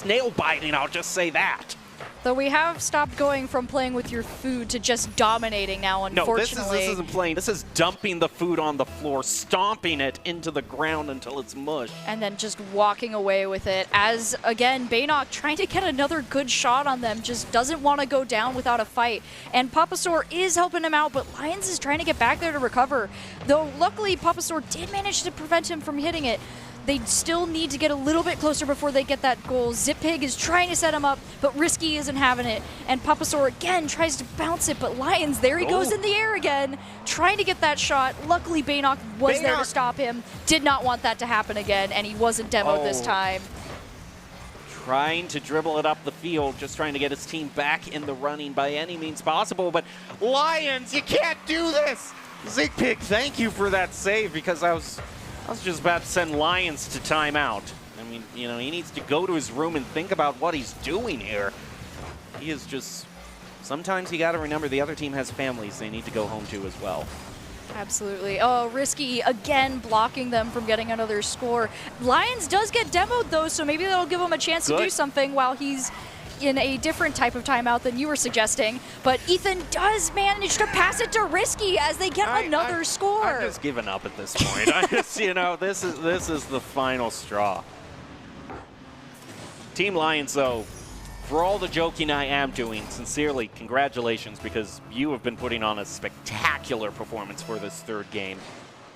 nail-biting, I'll just say that. Though we have stopped going from playing with your food to just dominating now, unfortunately. No, this isn't playing. This is dumping the food on the floor, stomping it into the ground until it's mush. And then just walking away with it. As, again, Baynock trying to get another good shot on them, just doesn't want to go down without a fight. And Papasaur is helping him out, but Lions is trying to get back there to recover. Though, luckily, Papasaur did manage to prevent him from hitting it. They still need to get a little bit closer before they get that goal. Zippig is trying to set him up, but Risky isn't having it. And Papasaur again tries to bounce it, but Lions, there he goes in the air again, trying to get that shot. Luckily, Baynock was there to stop him. Did not want that to happen again, and he wasn't demoed this time. Trying to dribble it up the field, just trying to get his team back in the running by any means possible. But Lions, you can't do this! Zippig, thank you for that save, because I was just about to send Lions to timeout. I mean, you know, he needs to go to his room and think about what he's doing here. He is just... Sometimes you got to remember the other team has families they need to go home to as well. Absolutely. Oh, Risky again blocking them from getting another score. Lions does get demoed, though, so maybe that'll give him a chance to do something while he's in a different type of timeout than you were suggesting. But Ethan does manage to pass it to Risky as they get another score. I'm just giving up at this point. I just, you know, this is the final straw. Team Lions, though, for all the joking I am doing, sincerely, congratulations, because you have been putting on a spectacular performance for this 3rd game,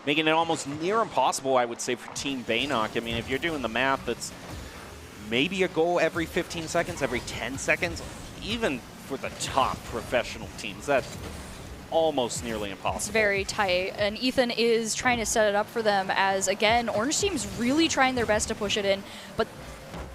making it almost near impossible, I would say, for Team Baynock. I mean, if you're doing the math, that's maybe a goal every 15 seconds, every 10 seconds, even for the top professional teams. That's almost nearly impossible. It's very tight, and Ethan is trying to set it up for them as, again, Orange Team's really trying their best to push it in, but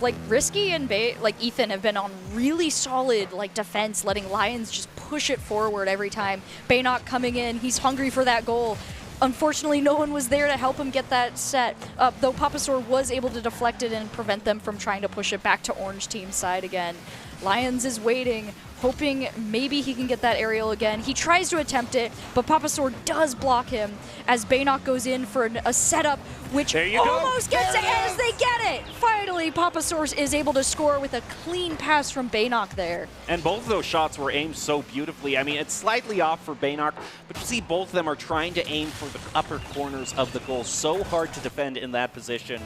like Risky and Ethan have been on really solid defense, letting Lions just push it forward every time. Baynock coming in, he's hungry for that goal. Unfortunately, no one was there to help him get that set, though Papasaur was able to deflect it and prevent them from trying to push it back to Orange Team's side again. Lions is waiting, hoping maybe he can get that aerial again. He tries to attempt it, but Papasaur does block him as Baynock goes in for a setup, which almost gets it as they get it. Finally, Papasaur is able to score with a clean pass from Baynock there. And both of those shots were aimed so beautifully. I mean, it's slightly off for Baynock, but you see both of them are trying to aim for the upper corners of the goal. So hard to defend in that position.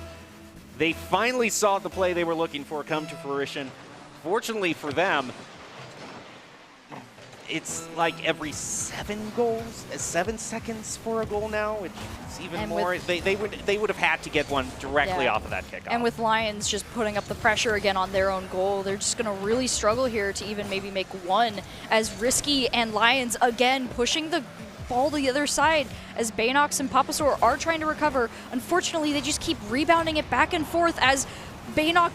They finally saw the play they were looking for come to fruition. Fortunately for them, it's like every 7 seconds for a goal now. It's even And more. They would have had to get one directly off of that kickoff. And with Lions just putting up the pressure again on their own goal, they're just going to really struggle here to even maybe make one, as Risky and Lions again pushing the ball to the other side as Baynox and Papasaur are trying to recover. Unfortunately, they just keep rebounding it back and forth as Baynock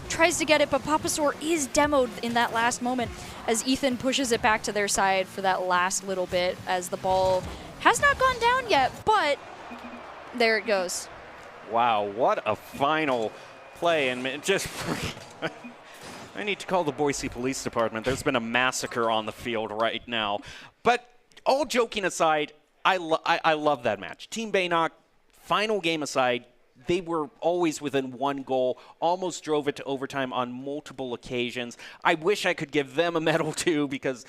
tries to get it, but Papasaur is demoed in that last moment as Ethan pushes it back to their side for that last little bit as the ball has not gone down yet, but there it goes. Wow, what a final play. And just, I need to call the Boise Police Department. There's been a massacre on the field right now. But all joking aside, I love that match. Team Baynock, final game aside, they were always within 1 goal, almost drove it to overtime on multiple occasions. I wish I could give them a medal too, because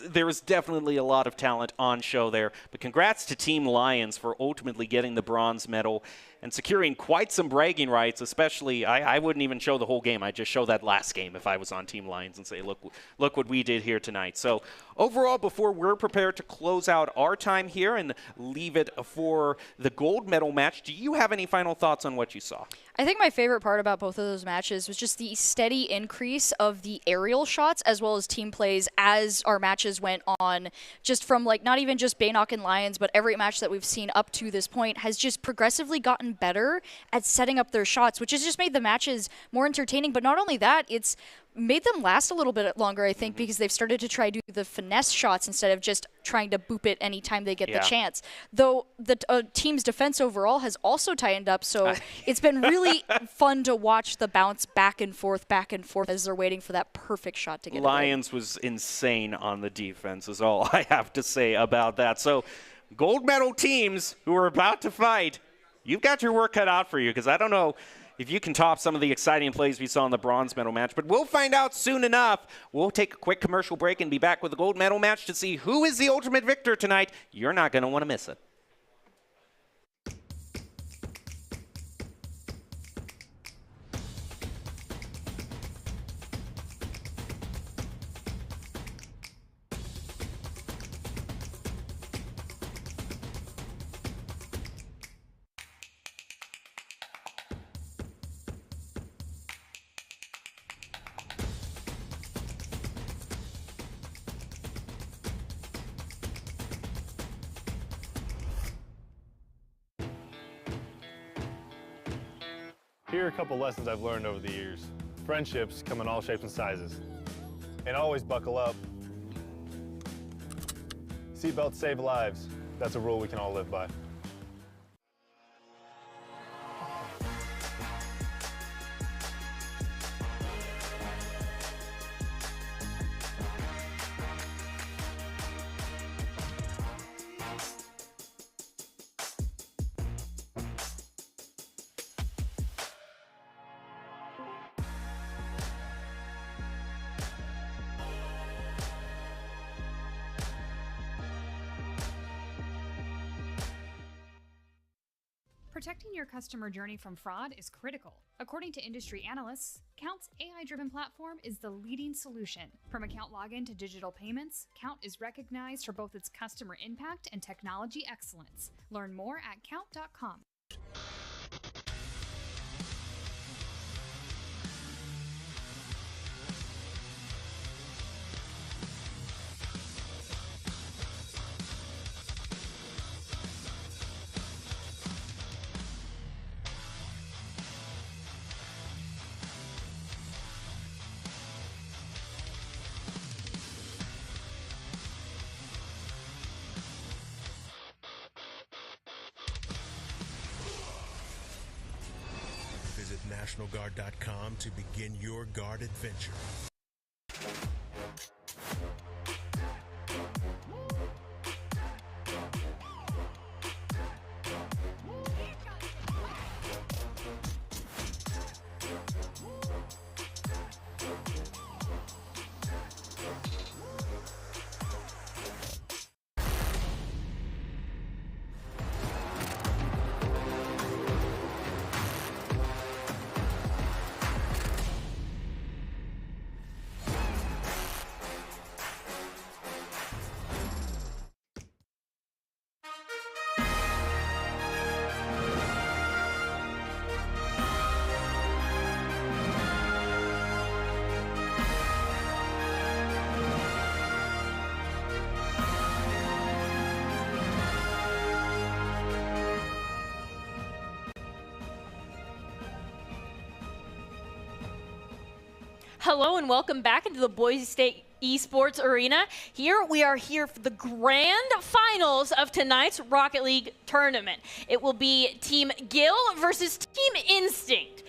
there was definitely a lot of talent on show there. But congrats to Team Lions for ultimately getting the bronze medal and securing quite some bragging rights, especially, I wouldn't even show the whole game. I'd just show that last game if I was on Team Lions and say, look what we did here tonight. So overall, before we're prepared to close out our time here and leave it for the gold medal match, do you have any final thoughts on what you saw? I think my favorite part about both of those matches was just the steady increase of the aerial shots as well as team plays as our matches went on, just from like not even just Baynock and Lions, but every match that we've seen up to this point has just progressively gotten better at setting up their shots, which has just made the matches more entertaining. But not only that, it's made them last a little bit longer, I think, because they've started to try to do the finesse shots instead of just trying to boop it anytime they get the chance. Though the team's defense overall has also tightened up, so it's been really fun to watch the bounce back and forth as they're waiting for that perfect shot to get Lions was insane on the defense is all I have to say about that. So gold medal teams who are about to fight, you've got your work cut out for you, because I don't know if you can top some of the exciting plays we saw in the bronze medal match. But we'll find out soon enough. We'll take a quick commercial break and be back with the gold medal match to see who is the ultimate victor tonight. You're not going to want to miss it. Here are a couple lessons I've learned over the years. Friendships come in all shapes and sizes. And always buckle up. Seatbelts save lives. That's a rule we can all live by. Protecting your customer journey from fraud is critical. According to industry analysts, Count's AI-driven platform is the leading solution. From account login to digital payments, Count is recognized for both its customer impact and technology excellence. Learn more at count.com. Visit NationalGuard.com to begin your guard adventure. Hello and welcome back into the Boise State Esports Arena. Here we are here for the grand finals of tonight's Rocket League tournament. It will be Team Gill versus Team Instinct.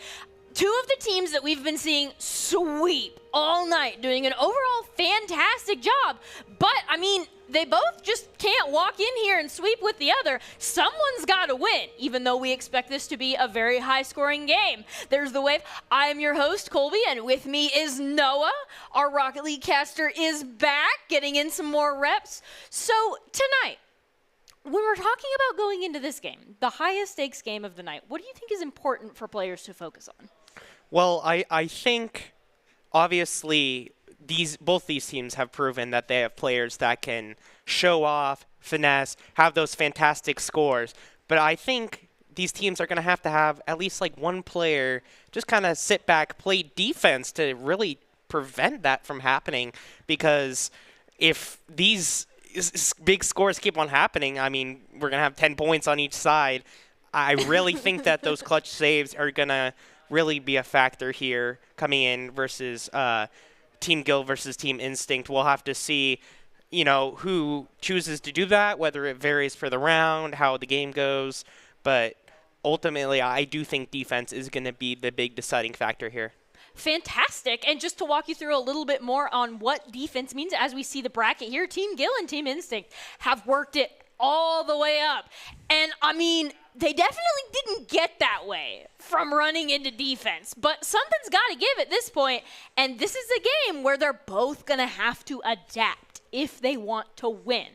Two of the teams that we've been seeing sweep all night, doing an overall fantastic job. But, I mean, they both just can't walk in here and sweep with the other. Someone's got to win, even though we expect this to be a very high-scoring game. There's the wave. I am your host, Colby, and with me is Noah. Our Rocket League caster is back, getting in some more reps. So, tonight, when we're talking about going into this game, the highest stakes game of the night, what do you think is important for players to focus on? Well, I think, obviously, both these teams have proven that they have players that can show off, finesse, have those fantastic scores. But I think these teams are going to have at least like one player just kind of sit back, play defense to really prevent that from happening. Because if these big scores keep on happening, I mean, we're going to have 10 points on each side. I really think that those clutch saves are going to really be a factor here coming in versus Team Gill versus Team Instinct. We'll have to see, who chooses to do that, whether it varies for the round, how the game goes. But ultimately, I do think defense is going to be the big deciding factor here. Fantastic. And just to walk you through a little bit more on what defense means, as we see the bracket here, Team Gill and Team Instinct have worked it all the way up. And, I mean, they definitely didn't get that way from running into defense. But something's got to give at this point, and this is a game where they're both going to have to adapt if they want to win.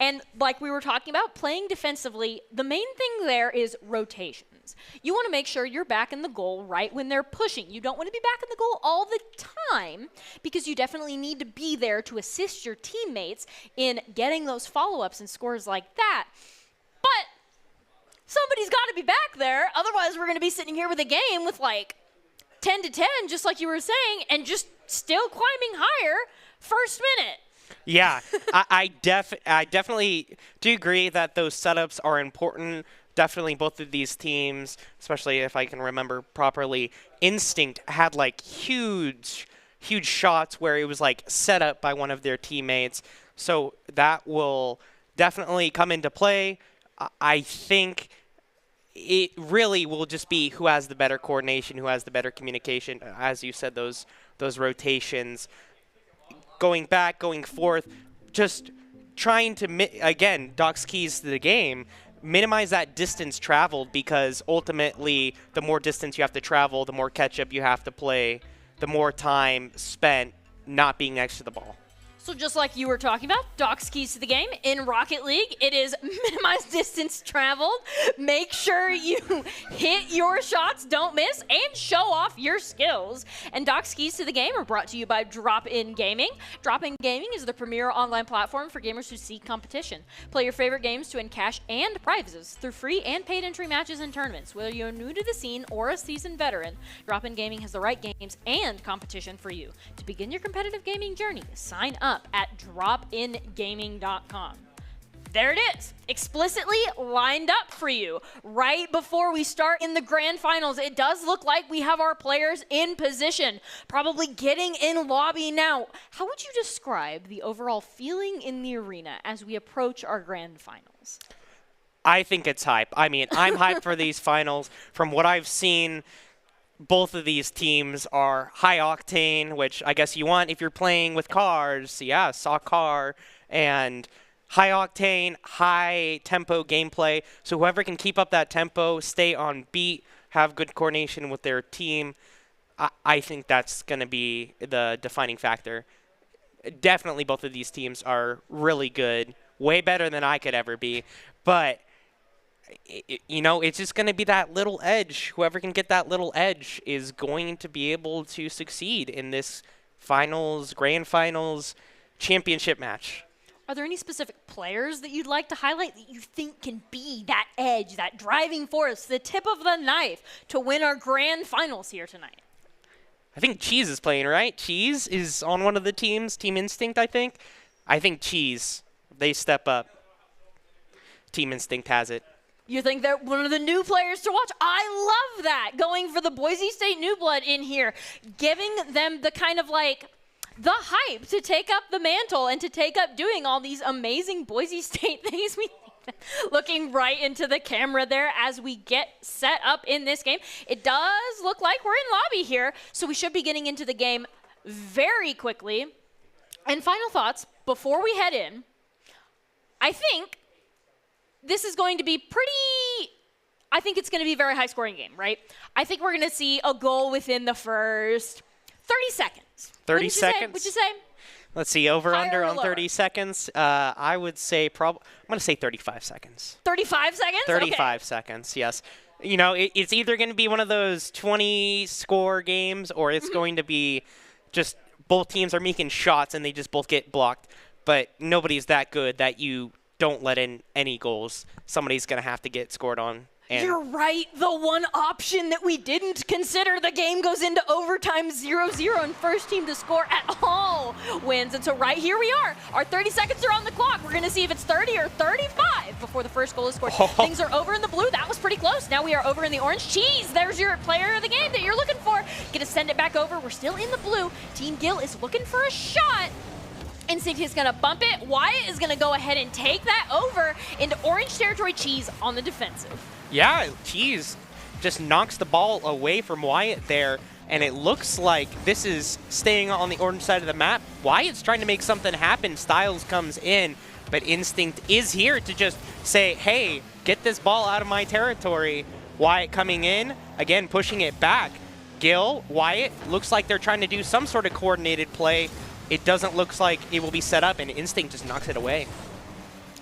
And like we were talking about, playing defensively, the main thing there is rotations. You want to make sure you're back in the goal right when they're pushing. You don't want to be back in the goal all the time because you definitely need to be there to assist your teammates in getting those follow-ups and scores like that. But somebody's got to be back there. Otherwise, we're going to be sitting here with a game with like 10 to 10, just like you were saying, and just still climbing higher first minute. Yeah, I definitely do agree that those setups are important. Definitely both of these teams, especially if I can remember properly, Instinct had like huge shots where it was like set up by one of their teammates. So that will definitely come into play. I think it really will just be who has the better coordination, who has the better communication. As you said, those rotations, going back, going forth, just trying to, again, Doc's keys to the game, minimize that distance traveled, because ultimately the more distance you have to travel, the more catch-up you have to play, the more time spent not being next to the ball. So just like you were talking about, Doc's keys to the game in Rocket League, it is minimize distance traveled, make sure you hit your shots, don't miss, and show off your skills. And Doc's keys to the game are brought to you by Drop-In Gaming. Drop-In Gaming is the premier online platform for gamers who seek competition. Play your favorite games to win cash and prizes through free and paid entry matches and tournaments. Whether you're new to the scene or a seasoned veteran, Drop-In Gaming has the right games and competition for you. To begin your competitive gaming journey, sign up at dropingaming.com. There it is, explicitly lined up for you. Right before we start in the grand finals, it does look like we have our players in position, probably getting in lobby now. How would you describe the overall feeling in the arena as we approach our grand finals? I think it's hype. I mean, I'm hyped for these finals. From what I've seen, both of these teams are high octane, which I guess you want if you're playing with cars. Yeah, saw car and high octane, high tempo gameplay. So whoever can keep up that tempo, stay on beat, have good coordination with their team, I think that's going to be the defining factor. Definitely both of these teams are really good, way better than I could ever be. But, you know, it's just going to be that little edge. Whoever can get that little edge is going to be able to succeed in this finals, grand finals, championship match. Are there any specific players that you'd like to highlight that you think can be that edge, that driving force, the tip of the knife to win our grand finals here tonight? I think Cheese is playing, right? Cheese is on one of the teams, Team Instinct, I think. I think Cheese, they step up. Team Instinct has it. You think they're one of the new players to watch? I love that. Going for the Boise State new blood in here, giving them the kind of like the hype to take up the mantle and to take up doing all these amazing Boise State things. Looking right into the camera there as we get set up in this game. It does look like we're in lobby here, so we should be getting into the game very quickly. And final thoughts before we head in. I think this is going to be I think it's going to be a very high-scoring game, right? I think we're going to see a goal within the first 30 seconds. 30 seconds? Would you say? Let's see, over-under on 30 seconds. I would say I'm going to say 35 seconds. 35 seconds? 35 seconds, yes. You know, it's either going to be one of those 20-score games or it's going to be just both teams are making shots and they just both get blocked. But nobody's that good that you don't let in any goals. Somebody's going to have to get scored on. And you're right. The one option that we didn't consider, the game goes into overtime 0-0 and first team to score at all wins. And so right here we are. Our 30 seconds are on the clock. We're going to see if it's 30 or 35 before the first goal is scored. Things are over in the blue. That was pretty close. Now we are over in the orange. Cheese, there's your player of the game that you're looking for. Get to send it back over. We're still in the blue. Team Gill is looking for a shot. Instinct is going to bump it. Wyatt is going to go ahead and take that over into orange territory. Cheese on the defensive. Yeah, Cheese just knocks the ball away from Wyatt there, and it looks like this is staying on the orange side of the map. Wyatt's trying to make something happen. Styles comes in, but Instinct is here to just say, hey, get this ball out of my territory. Wyatt coming in, again, pushing it back. Gill, Wyatt, looks like they're trying to do some sort of coordinated play. It doesn't look like it will be set up, and Instinct just knocks it away.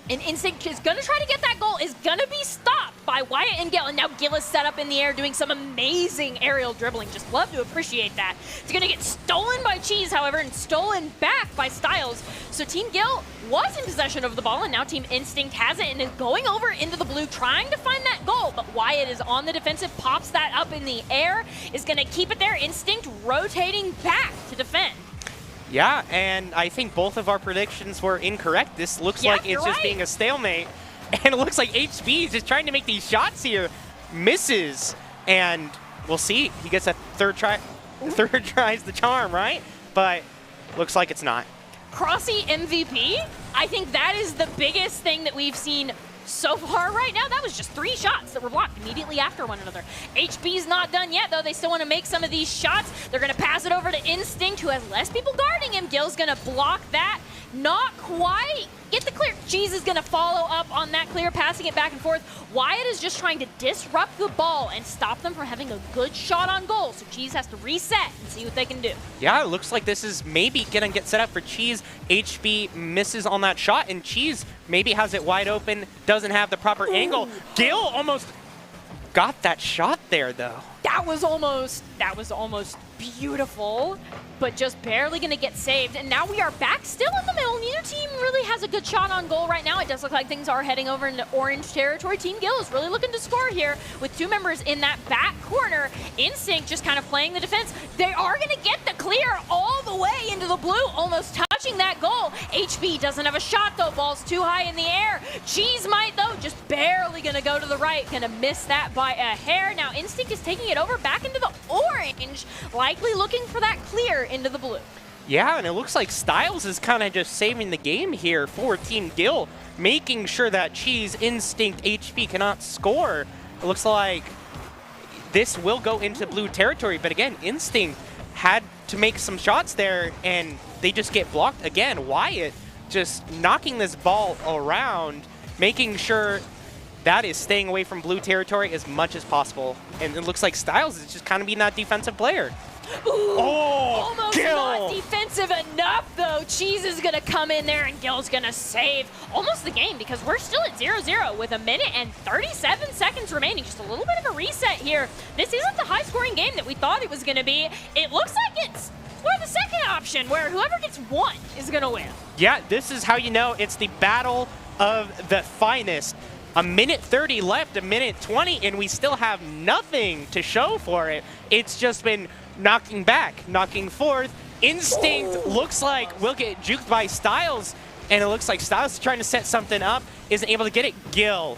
And Instinct is going to try to get that goal, is going to be stopped by Wyatt and Gill. And now Gill is set up in the air doing some amazing aerial dribbling. Just love to appreciate that. It's going to get stolen by Cheese, however, and stolen back by Styles. So Team Gill was in possession of the ball, and now Team Instinct has it and is going over into the blue, trying to find that goal. But Wyatt is on the defensive, pops that up in the air, is going to keep it there. Instinct rotating back to defend. Yeah, and I think both of our predictions were incorrect. This looks like it's just being a stalemate. And it looks like HB is just trying to make these shots here. Misses. And we'll see. He gets a third try. Third try's the charm, right? But looks like it's not. Crossy MVP? I think that is the biggest thing that we've seen so far right now. That was just 3 shots that were blocked immediately after one another. HB's not done yet, though. They still want to make some of these shots. They're going to pass it over to Instinct, who has less people guarding him. Gill's going to block that. Not quite. Get the clear. Cheese is going to follow up on that clear, passing it back and forth. Wyatt is just trying to disrupt the ball and stop them from having a good shot on goal. So Cheese has to reset and see what they can do. Yeah, it looks like this is maybe going to get set up for Cheese. HB misses on that shot, and Cheese maybe has it wide open, doesn't have the proper angle. Gill almost got that shot there, though. That was almost beautiful, but just barely going to get saved. And now we are back still in the middle. Neither team really has a good shot on goal right now. It does look like things are heading over into orange territory. Team Gill is really looking to score here with 2 members in that back corner. Instinct just kind of playing the defense. They are going to get the clear all the way into the blue, almost touching that goal. HB doesn't have a shot, though. Ball's too high in the air. Cheese might, though, just barely going to go to the right. Going to miss that by a hair. Now Instinct is taking it over back into the orange, likely looking for that clear into the blue. Yeah, and it looks like Styles is kind of just saving the game here for Team Gill, making sure that Cheese, Instinct, HB cannot score. It looks like this will go into blue territory. But again, Instinct had to make some shots there, and they just get blocked again. Wyatt just knocking this ball around, making sure that is staying away from blue territory as much as possible. And it looks like Styles is just kind of being that defensive player. Ooh, almost Gil! not defensive enough, though. Cheese is going to come in there, and Gil's going to save almost the game because we're still at 0-0 with 1 minute and 37 seconds remaining. Just a little bit of a reset here. This isn't the high-scoring game that we thought it was going to be. It looks like it's the second option, where whoever gets 1 is going to win. Yeah, this is how you know it's the battle of the finest. 1 minute 30 left, 1 minute 20, and we still have nothing to show for it. It's just been knocking back, knocking forth. Instinct looks like we'll get juked by Styles, and it looks like Styles is trying to set something up, isn't able to get it. Gil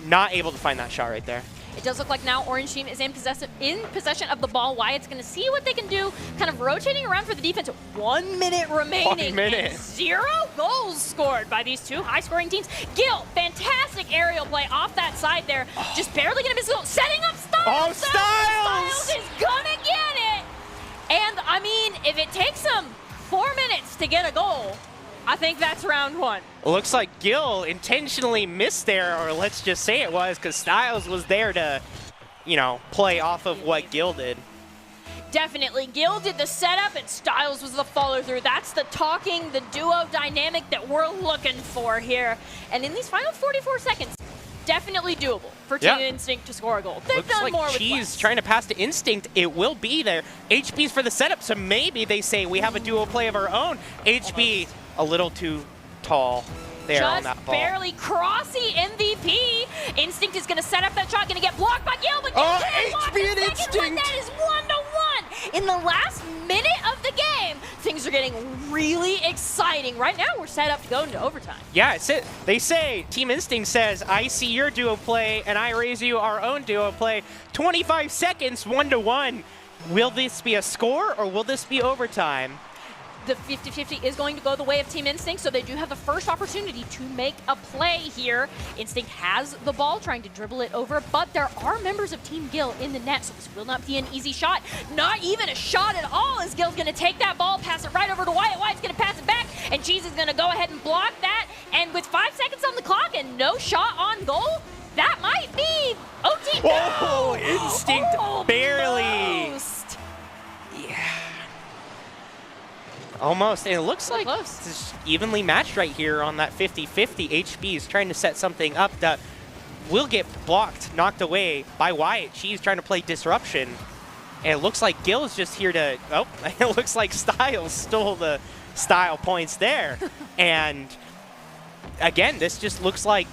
not able to find that shot right there. It does look like now Orange Team is in possession of the ball. Wyatt's going to see what they can do, kind of rotating around for the defense. 1 minute remaining. 1 minute. And 0 goals scored by these two high-scoring teams. Gil, fantastic aerial play off that side there. Just barely going to miss a goal. Setting up Styles. Oh, Styles! Styles is going to get it. And, I mean, if it takes them 4 minutes to get a goal, I think that's round 1. Looks like Gil intentionally missed there, or let's just say it was, because Styles was there to, you know, play off of what Gil did. Definitely. Gil did the setup, and Styles was the follow-through. That's the talking, the duo dynamic that we're looking for here. And in these final 44 seconds, definitely doable for Team Instinct to score a goal. They've Looks done like more with Cheese less. trying to pass to Instinct. It will be there. HB's for the setup, so maybe they say we have a duo play of our own. HB a little too tall there on that ball. Just barely Crossy MVP. Instinct is going to set up that shot, going to get blocked by Gil, but Oh, HB and Instinct! That is 1-1. In the last minute of the game, things are getting really exciting. Right now, we're set up to go into overtime. Yeah, it's it. They say, Team Instinct says, I see your duo play, and I raise you our own duo play. 25 seconds, 1-1. Will this be a score, or will this be overtime? The 50-50 is going to go the way of Team Instinct, so they do have the first opportunity to make a play here. Instinct has the ball, trying to dribble it over, but there are members of Team Gil in the net, so this will not be an easy shot. Not even a shot at all, as Gil's going to take that ball, pass it right over to Wyatt. Wyatt's going to pass it back, and Cheese is going to go ahead and block that. And with 5 seconds on the clock and no shot on goal, that might be OT. Oh, Instinct barely. Almost. Yeah. Almost, and it looks like it's evenly matched right here on that 50-50. HB is trying to set something up that will get blocked, knocked away by Wyatt. She's trying to play disruption, and it looks like Gil is just here to, oh, it looks like Styles stole the style points there. And again, this just looks like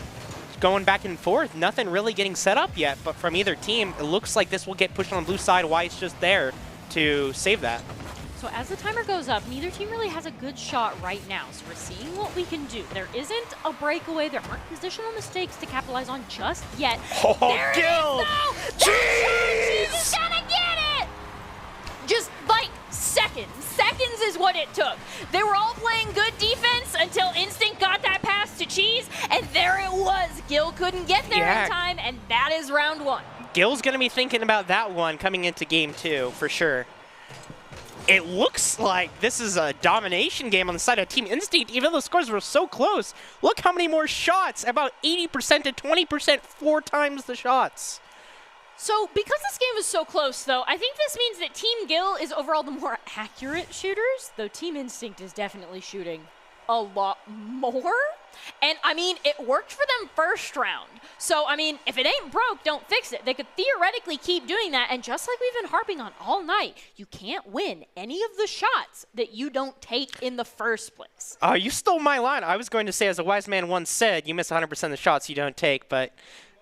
going back and forth, nothing really getting set up yet, but from either team, it looks like this will get pushed on the blue side. Wyatt's just there to save that. So as the timer goes up, neither team really has a good shot right now. So we're seeing what we can do. There isn't a breakaway. There aren't positional mistakes to capitalize on just yet. Oh, there Gil! it is, though! Cheese is gonna get it! Just like seconds. Seconds is what it took. They were all playing good defense until Instinct got that pass to Cheese, and there it was. Gil couldn't get there in time, and that is round 1. Gil's going to be thinking about that one coming into game 2 for sure. It looks like this is a domination game on the side of Team Instinct, even though the scores were so close. Look how many more shots, about 80% to 20%, 4 times the shots. So because this game is so close, though, I think this means that Team Gil is overall the more accurate shooters, though Team Instinct is definitely shooting a lot more. And, I mean, it worked for them first round. So, I mean, if it ain't broke, don't fix it. They could theoretically keep doing that, and just like we've been harping on all night, you can't win any of the shots that you don't take in the first place. You stole my line. I was going to say, as a wise man once said, you miss 100% of the shots you don't take, but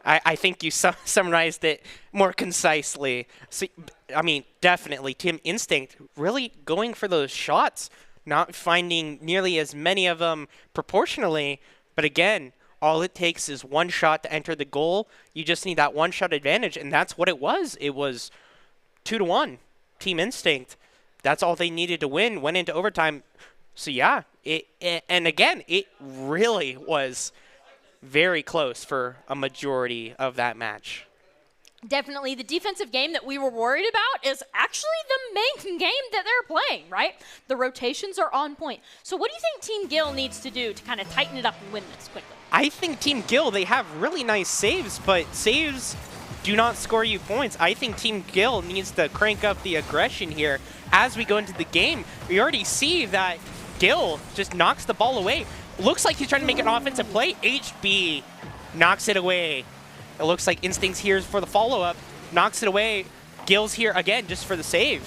I think you summarized it more concisely. So, I mean, definitely, Team Instinct really going for those shots, not finding nearly as many of them proportionally. But again, all it takes is one shot to enter the goal. You just need that one shot advantage, and that's what it was. It was 2-1, Team Instinct. That's all they needed to win, went into overtime. So yeah, and again, it really was very close for a majority of that match. Definitely the defensive game that we were worried about is actually the main game that they're playing, right? The rotations are on point. So what do you think Team Gill needs to do to kind of tighten it up and win this quickly? I think Team Gill, they have really nice saves, but saves do not score you points. I think Team Gill needs to crank up the aggression here as we go into the game. We already see that Gill just knocks the ball away. Looks like he's trying to make an offensive play. HB knocks it away. It looks like Instincts here for the follow-up. Knocks it away. Gill's here again just for the save.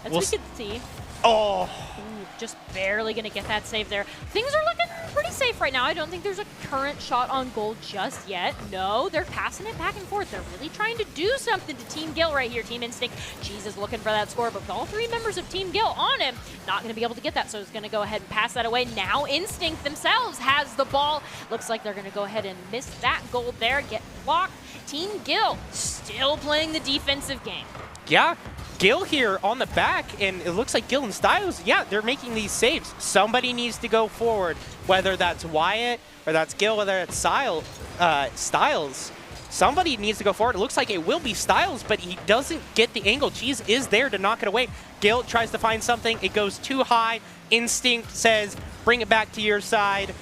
As we can see. Oh. Ooh, just barely going to get that save there. Things are looking pretty safe right now. I don't think there's a current shot on goal just yet. No, they're passing it back and forth. They're really trying to do something to Team Gill right here. Team Instinct, Cheese is looking for that score, but with all three members of Team Gill on him, not going to be able to get that, so he's going to go ahead and pass that away. Now Instinct themselves has the ball. Looks like they're going to go ahead and miss that goal there, get blocked. Team Gill still playing the defensive game. Yeah, Gill here on the back, and it looks like Gill and Styles, yeah, they're making these saves. Somebody needs to go forward, whether that's Wyatt, or that's Gill, whether it's Styles. Somebody needs to go forward. It looks like it will be Styles, but he doesn't get the angle. Cheese is there to knock it away. Gill tries to find something. It goes too high. Instinct says, bring it back to your side,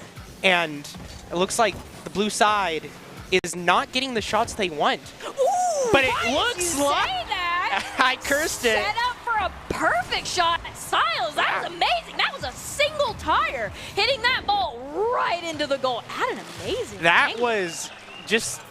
and it looks like the blue side is not getting the shots they want. Ooh, but it looks like I cursed it. Set up for a perfect shot. Styles, that was amazing. That was a single tire hitting that ball right into the goal. Had an amazing That was just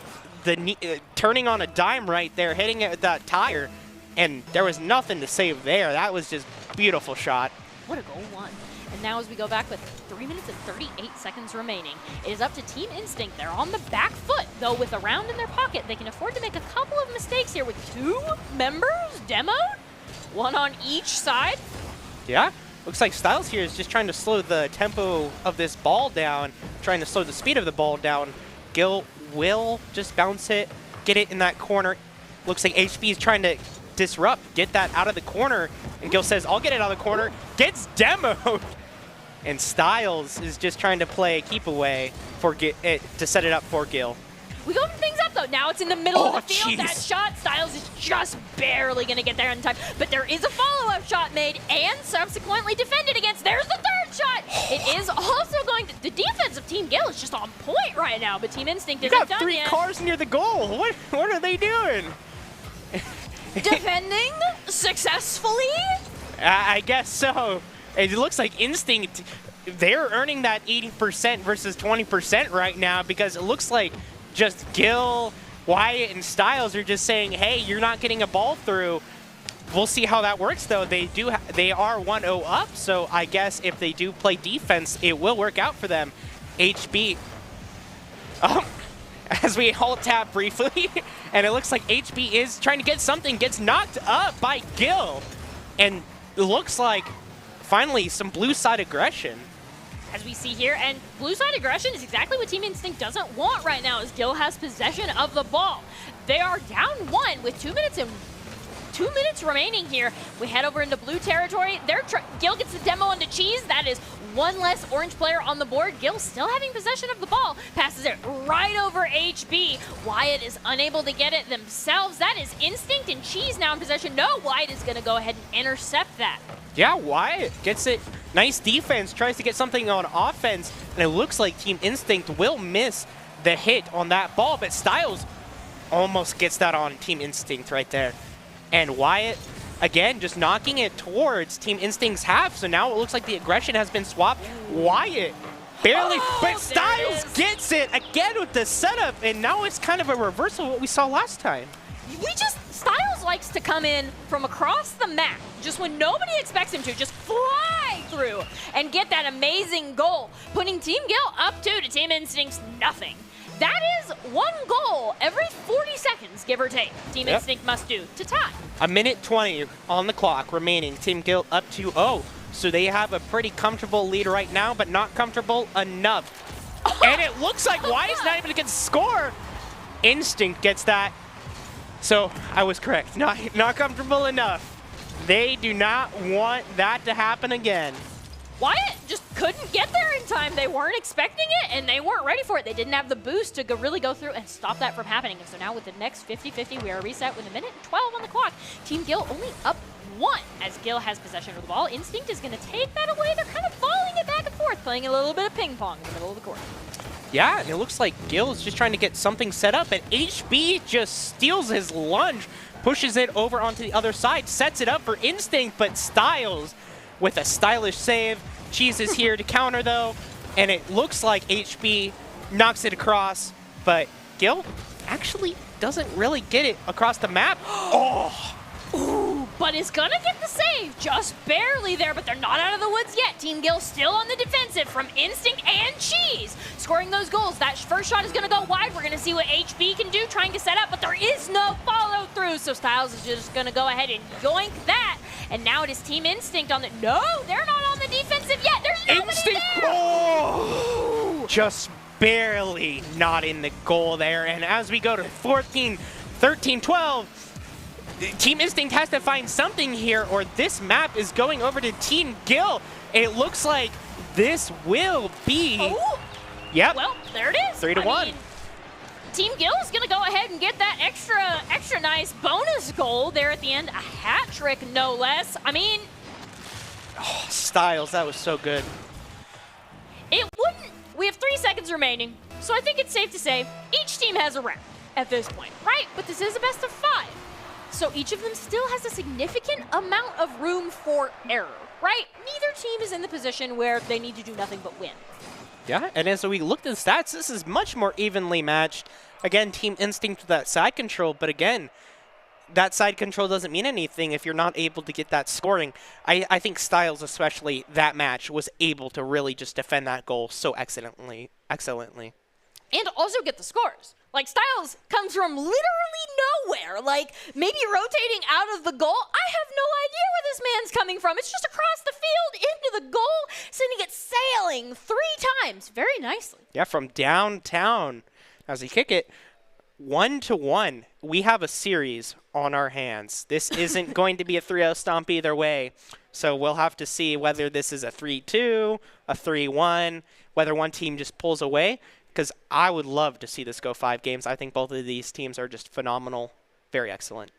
the turning on a dime right there, hitting it with that tire, and there was nothing to save there. That was just beautiful shot. What a goal one. And now as we go back with 3 minutes and 38 seconds remaining, it is up to Team Instinct. They're on the back foot, though with a round in their pocket, they can afford to make a couple of mistakes here with 2 members demoed, 1 on each side. Yeah, looks like Styles here is just trying to slow the tempo of this ball down, trying to slow the speed of the ball down. Gill will just bounce it, get it in that corner. Looks like HB is trying to disrupt, get that out of the corner, and Gill says, I'll get it out of the corner, gets demoed. And Styles is just trying to play keep away for to set it up for Gill. We open things up though. Now it's in the middle of the field. Geez. That shot, Styles is just barely going to get there in time. But there is a follow-up shot made and subsequently defended against. There's the third shot. It is also going to, the defense of Team Gill is just on point right now, but Team Instinct isn't done yet. You got 3 cars near the goal. What are they doing? Defending successfully? I guess so. It looks like Instinct, they're earning that 80% versus 20% right now because it looks like just Gill, Wyatt, and Styles are just saying, hey, you're not getting a ball through. We'll see how that works, though. They are 1-0 up, so I guess if they do play defense, it will work out for them. HB, as we hold tab briefly, and it looks like HB is trying to get something, gets knocked up by Gill, and it looks like finally some blue side aggression. As we see here, and blue side aggression is exactly what Team Instinct doesn't want right now as Gill has possession of the ball. They are down 1 with 2 minutes remaining here. We head over into blue territory. Gill gets the demo onto Cheese. That is 1 less orange player on the board. Gill still having possession of the ball. Passes it right over HB. Wyatt is unable to get it themselves. That is Instinct and Cheese now in possession. No, Wyatt is going to go ahead and intercept that. Yeah, Wyatt gets it. Nice defense, tries to get something on offense, and it looks like Team Instinct will miss the hit on that ball, but Styles almost gets that on Team Instinct right there. And Wyatt, again, just knocking it towards Team Instinct's half, so now it looks like the aggression has been swapped. Wyatt barely, but Styles gets it again with the setup, and now it's kind of a reversal of what we saw last time. Styles likes to come in from across the map, just when nobody expects him to, just fly through and get that amazing goal, putting Team Gill up 2 to Team Instinct's nothing. That is 1 goal every 40 seconds, give or take, Team Instinct must do to tie. 1:20 on the clock remaining. Team Gill up 2-0. So they have a pretty comfortable lead right now, but not comfortable enough. And it looks like Wyatt's not even going to score. Instinct gets that. So I was correct. Not comfortable enough. They do not want that to happen again. Wyatt just couldn't get there in time. They weren't expecting it, and they weren't ready for it. They didn't have the boost to really go through and stop that from happening. And so now with the next 50-50, we are reset with a minute and 12 on the clock. Team Gil only up 1 as Gil has possession of the ball. Instinct is going to take that away. They're kind of volleying it back and forth, playing a little bit of ping pong in the middle of the court. Yeah, and it looks like Gil is just trying to get something set up, and HB just steals his lunge, pushes it over onto the other side, sets it up for Instinct, but Styles with a stylish save. Cheese is here to counter, though, and it looks like HB knocks it across, but Gil actually doesn't really get it across the map. Oh! Ooh, but is gonna get the save, just barely there, but they're not out of the woods yet. Team Gil still on the defensive from Instinct and Cheese, scoring those goals. That first shot is gonna go wide. We're gonna see what HB can do, trying to set up, but there is no follow through, so Styles is just gonna go ahead and yoink that. And now it is Team Instinct on the, no, they're not on the defensive yet. There's nobody Instinct, there. oh! Just barely not in the goal there, and as we go to 14, 13, 12, Team Instinct has to find something here, or this map is going over to Team Gil. It looks like this will be... Oh. Yep. Well, there it is. 3-1. I mean, Team Gil is going to go ahead and get that extra nice bonus goal there at the end. A hat trick, no less. I mean... Oh, Styles, that was so good. It wouldn't... We have 3 seconds remaining, so I think it's safe to say each team has a round at this point, right? But this is a best of 5. So each of them still has a significant amount of room for error, right? Neither team is in the position where they need to do nothing but win. Yeah, and as we looked at the stats, this is much more evenly matched. Again, Team Instinct with that side control, but again, that side control doesn't mean anything if you're not able to get that scoring. I think Styles, especially that match, was able to really just defend that goal so excellently. And also get the scores. Like, Styles comes from literally nowhere. Like, maybe rotating out of the goal. I have no idea where this man's coming from. It's just across the field, into the goal, sending it sailing 3 times. Very nicely. Yeah, from downtown. As he kick it, 1-1. We have a series on our hands. This isn't going to be a 3-0 stomp either way. So we'll have to see whether this is a 3-2, a 3-1, whether one team just pulls away. Because I would love to see this go 5 games. I think both of these teams are just phenomenal, very excellent.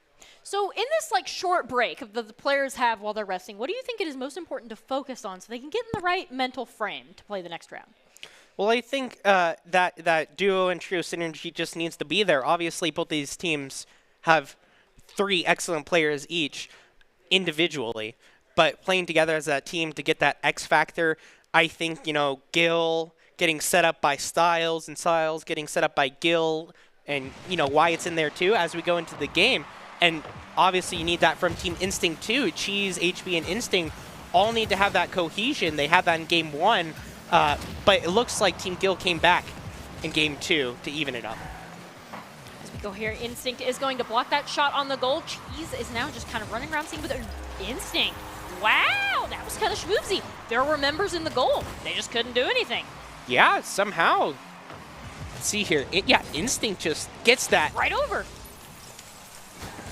So in this like short break that the players have while they're resting, what do you think it is most important to focus on so they can get in the right mental frame to play the next round? Well, I think that duo and trio synergy just needs to be there. Obviously, both these teams have 3 excellent players each individually, but playing together as a team to get that X factor, I think, Gil getting set up by Styles and Styles getting set up by Gil, and Wyatt's in there too as we go into the game. And obviously you need that from Team Instinct too. Cheese, HB, and Instinct all need to have that cohesion. They had that in game 1, but it looks like Team Gil came back in game 2 to even it up. As we go here, Instinct is going to block that shot on the goal. Cheese is now just kind of running around seeing with Instinct. Wow, that was kind of schmoovzy. There were members in the goal. They just couldn't do anything. Yeah, somehow. Let's see here. Instinct just gets that. Right over.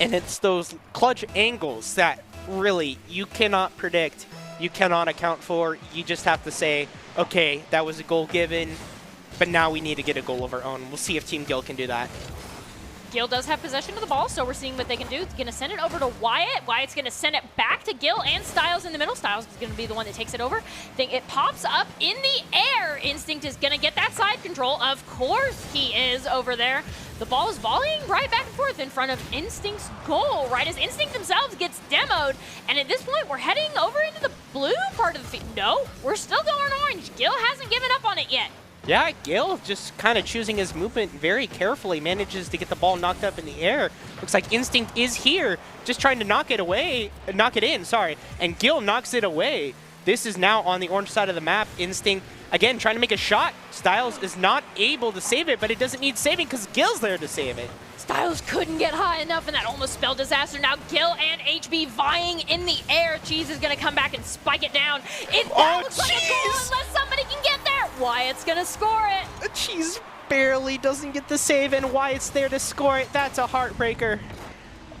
And it's those clutch angles that really you cannot predict, you cannot account for. You just have to say, okay, that was a goal given, but now we need to get a goal of our own. We'll see if Team Gil can do that. Gil does have possession of the ball, so we're seeing what they can do. It's going to send it over to Wyatt. Wyatt's going to send it back to Gil and Styles in the middle. Styles is going to be the one that takes it over. It pops up in the air. Instinct is going to get that side control. Of course he is over there. The ball is volleying right back and forth in front of Instinct's goal, right as Instinct themselves gets demoed. And at this point, we're heading over into the blue part of the field. No, we're still going orange. Gil hasn't given up on it yet. Yeah, Gil just kind of choosing his movement very carefully, manages to get the ball knocked up in the air. Looks like Instinct is here, just trying to knock it in, and Gil knocks it away. This is now on the orange side of the map. Instinct, again, trying to make a shot. Styles is not able to save it, but it doesn't need saving because Gil's there to save it. Styles couldn't get high enough, and that almost spelled disaster. Now Gil and HB vying in the air. Cheese is going to come back and spike it down. That looks like a goal unless somebody can get there. Wyatt's going to score it. Cheese barely doesn't get the save, and Wyatt's there to score it. That's a heartbreaker.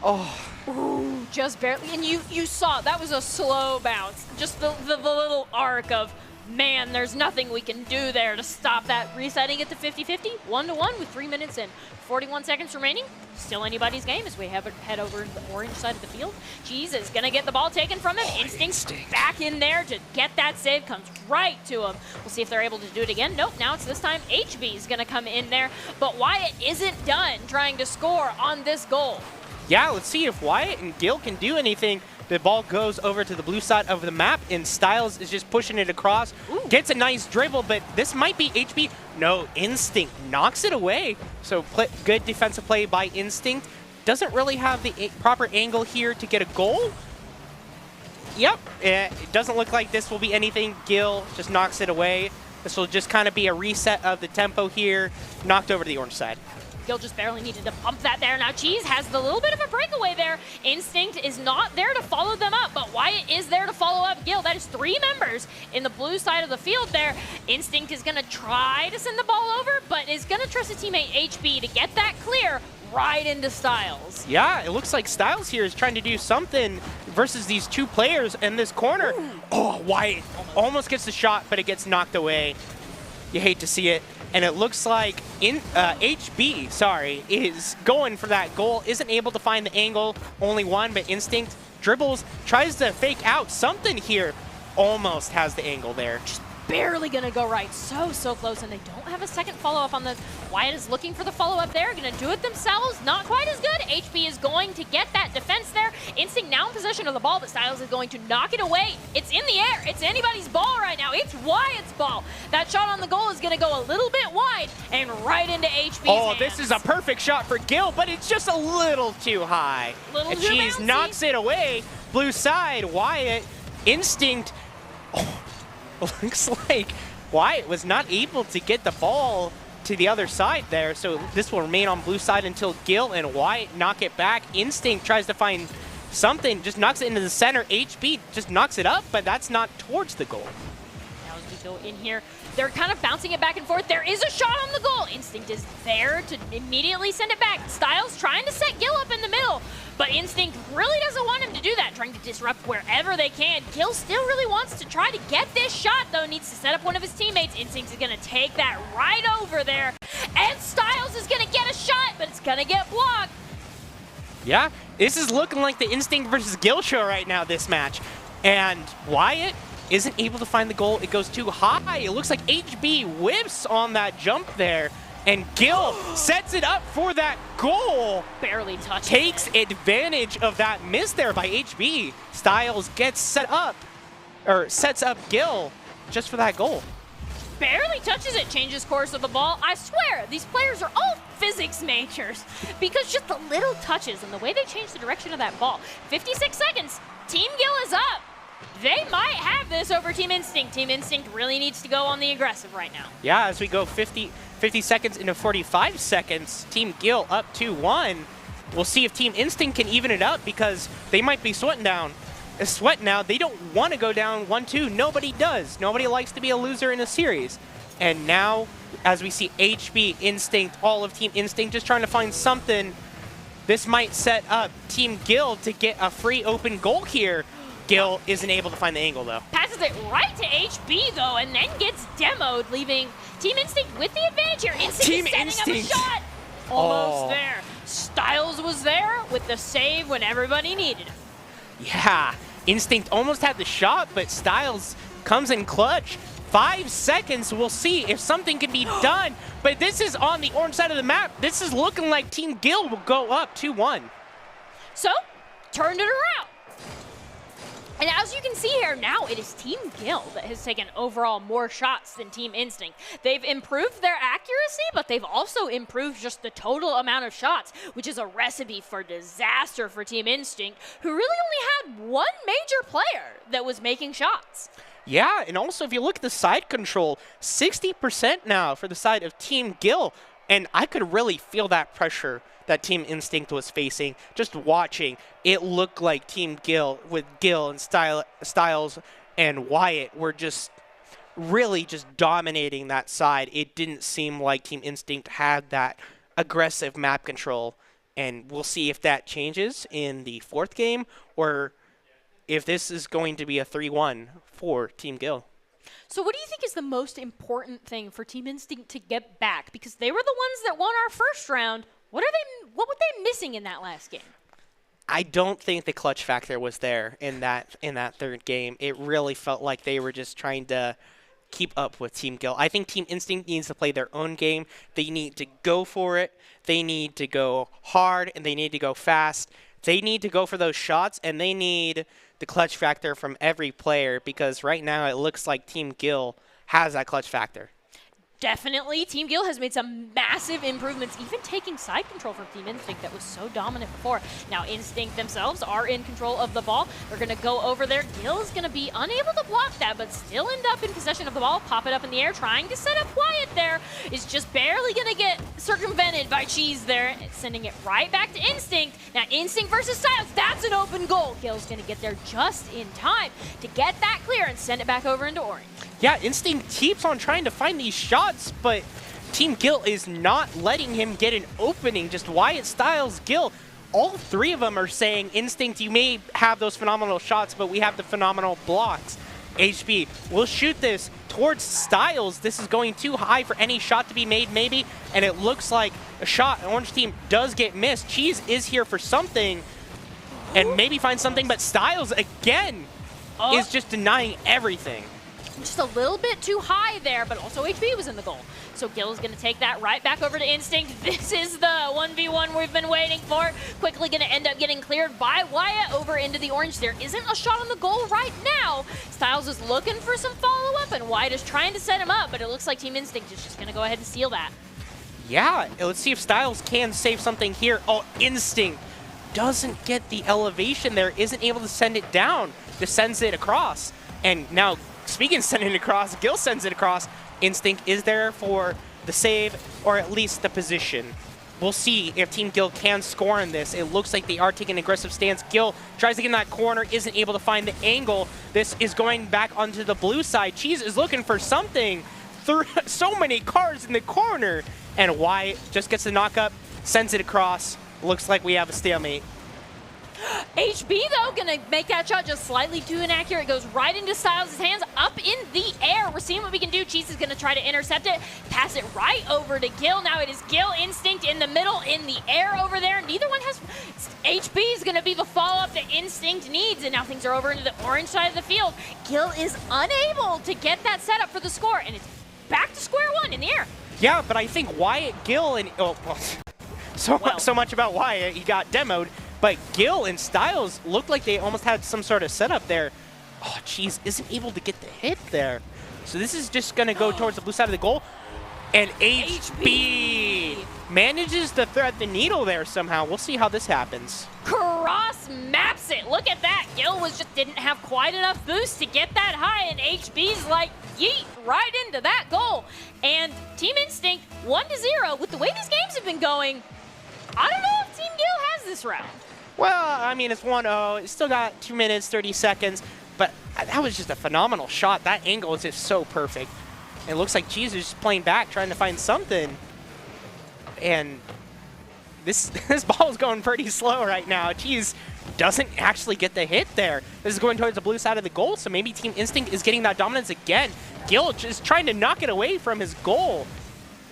Oh. Ooh, just barely. And you saw, that was a slow bounce. Just the little arc of Man, there's nothing we can do there to stop that. Resetting it to 50-50, 1-1 with 3 minutes and 41 seconds remaining. Still anybody's game as we head over to the orange side of the field. Cheese is going to get the ball taken from him. Instinct back in there to get that save. Comes right to him. We'll see if they're able to do it again. Nope, now it's this time HB is going to come in there. But Wyatt isn't done trying to score on this goal. Yeah, let's see if Wyatt and Gil can do anything. The ball goes over to the blue side of the map, and Styles is just pushing it across. Ooh. Gets a nice dribble, but this might be HB. No, Instinct knocks it away. So good defensive play by Instinct. Doesn't really have the proper angle here to get a goal. Yep, it doesn't look like this will be anything. Gil just knocks it away. This will just kind of be a reset of the tempo here. Knocked over to the orange side. Gil just barely needed to pump that there. Now Cheese has the little bit of a breakaway there. Instinct is not there to follow them up, but Wyatt is there to follow up Gil. That is 3 members in the blue side of the field there. Instinct is going to try to send the ball over, but is going to trust his teammate HB to get that clear right into Styles. Yeah, it looks like Styles here is trying to do something versus these 2 players in this corner. Ooh. Oh, Wyatt almost gets the shot, but it gets knocked away. You hate to see it. And it looks like HB, is going for that goal. Isn't able to find the angle. Only one, but Instinct dribbles, tries to fake out something here. Almost has the angle there. Just barely going to go right. So close, and they don't have a second follow-up on this. Wyatt is looking for the follow-up there. Going to do it themselves. Not quite as good. HB is going to get that defense there. Instinct now in possession of the ball, but Styles is going to knock it away. It's in the air. It's anybody's ball right now. It's Wyatt's ball. That shot on the goal is going to go a little bit wide and right into HB's hands. This is a perfect shot for Gil, but it's just a little too high. And Cheese knocks it away. Blue side, Wyatt, Instinct. Looks like Wyatt was not able to get the ball to the other side there, so this will remain on blue side until Gil and Wyatt knock it back. Instinct tries to find something, just knocks it into the center. HB just knocks it up, but that's not towards the goal. Now as we go in here, they're kind of bouncing it back and forth. There is a shot on the goal. Instinct is there to immediately send it back. Styles trying to set Gil up in the middle, but Instinct really doesn't want him to do that, trying to disrupt wherever they can. Gil still really wants to try to get this shot, though. Needs to set up one of his teammates. Instinct is going to take that right over there, and Styles is going to get a shot, but it's going to get blocked. Yeah, this is looking like the Instinct versus Gil show right now, this match. And Wyatt isn't able to find the goal. It goes too high. It looks like HB whips on that jump there. And Gil sets it up for that goal. Barely touched Takes advantage of that miss there by HB. Styles gets sets up Gil just for that goal. Barely touches it, changes course of the ball. I swear, these players are all physics majors because just the little touches and the way they change the direction of that ball. 56 seconds, Team Gil is up. They might have this over Team Instinct. Team Instinct really needs to go on the aggressive right now. Yeah, as we go 50 seconds into 45 seconds, Team Gil up 2-1. We'll see if Team Instinct can even it up because they might be sweating now. They don't want to go down 1-2. Nobody does. Nobody likes to be a loser in a series. And now, as we see HB, Instinct, all of Team Instinct just trying to find something, this might set up Team Gil to get a free open goal here. Gil isn't able to find the angle, though. Passes it right to HB, though, and then gets demoed, leaving Team Instinct with the advantage here. Instinct is setting up a shot. Almost there. Styles was there with the save when everybody needed him. Yeah, Instinct almost had the shot, but Styles comes in clutch. 5 seconds, we'll see if something can be done. But this is on the orange side of the map. This is looking like Team Gil will go up 2-1. So, turned it around. And as you can see here, now it is Team Gil that has taken overall more shots than Team Instinct. They've improved their accuracy, but they've also improved just the total amount of shots, which is a recipe for disaster for Team Instinct, who really only had one major player that was making shots. Yeah, and also if you look at the side control, 60% now for the side of Team Gil, and I could really feel that pressure that Team Instinct was facing. Just watching, it looked like Team Gil with Gil and Styles and Wyatt were just really just dominating that side. It didn't seem like Team Instinct had that aggressive map control, and we'll see if that changes in the 4th game or if this is going to be a 3-1 for Team Gil. So what do you think is the most important thing for Team Instinct to get back? Because they were the ones that won our first round. What were they missing in that last game? I don't think the clutch factor was there in that third game. It really felt like they were just trying to keep up with Team Gill. I think Team Instinct needs to play their own game. They need to go for it. They need to go hard, and they need to go fast. They need to go for those shots, and they need the clutch factor from every player, because right now it looks like Team Gill has that clutch factor. Definitely. Team Gill has made some massive improvements, even taking side control from Team Instinct that was so dominant before. Now Instinct themselves are in control of the ball. They're going to go over there. Gill is going to be unable to block that, but still end up in possession of the ball. Pop it up in the air, trying to set up Wyatt there. Is just barely going to get circumvented by Cheese there, sending it right back to Instinct. Now Instinct versus Styles, that's an open goal. Gill's going to get there just in time to get that clear and send it back over into Orange. Yeah, Instinct keeps on trying to find these shots, but Team Gill is not letting him get an opening. Just Wyatt, Styles, Gill, all three of them are saying, Instinct, you may have those phenomenal shots, but we have the phenomenal blocks. HB, we'll shoot this towards Styles. This is going too high for any shot to be made, maybe, and it looks like a shot. Orange team does get missed. Cheese is here for something, and maybe find something, but Styles, again, is just denying everything. Just a little bit too high there, but also HB was in the goal. So Gill is going to take that right back over to Instinct. This is the 1v1 we've been waiting for. Quickly going to end up getting cleared by Wyatt over into the Orange. There isn't a shot on the goal right now. Styles is looking for some follow-up, and Wyatt is trying to set him up, but it looks like Team Instinct is just going to go ahead and steal that. Yeah, let's see if Styles can save something here. Oh, Instinct doesn't get the elevation there, isn't able to send it down, just sends it across. And now, speaking of sending it across, Gill sends it across. Instinct is there for the save, or at least the position. We'll see if Team Gill can score in this. It looks like they are taking an aggressive stance. Gill tries to get in that corner, isn't able to find the angle. This is going back onto the blue side. Cheese is looking for something. So many cars in the corner. And Wyatt just gets the knock up, sends it across. Looks like we have a stalemate. HB, though, going to make that shot just slightly too inaccurate. Goes right into Styles' hands, up in the air. We're seeing what we can do. Cheese is going to try to intercept it, pass it right over to Gill. Now it is Gill, Instinct in the middle, in the air over there. Neither one has... HB is going to be the follow-up that Instinct needs, and now things are over into the Orange side of the field. Gill is unable to get that setup for the score, and it's back to square one in the air. Yeah, but I think Wyatt, Gill, and... Oh, well, so much about Wyatt. He got demoed. But Gill and Styles looked like they almost had some sort of setup there. Oh, Cheese isn't able to get the hit there. So this is just going to go towards the blue side of the goal. And HB manages to thread the needle there somehow. We'll see how this happens. Cross maps it. Look at that. Gill didn't have quite enough boost to get that high, and HB's like, yeet, right into that goal. And Team Instinct 1-0. With the way these games have been going, I don't know if Team Gill has this round. Well, I mean, it's 1-0. It's still got 2 minutes, 30 seconds. But that was just a phenomenal shot. That angle is just so perfect. It looks like Cheese is just playing back, trying to find something. And this ball is going pretty slow right now. Cheese doesn't actually get the hit there. This is going towards the blue side of the goal, so maybe Team Instinct is getting that dominance again. Gill is trying to knock it away from his goal.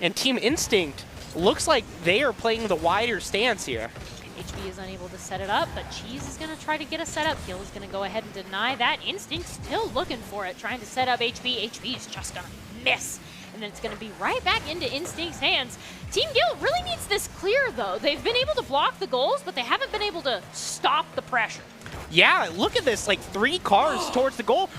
And Team Instinct looks like they are playing the wider stance here. HB is unable to set it up, but Cheese is going to try to get a setup. Gill is going to go ahead and deny that. Instinct still looking for it, trying to set up HB. HB is just going to miss. And then it's going to be right back into Instinct's hands. Team Gill really needs this clear, though. They've been able to block the goals, but they haven't been able to stop the pressure. Yeah, look at this, like 3 cars towards the goal.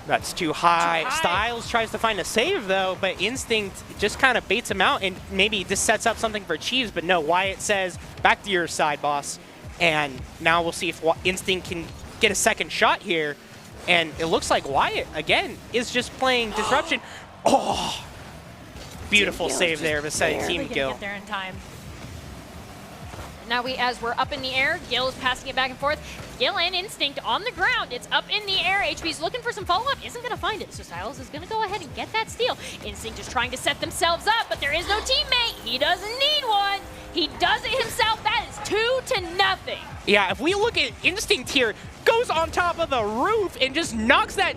That's too high. Styles tries to find a save, though, but Instinct just kind of baits him out, and maybe this sets up something for Cheese, but no, Wyatt says, back to your side, boss. And now we'll see if Instinct can get a second shot here. And it looks like Wyatt, again, is just playing Disruption. Oh, beautiful save there beside Team Gill. Get there in time. Now as we're up in the air, Gill is passing it back and forth. Gill and Instinct on the ground. It's up in the air. HB's looking for some follow-up. Isn't going to find it. So Styles is going to go ahead and get that steal. Instinct is trying to set themselves up, but there is no teammate. He doesn't need one. He does it himself. That is 2-0. Yeah, if we look at Instinct here, goes on top of the roof and just knocks that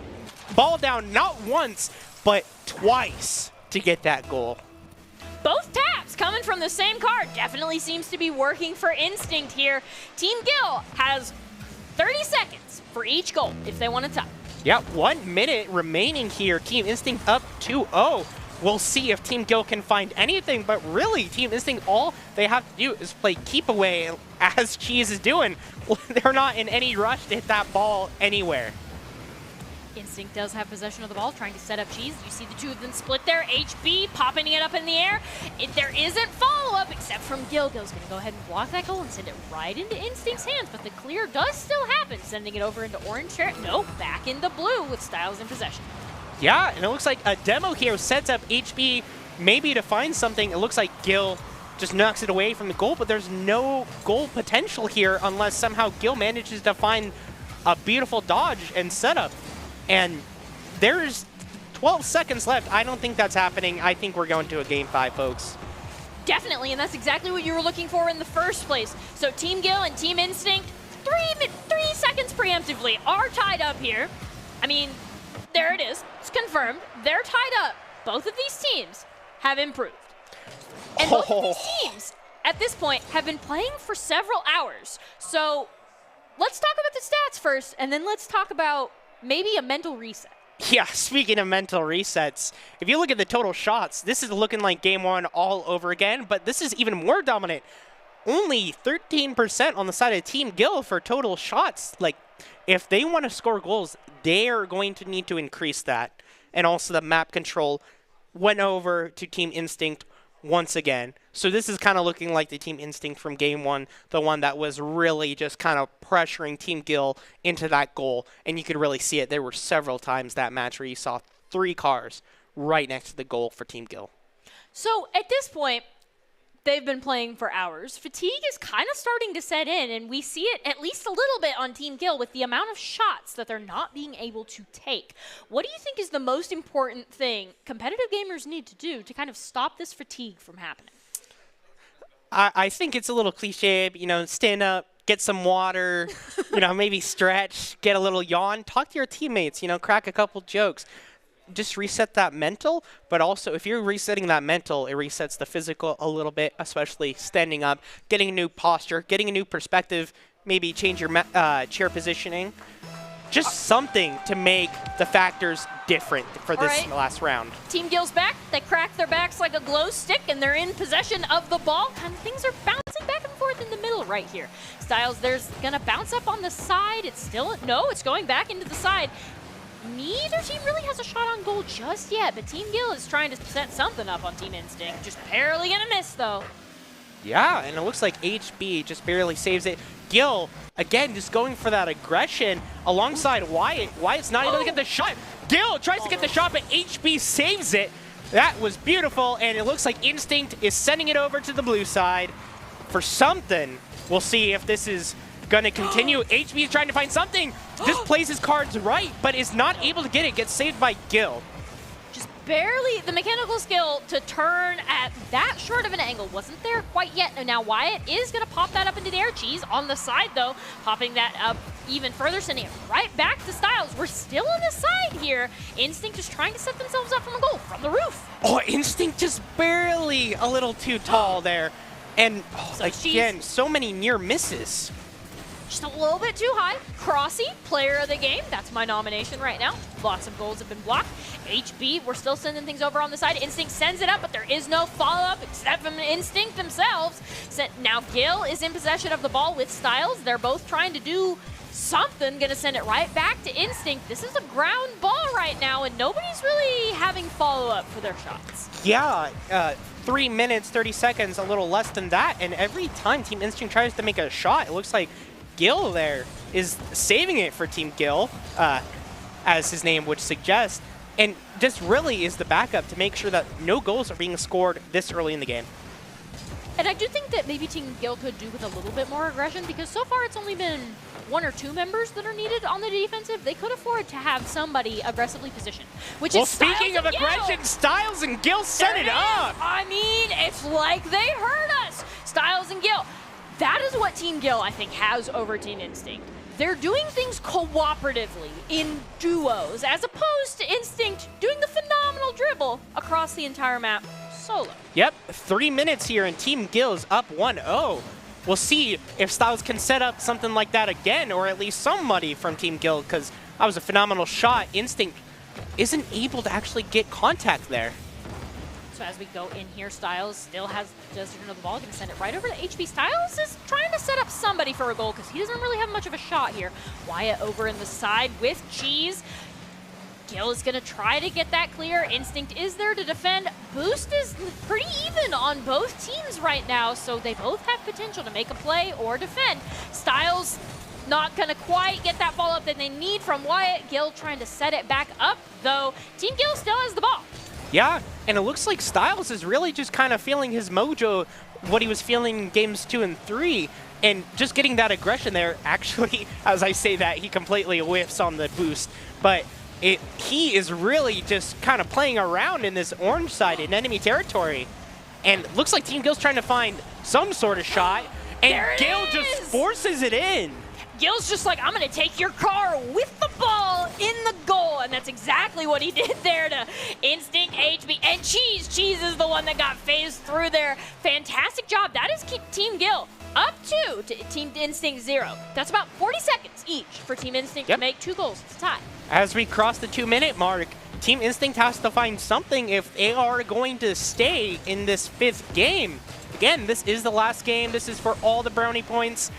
ball down not once, but twice to get that goal. Both taps coming from the same card definitely seems to be working for Instinct here. Team Gill has 30 seconds for each goal if they want to tie. Yeah, 1 minute remaining here. Team Instinct up 2-0. We'll see if Team Gill can find anything, but really, Team Instinct, all they have to do is play keep away as Cheese is doing. They're not in any rush to hit that ball anywhere. Instinct does have possession of the ball, trying to set up Cheese. You see the two of them split there. HB popping it up in the air. There isn't follow-up except from Gill. Gill's going to go ahead and block that goal and send it right into Instinct's hands, but the clear does still happen, sending it over into orange chair. No, back into blue with Styles in possession. Yeah, and it looks like a demo here sets up HB maybe to find something. It looks like Gill just knocks it away from the goal, but there's no goal potential here unless somehow Gill manages to find a beautiful dodge and setup. And there's 12 seconds left. I don't think that's happening. I think we're going to a Game 5, folks. Definitely, and that's exactly what you were looking for in the first place. So Team Gill and Team Instinct, 3 seconds preemptively, are tied up here. I mean, there it is. It's confirmed. They're tied up. Both of these teams have improved. And both of these teams, at this point, have been playing for several hours. So let's talk about the stats first, and then let's talk about maybe a mental reset. Yeah, speaking of mental resets, if you look at the total shots, this is looking like Game 1 all over again, but this is even more dominant. Only 13% on the side of Team Gill for total shots. Like, if they want to score goals, they are going to need to increase that. And also the map control went over to Team Instinct once again. So this is kind of looking like the Team Instinct from Game 1, the one that was really just kind of pressuring Team Gill into that goal. And you could really see it. There were several times that match where you saw 3 cars right next to the goal for Team Gill. So at this point, they've been playing for hours. Fatigue is kind of starting to set in, and we see it at least a little bit on Team Gill with the amount of shots that they're not being able to take. What do you think is the most important thing competitive gamers need to do to kind of stop this fatigue from happening? I think it's a little cliche, you know, stand up, get some water, you know, maybe stretch, get a little yawn, talk to your teammates, you know, crack a couple jokes. Just reset that mental, but also if you're resetting that mental, it resets the physical a little bit, especially standing up, getting a new posture, getting a new perspective, maybe change your chair positioning. Just something to make the factors different for this last round. Team Gill's back. They crack their backs like a glow stick, and they're in possession of the ball. And things are bouncing back and forth in the middle right here. Styles, there's going to bounce up on the side. It's still, no, it's going back into the side. Neither team really has a shot on goal just yet, but Team Gill is trying to set something up on Team Instinct. Just barely going to miss, though. Yeah, and it looks like HB just barely saves it. Gill, again, just going for that aggression alongside Wyatt. Wyatt's not able to get the shot. Gill tries to get the shot, but HB saves it. That was beautiful, and it looks like Instinct is sending it over to the blue side for something. We'll see if this is going to continue. HB is trying to find something. Just plays his cards right, but is not able to get it. Gets saved by Gill. Just barely the mechanical skill to turn at that short of an angle wasn't there quite yet. And now Wyatt is going to pop that up into the air. Cheese on the side, though, popping that up even further, sending it right back to Styles. We're still on the side here. Instinct is trying to set themselves up from a goal from the roof. Oh, Instinct just barely a little too tall there. And again, so many near misses. Just a little bit too high. Crossy, player of the game. That's my nomination right now. Lots of goals have been blocked. HB, we're still sending things over on the side. Instinct sends it up, but there is no follow-up except from Instinct themselves. Now Gill is in possession of the ball with Styles. They're both trying to do something. Going to send it right back to Instinct. This is a ground ball right now, and nobody's really having follow-up for their shots. Yeah, 3 minutes, 30 seconds, a little less than that. And every time Team Instinct tries to make a shot, it looks like Gill there is saving it for Team Gill, as his name would suggest, and just really is the backup to make sure that no goals are being scored this early in the game. And I do think that maybe Team Gill could do with a little bit more aggression, because so far it's only been 1 or 2 members that are needed on the defensive. They could afford to have somebody aggressively positioned, which is Styles speaking of aggression, Styles and Gill set it up. I mean, it's like they heard us. Styles and Gill. That is what Team Gill, I think, has over Team Instinct. they're doing things cooperatively in duos, as opposed to Instinct doing the phenomenal dribble across the entire map solo. Yep, 3 minutes here, and Team Gill's up 1-0. We'll see if Styles can set up something like that again, or at least somebody from Team Gill, because that was a phenomenal shot. Instinct isn't able to actually get contact there. So as we go in here, Styles still has possession of the ball, going to send it right over to HB. Styles is trying to set up somebody for a goal because he doesn't really have much of a shot here. Wyatt over in the side with Cheese. Gill is going to try to get that clear. Instinct is there to defend. Boost is pretty even on both teams right now, so they both have potential to make a play or defend. Styles not going to quite get that follow-up that they need from Wyatt. Gill trying to set it back up, though. Team Gill still has the ball. Yeah, and it looks like Styles is really just kind of feeling his mojo, what he was feeling in games 2 and 3, and just getting that aggression there. Actually, as I say that, he completely whiffs on the boost, but he is really just kind of playing around in this orange side in enemy territory. And looks like Team Gill's trying to find some sort of shot, and Gill just forces it in. Gill's just like, I'm going to take your car with the ball in the goal. And that's exactly what he did there to Instinct, HB, and Cheese. Cheese is the one that got phased through there. Fantastic job. That is Team Gill up 2 to Team Instinct 0. That's about 40 seconds each for Team Instinct to make 2 goals to tie. As we cross the 2-minute mark, Team Instinct has to find something if they are going to stay in this 5th game. Again, this is the last game. This is for all the brownie points.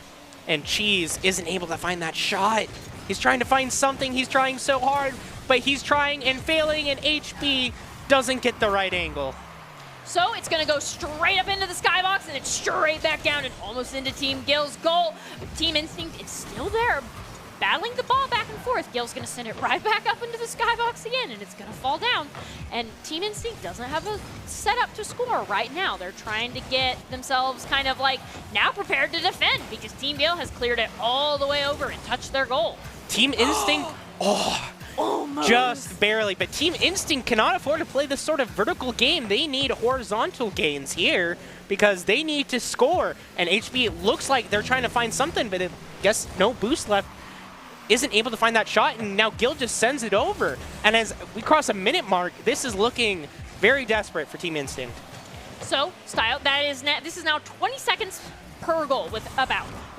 And Cheese isn't able to find that shot. He's trying to find something. He's trying so hard, but he's trying and failing, and HB doesn't get the right angle. So it's going to go straight up into the skybox, and it's straight back down and almost into Team Gill's goal. Team Instinct is still there, battling the ball back and forth. Gill's going to send it right back up into the skybox again, and it's going to fall down. And Team Instinct doesn't have a setup to score right now. They're trying to get themselves kind of like now prepared to defend because Team Gill has cleared it all the way over and touched their goal. Team Instinct, just barely. But Team Instinct cannot afford to play this sort of vertical game. They need horizontal gains here because they need to score. And HB looks like they're trying to find something, but I guess no boost left. Isn't able to find that shot, and now Gill just sends it over. And as we cross a minute mark, this is looking very desperate for Team Instinct. So, this is now 20 seconds per goal with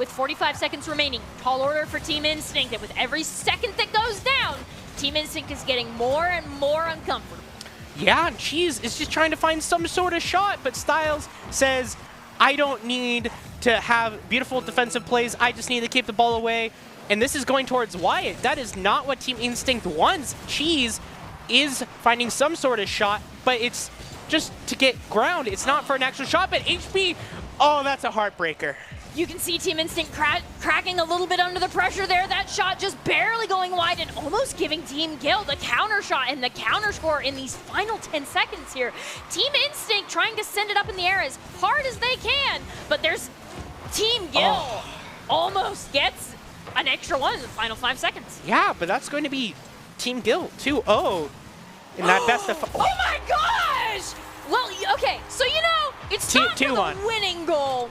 45 seconds remaining. Tall order for Team Instinct, and with every second that goes down, Team Instinct is getting more and more uncomfortable. Yeah, and Cheese is just trying to find some sort of shot, but Styles says, I don't need to have beautiful defensive plays, I just need to keep the ball away. And this is going towards Wyatt. That is not what Team Instinct wants. Cheese is finding some sort of shot, but it's just to get ground. It's not for an actual shot, but HB, oh, that's a heartbreaker. You can see Team Instinct cracking a little bit under the pressure there. That shot just barely going wide and almost giving Team Gill the counter shot and the counter score in these final 10 seconds here. Team Instinct trying to send it up in the air as hard as they can, but there's Team Gill almost gets an extra one in the final 5 seconds. Yeah, but that's going to be Team Gill 2-0 in that best of... Oh my gosh! Well, okay, so it's not for the winning goal,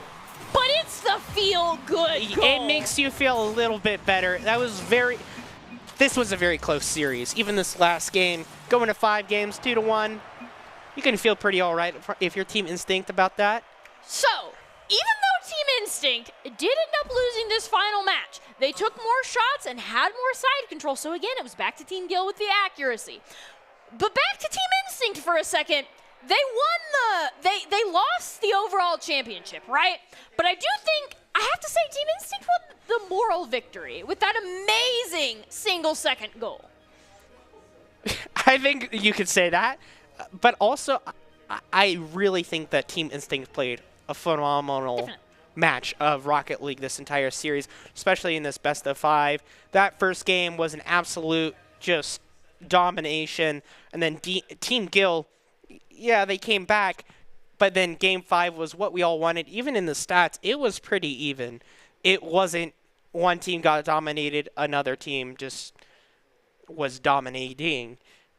but it's the feel-good goal. It makes you feel a little bit better. This was a very close series. Even this last game, going to 5 games, 2-1, you can feel pretty all right if you're Team Instinct about that. So, even though Team Instinct did end up losing this final match, they took more shots and had more side control. So again, it was back to Team Gill with the accuracy. But back to Team Instinct for a second. They they lost the overall championship, right? But I do think, I have to say, Team Instinct won the moral victory with that amazing single-second goal. I think you could say that. But also, I really think that Team Instinct played a phenomenal match of Rocket League this entire series, especially in this best of 5. That first game was an absolute just domination, and then Team Gill, yeah, they came back, but then game 5 was what we all wanted. Even in the stats, it was pretty even. It wasn't one team got dominated, another team just was dominating.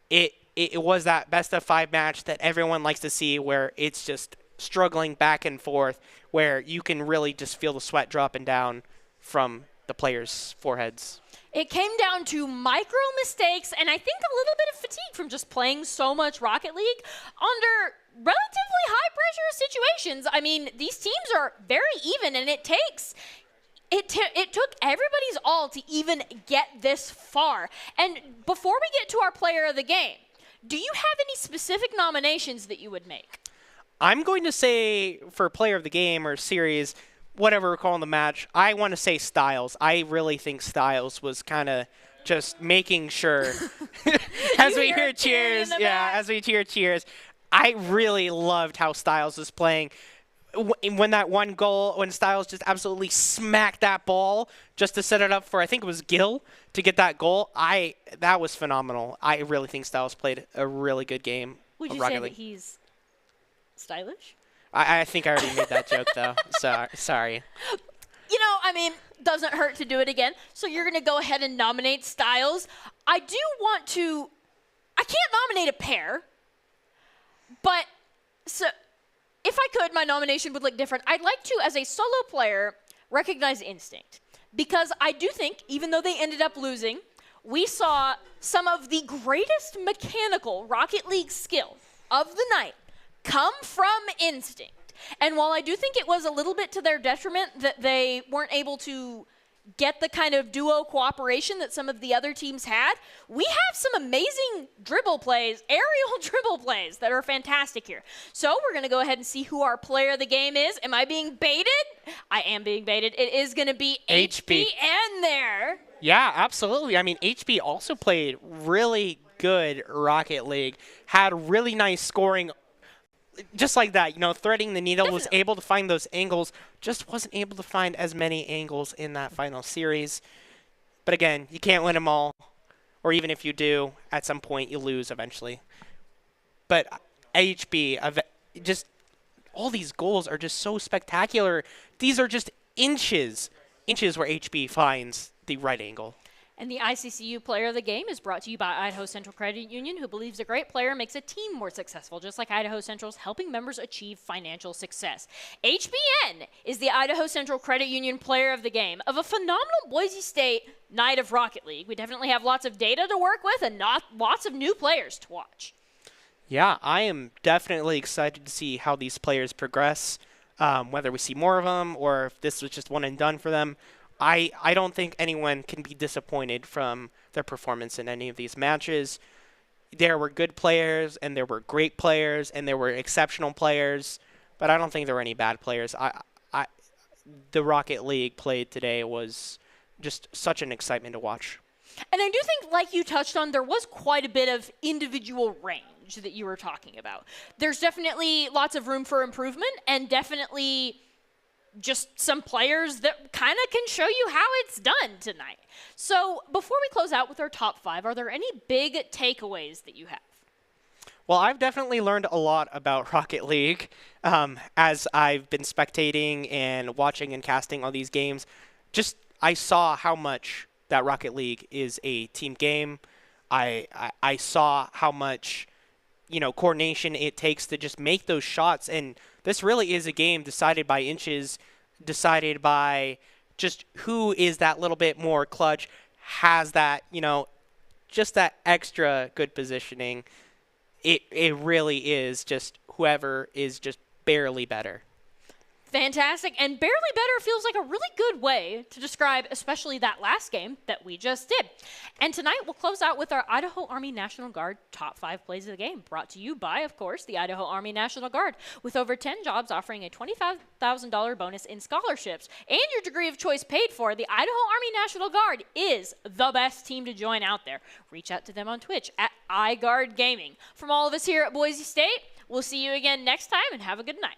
It was that best of 5 match that everyone likes to see, where it's just struggling back and forth, where you can really just feel the sweat dropping down from the players' foreheads. It came down to micro mistakes and I think a little bit of fatigue from just playing so much Rocket League under relatively high pressure situations. I mean, these teams are very even and it took everybody's all to even get this far. And before we get to our player of the game, do you have any specific nominations that you would make? I'm going to say for player of the game or series, whatever we're calling the match, I want to say Styles. I really think Styles was kind of just making sure. As we hear cheers, as we hear cheers, I really loved how Styles was playing. When that one goal, when Styles just absolutely smacked that ball just to set it up for, I think it was Gil to get that goal, that was phenomenal. I really think Styles played a really good game. Would you say that he's stylish? I think I already made that joke, though. Sorry. You know, I mean, doesn't hurt to do it again. So you're going to go ahead and nominate Styles. I can't nominate a pair, but so if I could, my nomination would look different. I'd like to, as a solo player, recognize Instinct. Because I do think, even though they ended up losing, we saw some of the greatest mechanical Rocket League skill of the night come from Instinct. And while I do think it was a little bit to their detriment that they weren't able to get the kind of duo cooperation that some of the other teams had, we have some amazing dribble plays, aerial dribble plays that are fantastic here. So we're going to go ahead and see who our player of the game is. Am I being baited? I am being baited. It is going to be HBN there. Yeah, absolutely. I mean, HB also played really good Rocket League, had really nice scoring. Just like that, threading the needle, was able to find those angles, just wasn't able to find as many angles in that final series. But again, you can't win them all, or even if you do, at some point you lose eventually. But HB, just all these goals are just so spectacular. These are just inches where HB finds the right angle. And the ICCU Player of the Game is brought to you by Idaho Central Credit Union, who believes a great player makes a team more successful, just like Idaho Central's helping members achieve financial success. HBN is the Idaho Central Credit Union Player of the Game of a phenomenal Boise State night of Rocket League. We definitely have lots of data to work with and lots of new players to watch. Yeah, I am definitely excited to see how these players progress, whether we see more of them or if this was just one and done for them. I don't think anyone can be disappointed from their performance in any of these matches. There were good players, and there were great players, and there were exceptional players, but I don't think there were any bad players. The Rocket League played today was just such an excitement to watch. And I do think, like you touched on, there was quite a bit of individual range that you were talking about. There's definitely lots of room for improvement, and definitely just some players that kind of can show you how it's done tonight. So before we close out with our top 5, are there any big takeaways that you have? Well, I've definitely learned a lot about Rocket League as I've been spectating and watching and casting all these games. I saw how much that Rocket League is a team game. I saw how much coordination it takes to just make those shots, and this really is a game decided by inches, decided by just who is that little bit more clutch, has that, just that extra good positioning. It really is just whoever is just barely better. Fantastic. And barely better feels like a really good way to describe especially that last game that we just did. And tonight we'll close out with our Idaho Army National Guard top 5 plays of the game, brought to you by, of course, the Idaho Army National Guard, with over 10 jobs offering a $25,000 bonus in scholarships and your degree of choice paid for. The Idaho Army National Guard is the best team to join out there. Reach out to them on Twitch at iGuard Gaming. From all of us here at Boise State, we'll see you again next time, and have a good night.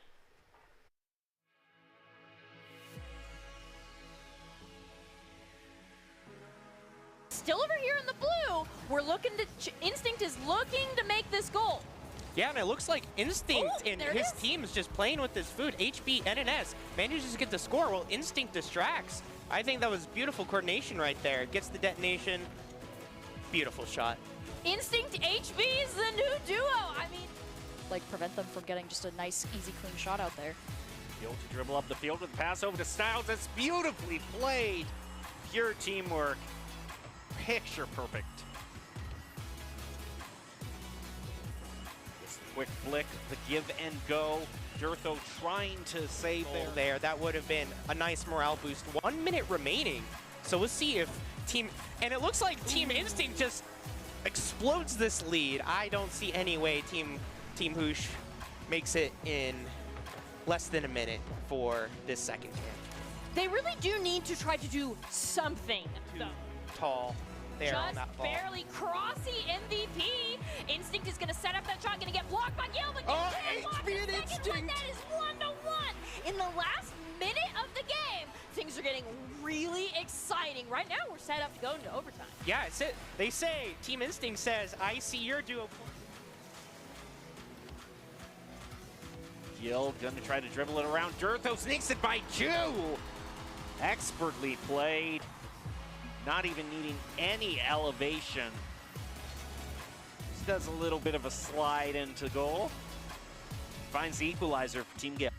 Still over here in the blue, we're looking to, Instinct is looking to make this goal. Yeah, and it looks like Instinct and his team is just playing with this food. HB, NNS manages to get the score while Instinct distracts. I think that was beautiful coordination right there. Gets the detonation. Beautiful shot. Instinct HB is the new duo. I mean, prevent them from getting just a nice, easy, clean shot out there. Able to dribble up the field with a pass over to Styles. That's beautifully played. Pure teamwork. Picture perfect. This quick flick, the give and go. Durtho trying to save there. That would have been a nice morale boost. 1 minute remaining. So we'll see if Team... And it looks like Team Instinct just explodes this lead. I don't see any way Team Hoosh makes it in less than a minute for this second game. They really do need to try to do something, though. Tall there on that Just ball. barely crossy MVP. Instinct is going to set up that shot, going to get blocked by Gil, but Oh, HB and Instinct! That is 1-1. In the last minute of the game, things are getting really exciting. Right now, we're set up to go into overtime. Yeah, it's it. They say, Team Instinct says, I see your duo. Gil gonna try to dribble it around. Durtho sneaks it by Jew. Expertly played. Not even needing any elevation. Just does a little bit of a slide into goal. Finds the equalizer for Team Gil.